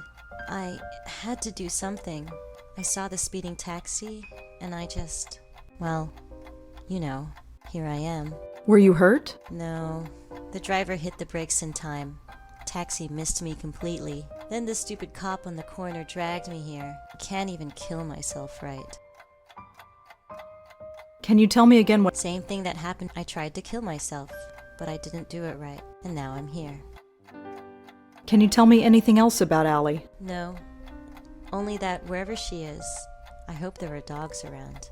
I had to do something. I saw the speeding taxi, and I just... well, you know, here I am. Were you hurt? No. The driver hit the brakes in time. Taxi missed me completely. Then the stupid cop on the corner dragged me here. I can't even kill myself right. Can you tell me again what... Same thing that happened. I tried to kill myself, but I didn't do it right, and now I'm here. Can you tell me anything else about Allie? No. Only that wherever she is, I hope there are dogs around.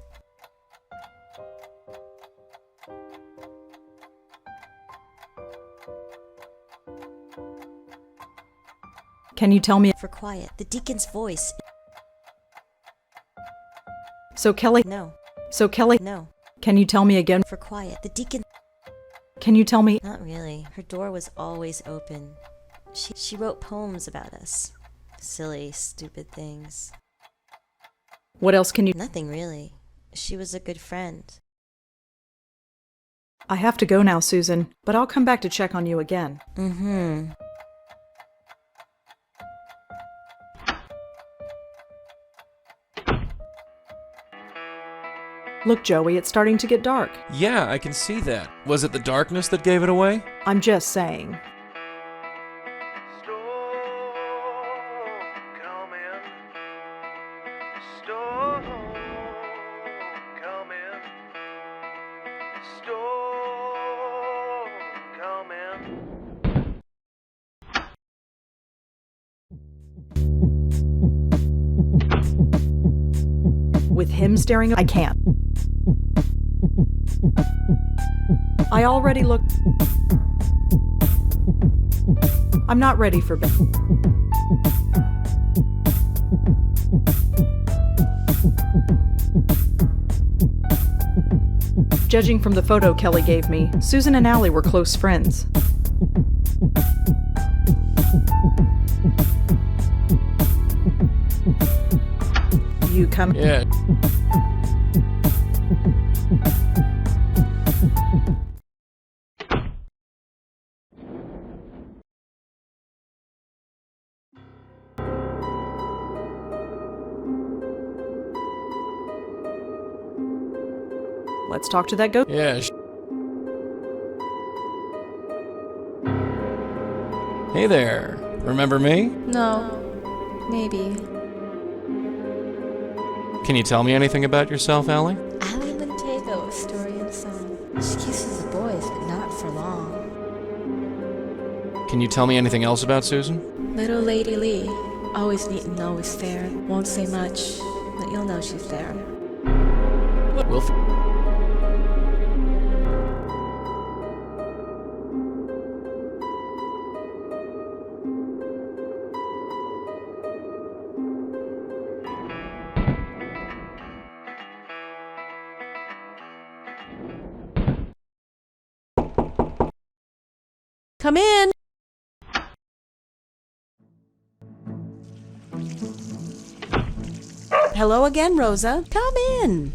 Can you tell me... For quiet. The deacon's voice. So Kelly... No. So Kelly... No. Can you tell me again? For quiet. The deacon... Can you tell me... Not really. Her door was always open. She wrote poems about us. Silly, stupid things. What else can you... Nothing really. She was a good friend. I have to go now, Susan, but I'll come back to check on you again. Mm-hmm. Look, Joey, it's starting to get dark. Yeah, I can see that. Was it the darkness that gave it away? I'm just saying. With him staring, I can't. I already looked. I'm not ready for bed. Judging from the photo Kelly gave me, Susan and Allie were close friends. You come... Yeah. Let's talk to that goat. Yeah. Hey there. Remember me? No. Maybe. Can you tell me anything about yourself, Allie? Allie Montego, story and song. She kisses boys, but not for long. Can you tell me anything else about Susan? Little Lady Lee. Always neat and always fair. Won't say much, but you'll know she's there. We'll Come in. Hello again, Rosa. Come in.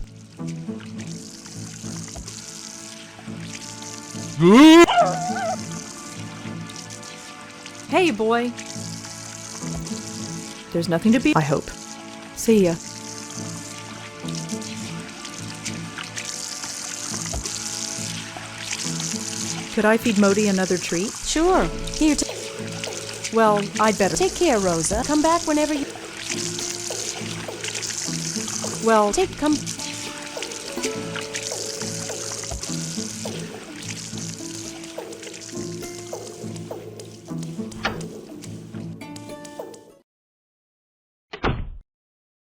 Hey, boy. There's nothing to be, I hope. See ya. Could I feed Modi another treat? Sure. Here, Well, I'd better. take care, Rosa. Come back whenever you... Well, Come...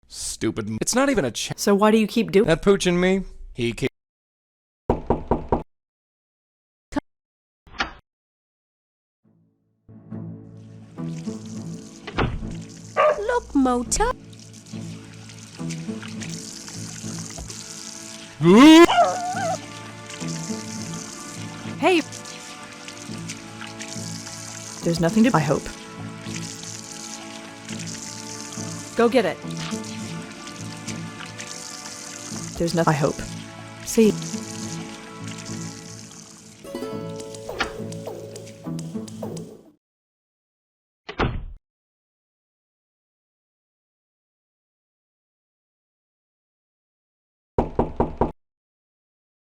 Stupid. It's not even a chance. so why do you keep doing? That pooch and me, he keep. Look, Mota. Hey! There's nothing to, I hope. Go get it. There's nothing, I hope. See.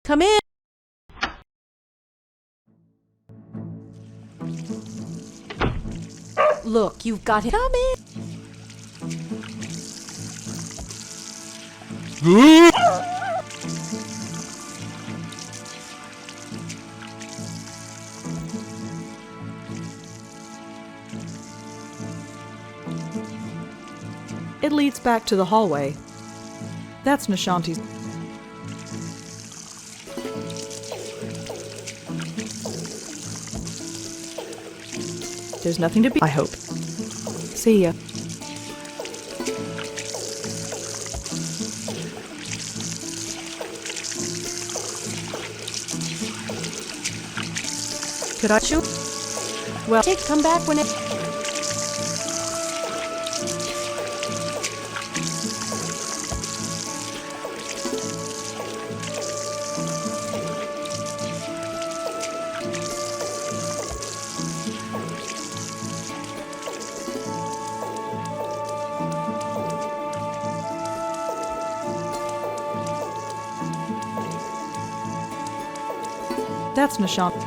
Come in. Look, you've got him. Come in. It leads back to the hallway. That's Nishanti's. There's nothing to be, I hope. See ya. Could I shoot? Well, Come back whenever... that's Nishanti.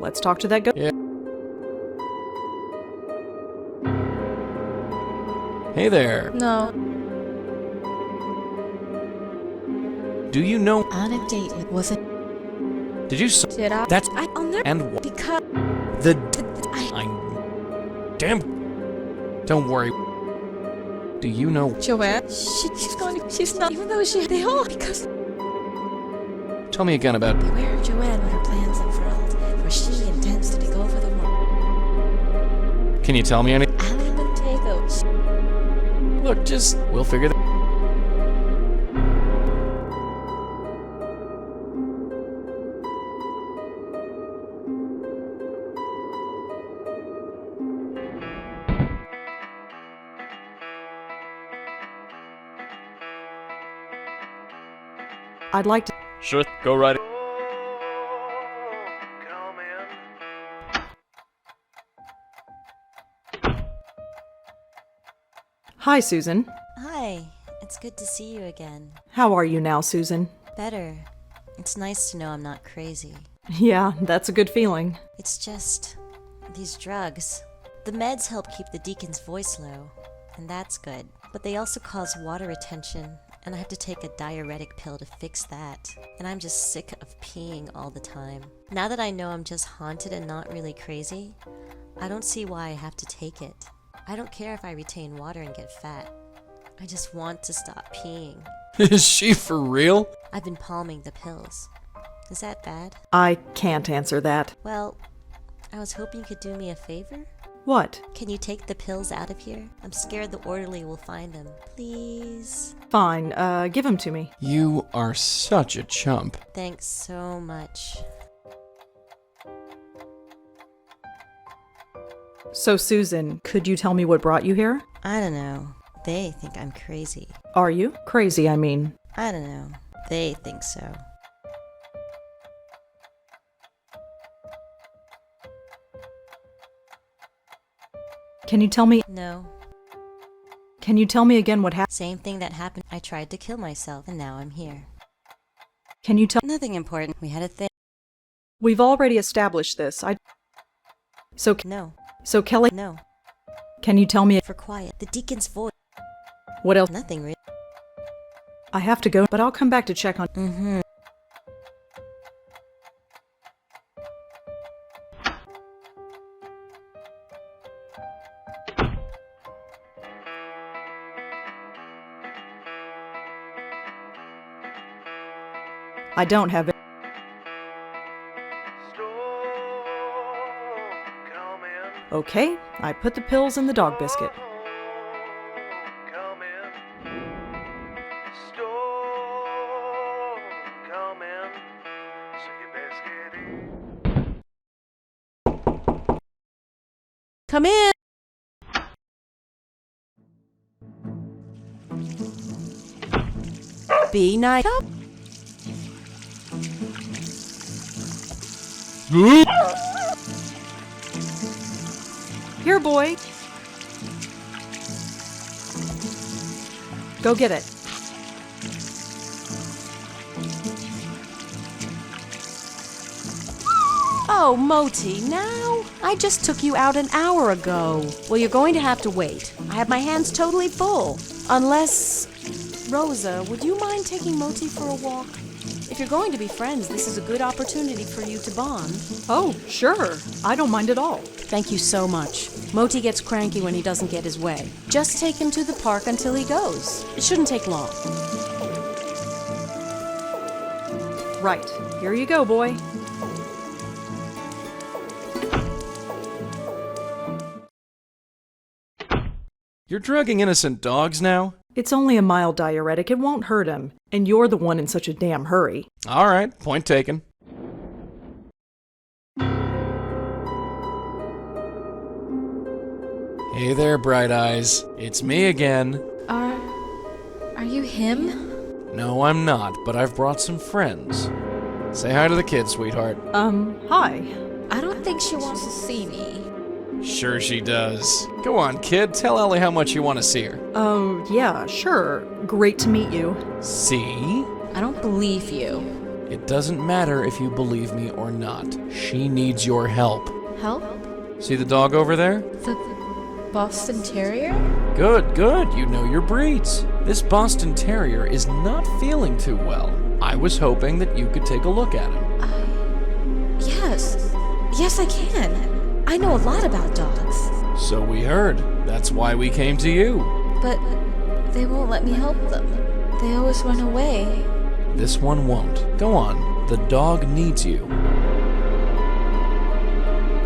Let's talk to that ghost. Yeah. Hey there. No. Do you know? On a date with... Was it... Did you? Did I... That's I'll never... and what? Because... The. I... Damn. Don't worry. Do you know? Joanne? She's going to... She's not... Even though she... They all... Because... Tell me again about. Beware of Joanne when her plans unfurled, for she intends to take over the world. Can you tell me any? Ali Montego. Look, just we'll figure that. I'd like to. Sure, go right. Hi, Susan. Hi, it's good to see you again. How are you now, Susan? Better. It's nice to know I'm not crazy. Yeah, that's a good feeling. It's just these drugs. The meds help keep the deacon's voice low, and that's good. But they also cause water retention, and I have to take a diuretic pill to fix that. And I'm just sick of peeing all the time. Now that I know I'm just haunted and not really crazy, I don't see why I have to take it. I don't care if I retain water and get fat. I just want to stop peeing. Is she for real? I've been palming the pills. Is that bad? I can't answer that. Well, I was hoping you could do me a favor. What? Can you take the pills out of here? I'm scared the orderly will find them. Please? Fine, give him to me. You are such a chump. Thanks so much. So, Susan, could you tell me what brought you here? I don't know. They think I'm crazy. Are you? Crazy, I mean. I don't know. They think so. Can you tell me? No. Can you tell me again what happened? Same thing that happened. I tried to kill myself, and now I'm here. Can you tell? Nothing important. We had a thing. We've already established this. No. So Kelly, No. can you tell me For quiet. The deacon's voice. what else? Nothing really. I have to go, but I'll come back to check on. Mm-hmm. I don't have it. Okay, I put the pills in the dog biscuit. Come in. Be nice. Here, boy. Go get it. Oh, Moti, now? I just took you out an hour ago. Well, you're going to have to wait. I have my hands totally full. Unless... Rosa, would you mind taking Moti for a walk? If you're going to be friends, this is a good opportunity for you to bond. Oh, sure. I don't mind at all. Thank you so much. Moti gets cranky when he doesn't get his way. Just take him to the park until he goes. It shouldn't take long. Right. Here you go, boy. You're drugging innocent dogs now? It's only a mild diuretic. It won't hurt him. And you're the one in such a damn hurry. All right, point taken. Hey there, Bright Eyes. It's me again. Are you him? No, I'm not, but I've brought some friends. Say hi to the kids, sweetheart. Hi. I don't think she wants to see me. Sure she does. Go on, kid. Tell Ellie how much you want to see her. Oh, yeah, sure. Great to meet you. See? I don't believe you. It doesn't matter if you believe me or not. She needs your help. Help? See the dog over there? The Boston Terrier? Good, good. You know your breeds. This Boston Terrier is not feeling too well. I was hoping that you could take a look at him. Yes, I can. I know a lot about dogs. So we heard. That's why we came to you. But they won't let me help them. They always run away. This one won't. Go on. The dog needs you.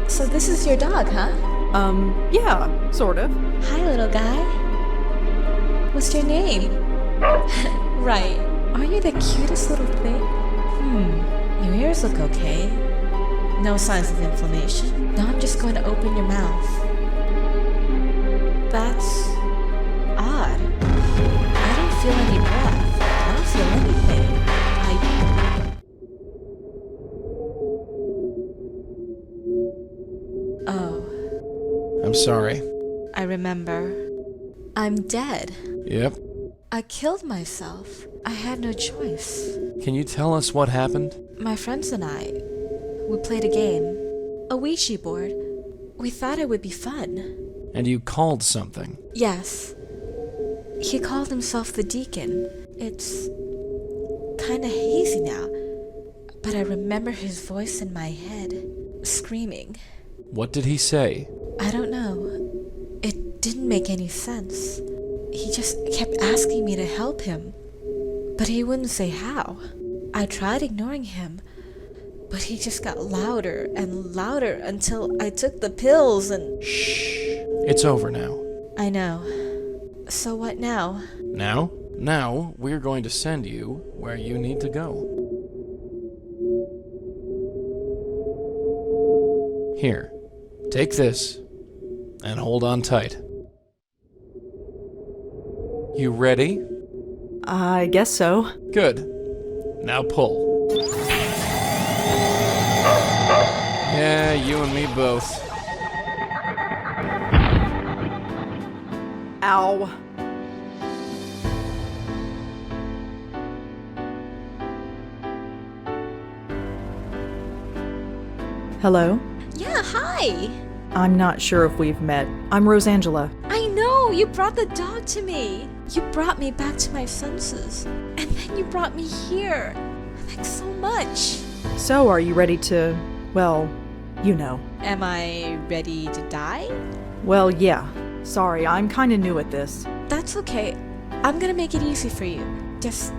So this is your dog, huh? Yeah, sort of. Hi, little guy. What's your name? Right. Aren't you the cutest little thing? Your ears look okay. No signs of inflammation. Now I'm just going to open your mouth. That's odd. I don't feel any breath. I don't feel anything. Oh. I'm sorry. I remember. I'm dead. Yep. I killed myself. I had no choice. Can you tell us what happened? My friends and I, We played a game. A Ouija board. We thought it would be fun. And you called something. Yes. He called himself the Deacon. It's kinda hazy now, but I remember his voice in my head, screaming. What did he say? I don't know. It didn't make any sense. He just kept asking me to help him, but he wouldn't say how. I tried ignoring him, but he just got louder and louder until I took the pills and... Shh. It's over now. I know. So what now? Now? Now, we're going to send you where you need to go. Here, take this, and hold on tight. You ready? I guess so. Good. Now pull. Yeah, you and me both. Ow. Hello? Yeah, hi! I'm not sure if we've met. I'm Rosangela. I know! You brought the dog to me! You brought me back to my senses. And then you brought me here. Thanks so much. So, are you ready to, well, you know. Am I ready to die? Well, yeah. Sorry, I'm kinda new at this. That's okay. I'm gonna make it easy for you. Just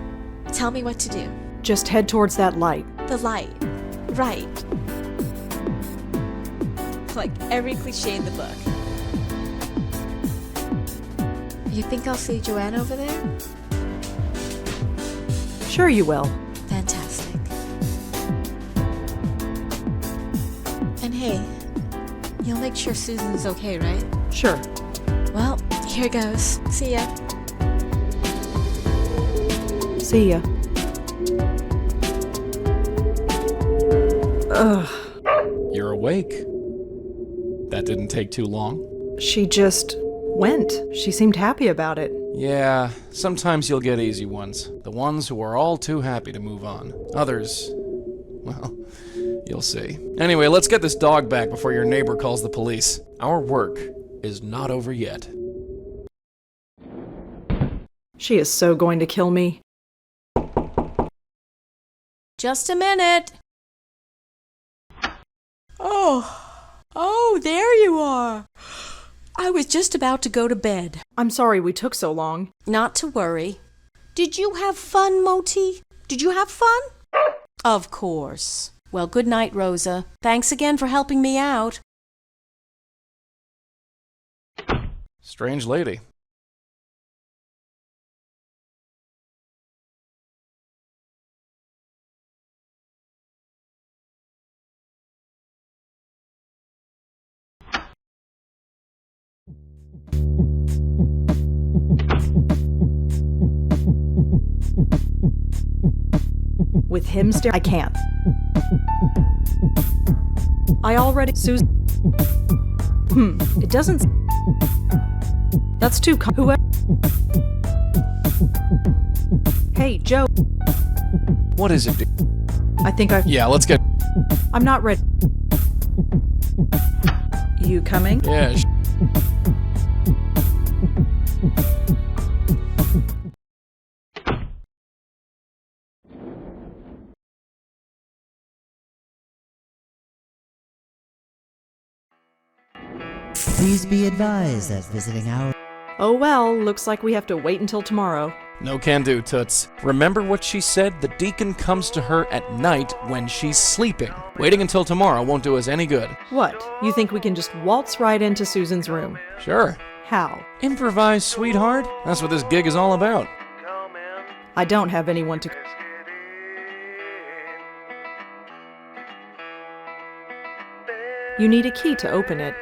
tell me what to do. Just head towards that light. The light. Right. Like every cliche in the book. You think I'll see Joanne over there? Sure you will. Fantastic. And hey, you'll make sure Susan's okay, right? Sure. Well, here goes. See ya. See ya. Ugh. You're awake. That didn't take too long. She just went. She seemed happy about it. Yeah, sometimes you'll get easy ones. The ones who are all too happy to move on. Others, well, you'll see. Anyway, let's get this dog back before your neighbor calls the police. Our work is not over yet. She is so going to kill me. Just a minute. Oh, there you are. I was just about to go to bed. I'm sorry we took so long. Not to worry. Did you have fun, Moti? Did you have fun? Of course. Well, good night, Rosa. Thanks again for helping me out. Strange lady. With him staring, I can't. I already... Susan... It doesn't... That's too... Whoever... Hey, Joe. What is it? I think I... Yeah, let's get... I'm not ready. You coming? Yeah, Please be advised that visiting hours... Oh well, looks like we have to wait until tomorrow. No can do, Toots. Remember what she said? The deacon comes to her at night when she's sleeping. Waiting until tomorrow won't do us any good. What? You think we can just waltz right into Susan's room? Sure. How? Improvise, sweetheart. That's what this gig is all about. I don't have anyone to... You need a key to open it.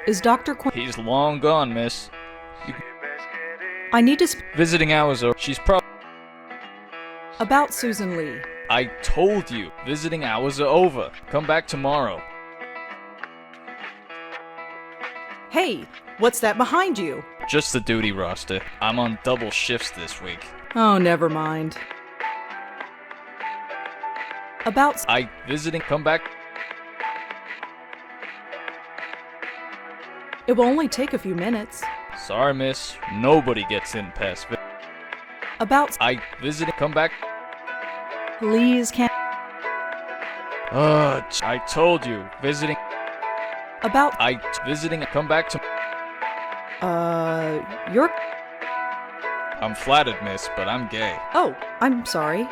Is Dr. Quinn... He's long gone, miss. I need to Visiting hours are... She's probably... About Susan Lee. I told you, visiting hours are over. Come back tomorrow. Hey, what's that behind you? Just the duty roster. I'm on double shifts this week. Oh, never mind. About... I visiting, come back. It will only take a few minutes. Sorry, miss. Nobody gets in past. About... I visiting, come back. Please can't... I told you. Visiting. About... I visiting, come back to... You're... I'm flattered, miss, but I'm gay. Oh, I'm sorry.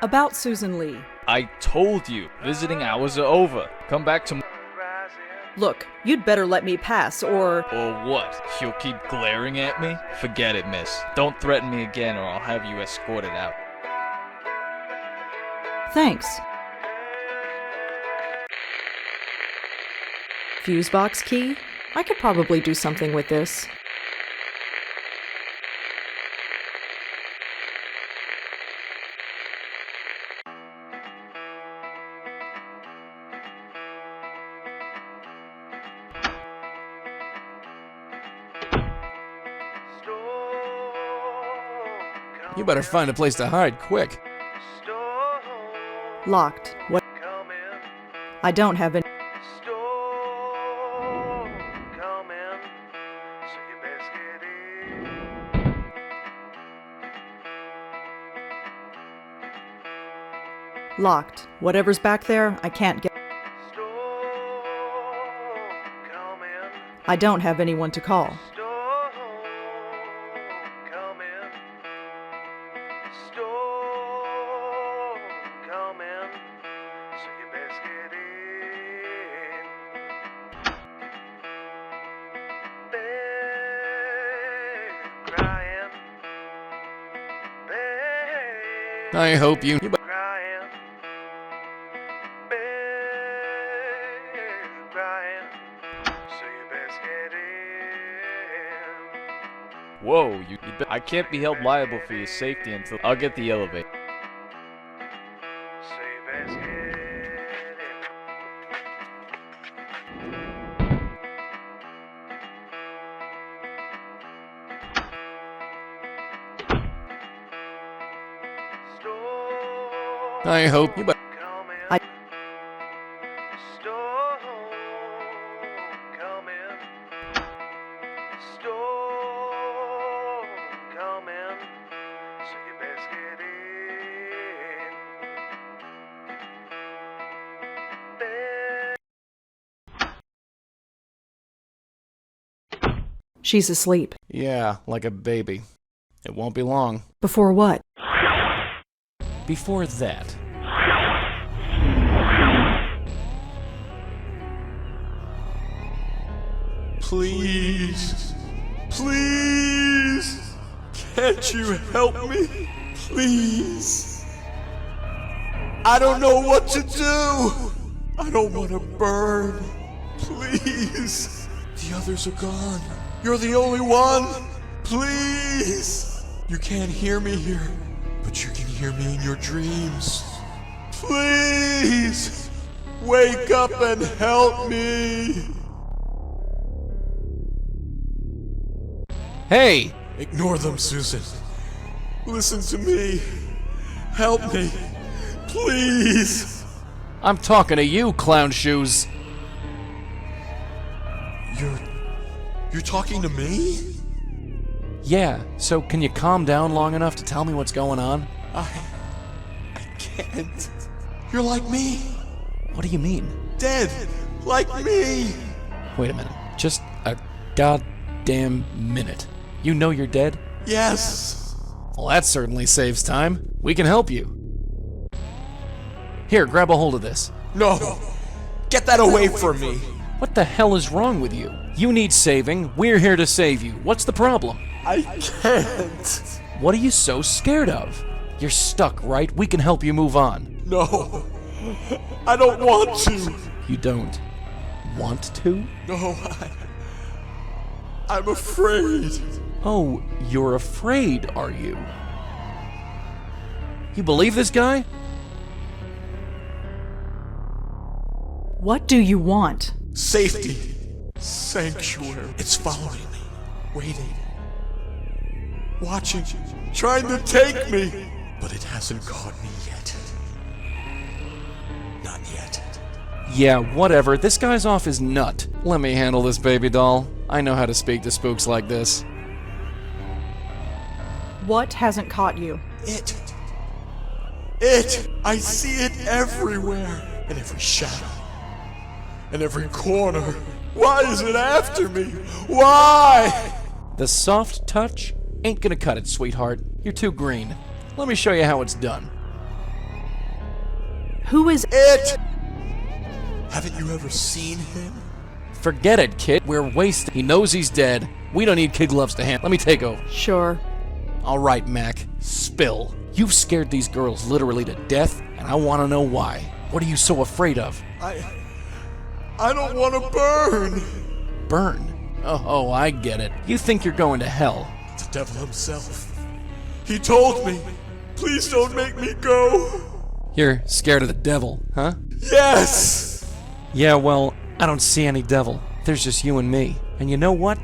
About Susan Lee. I told you. Visiting hours are over. Come back to... Look, you'd better let me pass, or... Or what? You'll keep glaring at me? Forget it, miss. Don't threaten me again or I'll have you escorted out. Thanks. Fuse box key? I could probably do something with this. You better find a place to hide quick. Locked. What? I don't have any... Locked. Whatever's back there, I can't get... I don't have anyone to call. I hope you... Whoa, I can't be held liable for your safety until... I'll get the elevator. I hope you... I... She's asleep. Yeah, like a baby. It won't be long. Before what? Before that. Please, please, can't you help me? Please. I don't know what to do. I don't want to burn. Please. The others are gone. You're the only one. Please. You can't hear me here, but you can hear me in your dreams. Please. Wake up and help me. Hey! Ignore them, Susan. Listen to me. Help me. Please. I'm talking to you, clown shoes. You're talking to me? Yeah, so can you calm down long enough to tell me what's going on? I can't. You're like me. What do you mean? Dead. Like me. Wait a minute. Just a goddamn minute. You know you're dead? Yes. Well, that certainly saves time. We can help you. Here, grab a hold of this. No. Get that away from me. What the hell is wrong with you? You need saving. We're here to save you. What's the problem? I can't. What are you so scared of? You're stuck, right? We can help you move on. No. I don't want to. You don't want to? No, I'm afraid. Oh, you're afraid, are you? You believe this guy? What do you want? Safety. Sanctuary. It's following me. Waiting. Watching. Trying to take me. But it hasn't caught me yet. Not yet. Yeah, whatever. This guy's off his nut. Let me handle this, baby doll. I know how to speak to spooks like this. What hasn't caught you? It. I see it everywhere. In every shadow. In every corner. Why is it after me? Why? The soft touch ain't gonna cut it, sweetheart. You're too green. Let me show you how it's done. Who is it? Haven't you ever seen him? Forget it, kid. We're wasted. He knows he's dead. We don't need kid gloves to handle. Let me take over. Sure. All right, Mac. Spill. You've scared these girls literally to death, and I want to know why. What are you so afraid of? I don't want to burn. Burn? Oh, I get it. You think you're going to hell. The devil himself. He told me, please don't make me go. You're scared of the devil, huh? Yes! Yeah, well, I don't see any devil. There's just you and me. And you know what?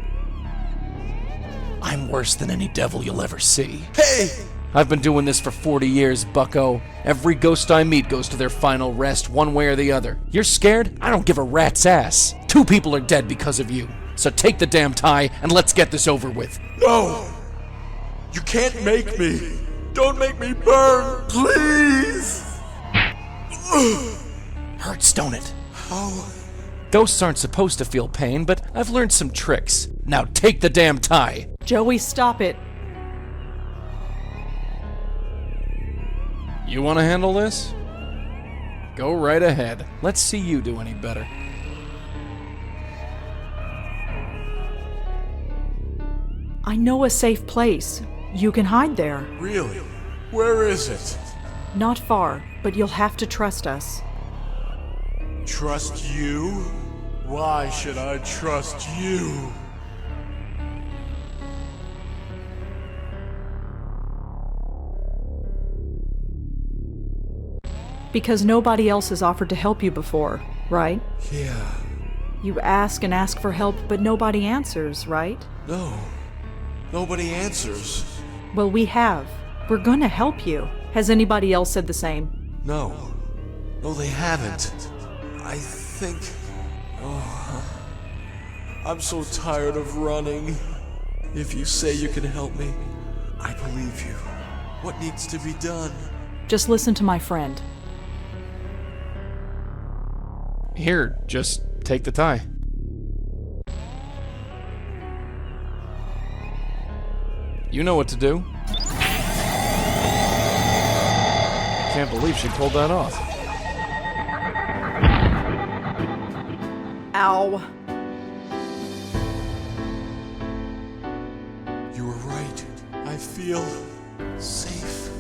I'm worse than any devil you'll ever see. Hey! I've been doing this for 40 years, bucko. Every ghost I meet goes to their final rest, one way or the other. You're scared? I don't give a rat's ass. 2 people are dead because of you. So take the damn tie and let's get this over with. No! You can't make me. Don't make me burn, please! Hurts, don't it? How? Ghosts aren't supposed to feel pain, but I've learned some tricks. Now take the damn tie. Joey, stop it. You want to handle this? Go right ahead. Let's see you do any better. I know a safe place. You can hide there. Really? Where is it? Not far, but you'll have to trust us. Trust you? Why should I trust you? Because nobody else has offered to help you before, right? Yeah. You ask and ask for help, but nobody answers, right? No. Nobody answers. Well, we have. We're gonna help you. Has anybody else said the same? No. No, they haven't. I think... Oh, I'm so tired of running. If you say you can help me, I believe you. What needs to be done? Just listen to my friend. Here, just take the tie. You know what to do. I can't believe she pulled that off. Ow. You were right. I feel safe.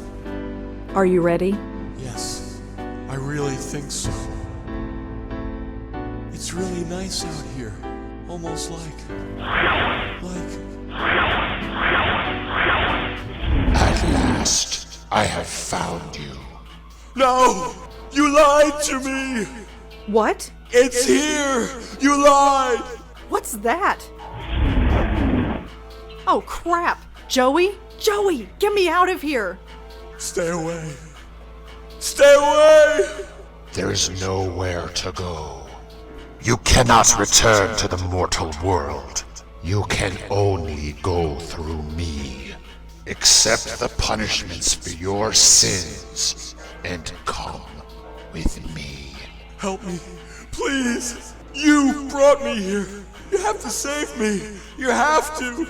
Are you ready? Yes, I really think so. It's really nice out here. Almost like... At last, I have found you. No! You lied to me! What? It's here! You lied! What's that? Oh, crap! Joey? Joey, get me out of here! Stay away. Stay away! There is nowhere to go. You cannot return to the mortal world. You can only go through me. Accept the punishments for your sins and come with me. Help me, please. You brought me here. You have to save me. You have to.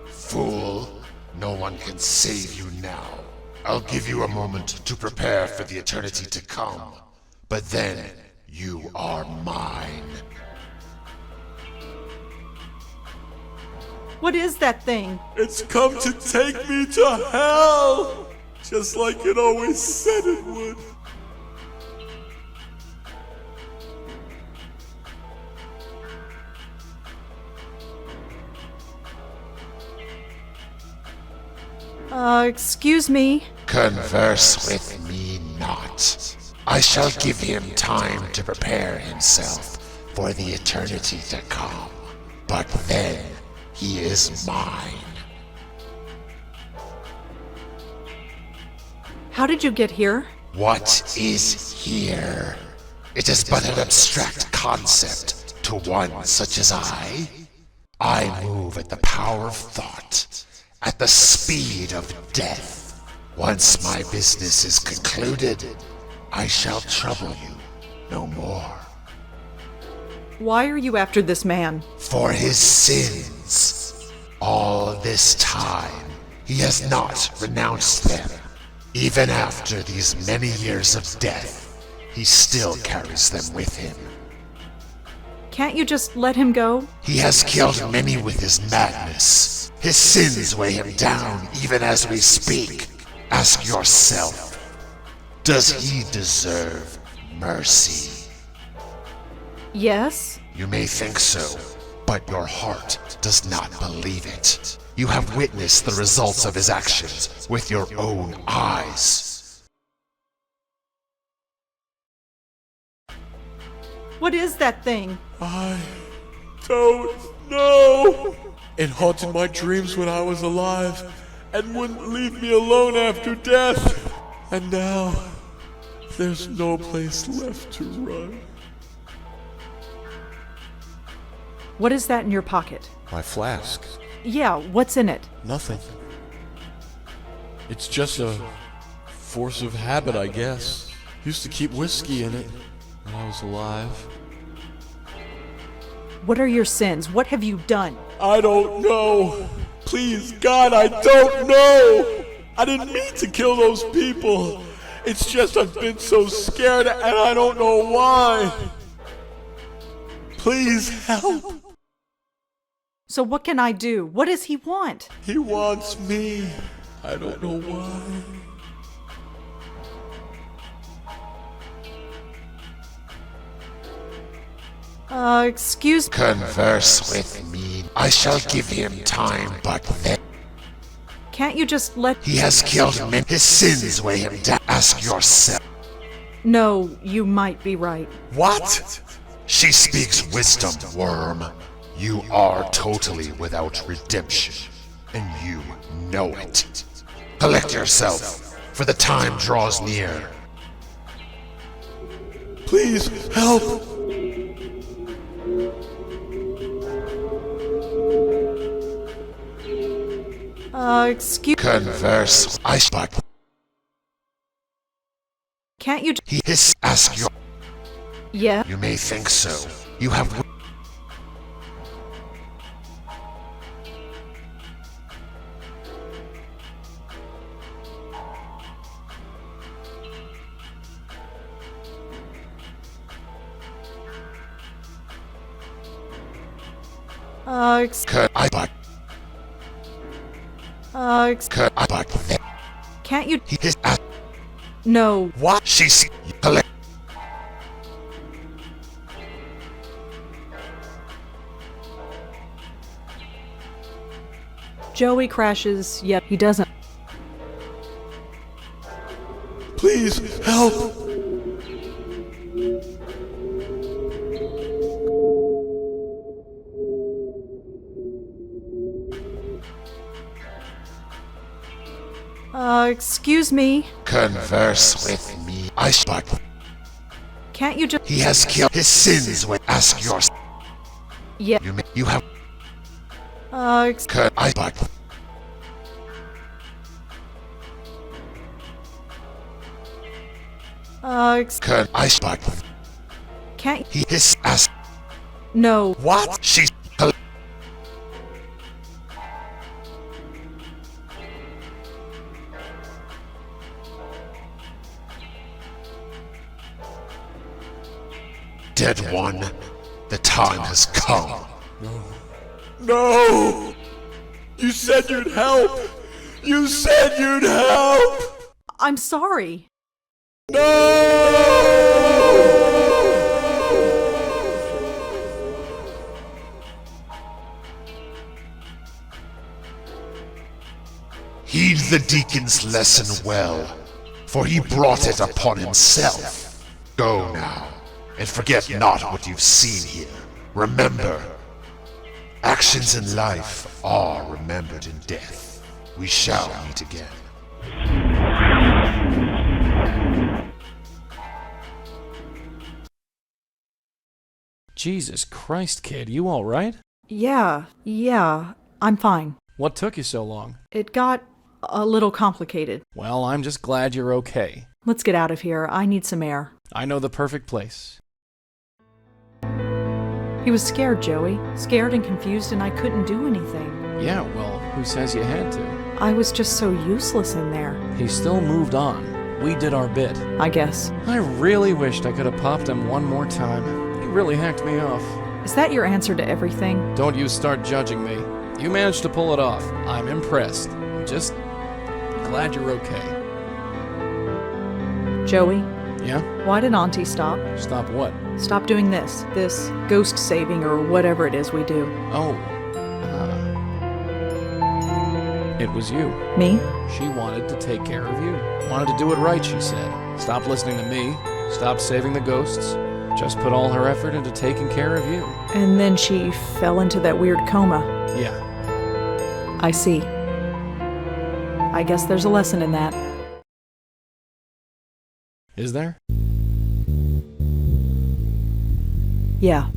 Fool, no one can save you now. I'll give you a moment to prepare for the eternity to come. But then, you are mine. What is that thing? It's come to take me to hell! Just like it always said it would. Excuse me? Converse with me not. I shall give him time to prepare himself for the eternity to come. But then, he is mine. How did you get here? What is here? It is but an abstract concept to one such as I. I move at the power of thought, at the speed of death. Once my business is concluded, I shall trouble you no more. Why are you after this man? For his sins. All this time, he has not renounced them. Even after these many years of death, he still carries them with him. Can't you just let him go? He has killed many with his madness. His sins weigh him down even as we speak. Ask yourself, does he deserve mercy? Yes. You may think so, but your heart does not believe it. You have witnessed the results of his actions with your own eyes. What is that thing? I don't know. It haunted my dreams when I was alive and wouldn't leave me alone after death. And now, there's no place left to run. What is that in your pocket? My flask. Yeah, what's in it? Nothing. It's just a force of habit, I guess. Used to keep whiskey in it when I was alive. What are your sins? What have you done? I don't know. Please, God, I don't know. I didn't mean to kill those people. It's just I've been so scared and I don't know why. Please help. So what can I do? What does he want? He wants me. I don't know why. Excuse me. Converse with me. I shall give him time, but then Can't you just let... he has killed many. His sins weigh him down. Ask yourself. No, you might be right. What? She speaks wisdom, worm. You are totally without redemption, and you know it. Collect yourself, for the time draws near. Please, help! Excuse... Converse. But Can't you... he is ask your... Yeah? You may think so. You have... Can't you... He is ask... No. What? She's... Collect... Joey crashes, yet he doesn't. Please, help! Excuse me. Converse with me. But Can't you just... he has killed his sins when... Ask your... Yeah. You have... But... But... Can't... He is ask... No. What? She's... Dead one, the time has come. No! You said you'd help! You said you'd help! I'm sorry. Heed the deacon's lesson well, for he brought it upon himself. Go now, and forget not what you've seen here. Remember, actions in life are remembered in death. We shall meet again. Jesus Christ, kid, you all right? Yeah, I'm fine. What took you so long? It got a little complicated. Well, I'm just glad you're okay. Let's get out of here. I need some air. I know the perfect place. He was scared, Joey. Scared and confused, and I couldn't do anything. Yeah, well, who says you had to? I was just so useless in there. He still moved on. We did our bit. I guess. I really wished I could have popped him one more time. He really hacked me off. Is that your answer to everything? Don't you start judging me. You managed to pull it off. I'm impressed. I'm just glad you're okay. Joey? Yeah? Why did Auntie stop? Stop what? Stop doing this ghost saving or whatever it is we do. Oh. It was you. Me? She wanted to take care of you. Wanted to do it right, she said. Stop listening to me. Stop saving the ghosts. Just put all her effort into taking care of you. And then she fell into that weird coma. Yeah. I see. I guess there's a lesson in that. Is there? Yeah.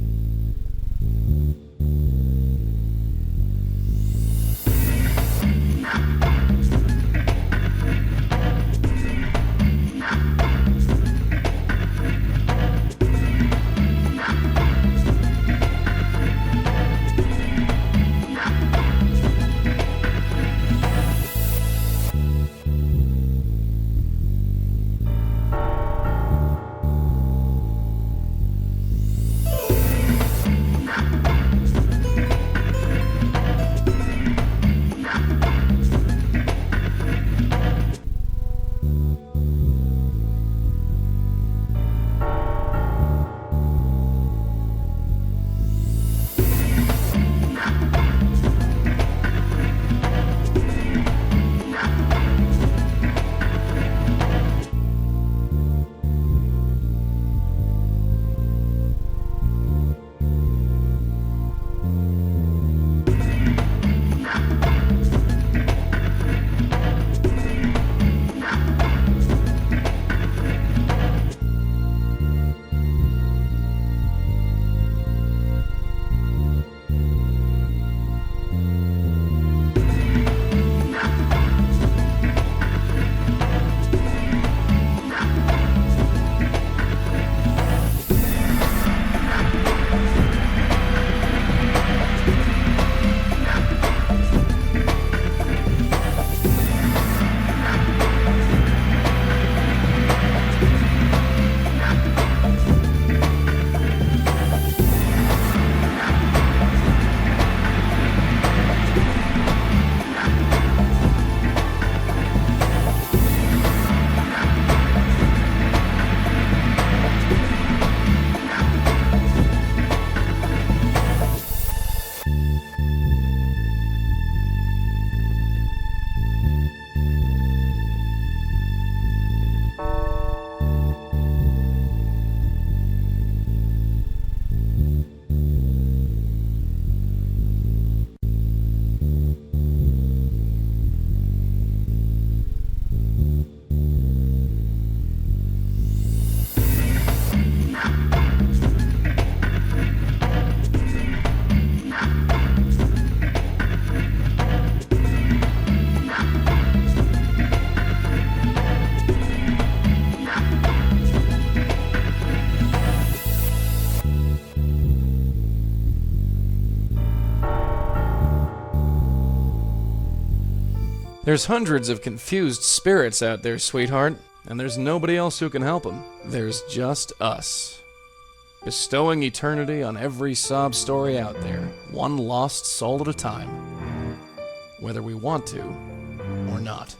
There's hundreds of confused spirits out there, sweetheart, and there's nobody else who can help them. There's just us. Bestowing eternity on every sob story out there, one lost soul at a time. Whether we want to or not.